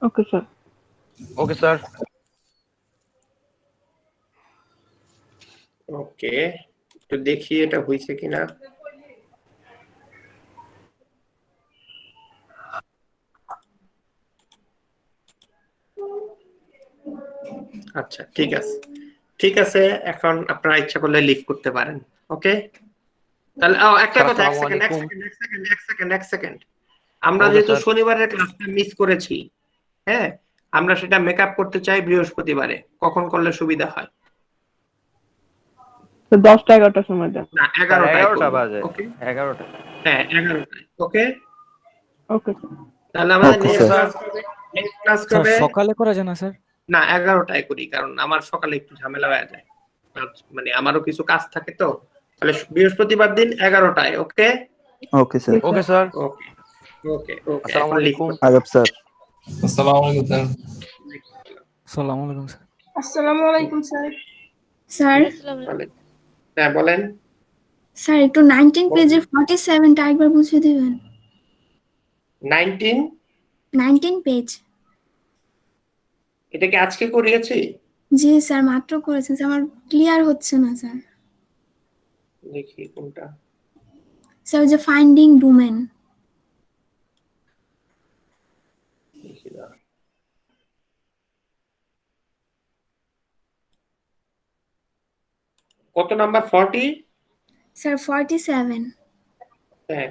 okay sir. Okay, sir. Okay. তো দেখি এটা হয়েছে কিনা। আচ্ছা ঠিক আছে, ঠিক আছে। এখন আপনারা ইচ্ছা করলে লিভ করতে পারেন। ওকে, তাহলে একটা কথা, এক সেকেন্ড, এক সেকেন্ড, এক সেকেন্ড, এক সেকেন্ড, এক সেকেন্ড। আমরা Okay, যেহেতু sir. শনিবারের ক্লাসটা মিস করেছি, হ্যাঁ, আমরা সেটা মেকআপ করতে চাই বৃহস্পতিবারে। কখন করলে সুবিধা হয়? তো 10টা-11টার সময় দেন। না, 11টায় 11টা করব। বাজে। ওকে, 11টা। হ্যাঁ 11টায়। ওকে, ওকে তাহলে আমাদের Okay, নেক্সট sir. ক্লাস কবে? নেক্সট ক্লাস স্যার কবে? সকালে করা যায় না স্যার? না 11টায় করি, কারণ আমার সকালে একটু ঝামেলা হয়ে যায়, মানে আমারও কিছু কাজ থাকে তো। তাহলে বৃহস্পতিবার দিন 11টায়। ওকে, ওকে স্যার। Okay, sir. ওকে, ওকে, ওকে। আসসালামু আলাইকুম। আদাব স্যার। আসসালামু আলাইকুম স্যার। আসসালামু আলাইকুম স্যার। আসসালামু আলাইকুম স্যার। স্যার হ্যাঁ বলেন। স্যার একটু 19 পেজে 47টা একবার বুঝিয়ে দিবেন। 19, 19 পেজ। এটা কি আজকে করিয়েছি? জি স্যার মাত্র করেছেন স্যার, আমার ক্লিয়ার হচ্ছে না স্যার। দেখি কোনটা। স্যার যে ফাইন্ডিং ডোমেন। কত নাম্বার 40? স্যার 47। হ্যাঁ,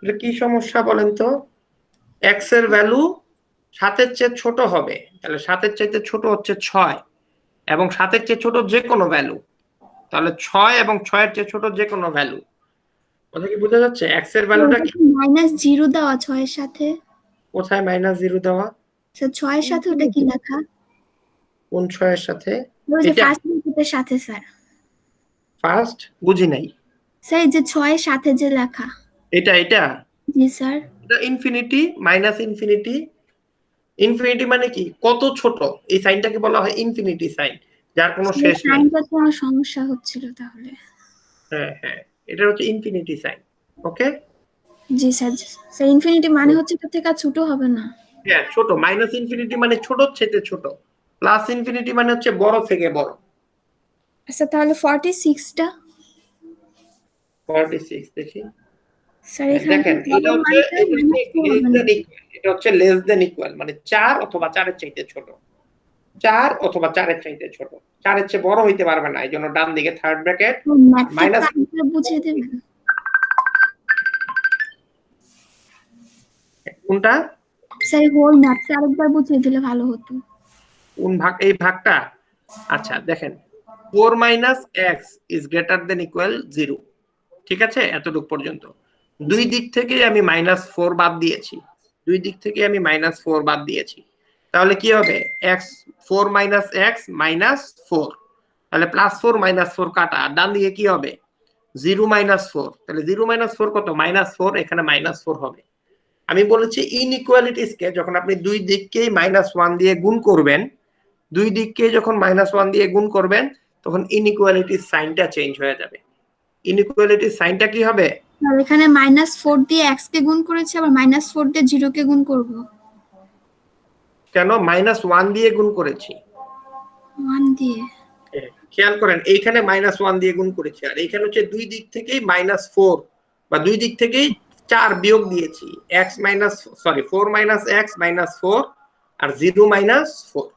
এটা কি সমস্যা বলেন তো? এক্স এর ভ্যালু 7-এর চেয়ে ছোট হবে, তাহলে 7-এর চাইতে ছোট হচ্ছে 6 এবং 7-এর চেয়ে ছোট যে কোনো ভ্যালু, তাহলে 6 এবং 6-এর চেয়ে ছোট যে কোনো ভ্যালু। কথা কি বোঝা যাচ্ছে? এক্স এর ভ্যালুটা কি? -0 দেওয়া 6 এর সাথে। কোথায় -0 দেওয়া? স্যার 6 এর সাথে ওটা কি লেখা? কোন 6-এর সাথে? ওই যে এটা ফার্স্ট ব্র্যাকেটের সাথে স্যার। ফার্স্ট বুঝি নাই। স্যার এই যে 6 এর সাথে যে লেখা। এটা এটা জি স্যার। এটা ইনফিনিটি, মাইনাস ইনফিনিটি। ইনফিনিটি মানে কি? কত ছোট? এই সাইনটাকে বলা হয় ইনফিনিটি সাইন, যার কোনো শেষ নেই। সাইনটা তো আমার সমস্যা হচ্ছিল তাহলে। হ্যাঁ হ্যাঁ, এটা হচ্ছে ইনফিনিটি সাইন। ওকে, জি স্যার। স্যার ইনফিনিটি মানে হচ্ছে তার থেকে আর ছোট হবে না। হ্যাঁ ছোট। মাইনাস ইনফিনিটি মানে ছোট থেকে ছোট, প্লাস ইনফিনিটি মানে হচ্ছে বড় থেকে বড়। আচ্ছা তাহলে 46টা 46 দেখি। স্যার এখানে দেখেন এটা হচ্ছে লেস দেন ইকুয়াল, মানে 4 অথবা 4-এর চাইতে ছোট। 4 অথবা 4-এর চাইতে ছোট, 4-এর চেয়ে বড় হইতে পারবে না, এই জন্য ডান দিকে থার্ড ব্র্যাকেট মাইনাস। বুঝিয়ে দেবেন কোনটা? স্যার হোল ম্যাথটা আরেকবার বুঝিয়ে দিলে ভালো হতো। কোন ভাগ? এই ভাগটা। আচ্ছা দেখেন, 4 minus x is greater than equal 0। ঠিক আছে, এতটুকু পর্যন্ত। দুই দিক থেকে আমি -4 বাদ দিয়েছি, দুই দিক থেকে আমি -4 বাদ দিয়েছি, তাহলে কি হবে? এক্স 4 মাইনাস এক্স -4, তাহলে +4 -4 কাটা, আর ডান দিকে কি হবে? 0 -4, তাহলে 0 -4 কত? -4, এখানে -4 হবে। আমি বলেছি ইনইকুয়ালিটিস কে যখন আপনি দুই দিককেই -1 দিয়ে গুণ করবেন, দুই দিককে যখন -1 দিয়ে গুণ করবেন, তখন ইনইকুয়ালিটির সাইনটা চেঞ্জ হয়ে যাবে। ইনইকুয়ালিটির সাইনটা কি হবে? আর এখানে -4 দিয়ে x কে গুণ করেছি, আবার -4 দিয়ে 0 কে গুণ করব। কেন? -1 দিয়ে গুণ করেছি। 1 দিয়ে খেয়াল করেন, এইখানে -1 দিয়ে গুণ করেছি, আর এইখানে হচ্ছে দুই দিক থেকেই -4 বা দুই দিক থেকেই 4 বিয়োগ দিয়েছি। x minus, sorry 4 minus x -4 আর 0 -4।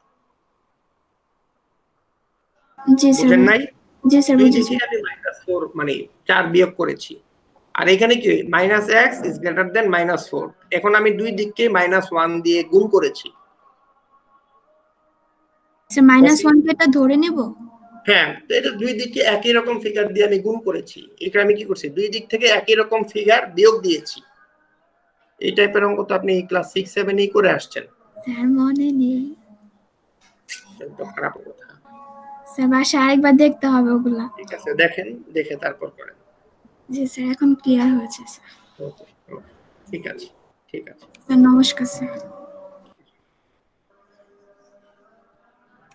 জি স্যার। বুঝেন নাই? জি স্যার দুই বুঝেছি। দিকে আমি -4 মানে 4 বিয়োগ করেছি, আর এখানে কি -x ইজ গ্রেটার দেন -4। এখন আমি দুই দিককে -1 দিয়ে গুণ করেছি। স্যার -1 কে এটা ধরে নেব। হ্যাঁ, তো এটা দুই দিকে একই রকম ফিগার দিয়ে আমি গুণ করেছি। এখানে আমি কি করছি? দুই দিক থেকে একই রকম ফিগার বিয়োগ দিয়েছি। এই টাইপের অঙ্ক তো আপনি ক্লাস 6-7 করে আসছেন। স্যার মনে নেই তো খারাপ কথা। স্যার, বাসায় আরেকবার দেখতে হবে ওগুলা। ঠিক আছে, দেখেন, দেখে তারপর করেন। জি স্যার, এখন ক্লিয়ার হয়েছে স্যার। ওকে, ঠিক আছে, ঠিক আছে। স্যার নমস্কার স্যার।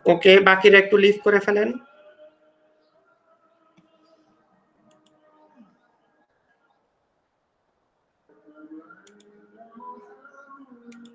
ওকে, বাকিরা একটু লিভ করে ফেলেন।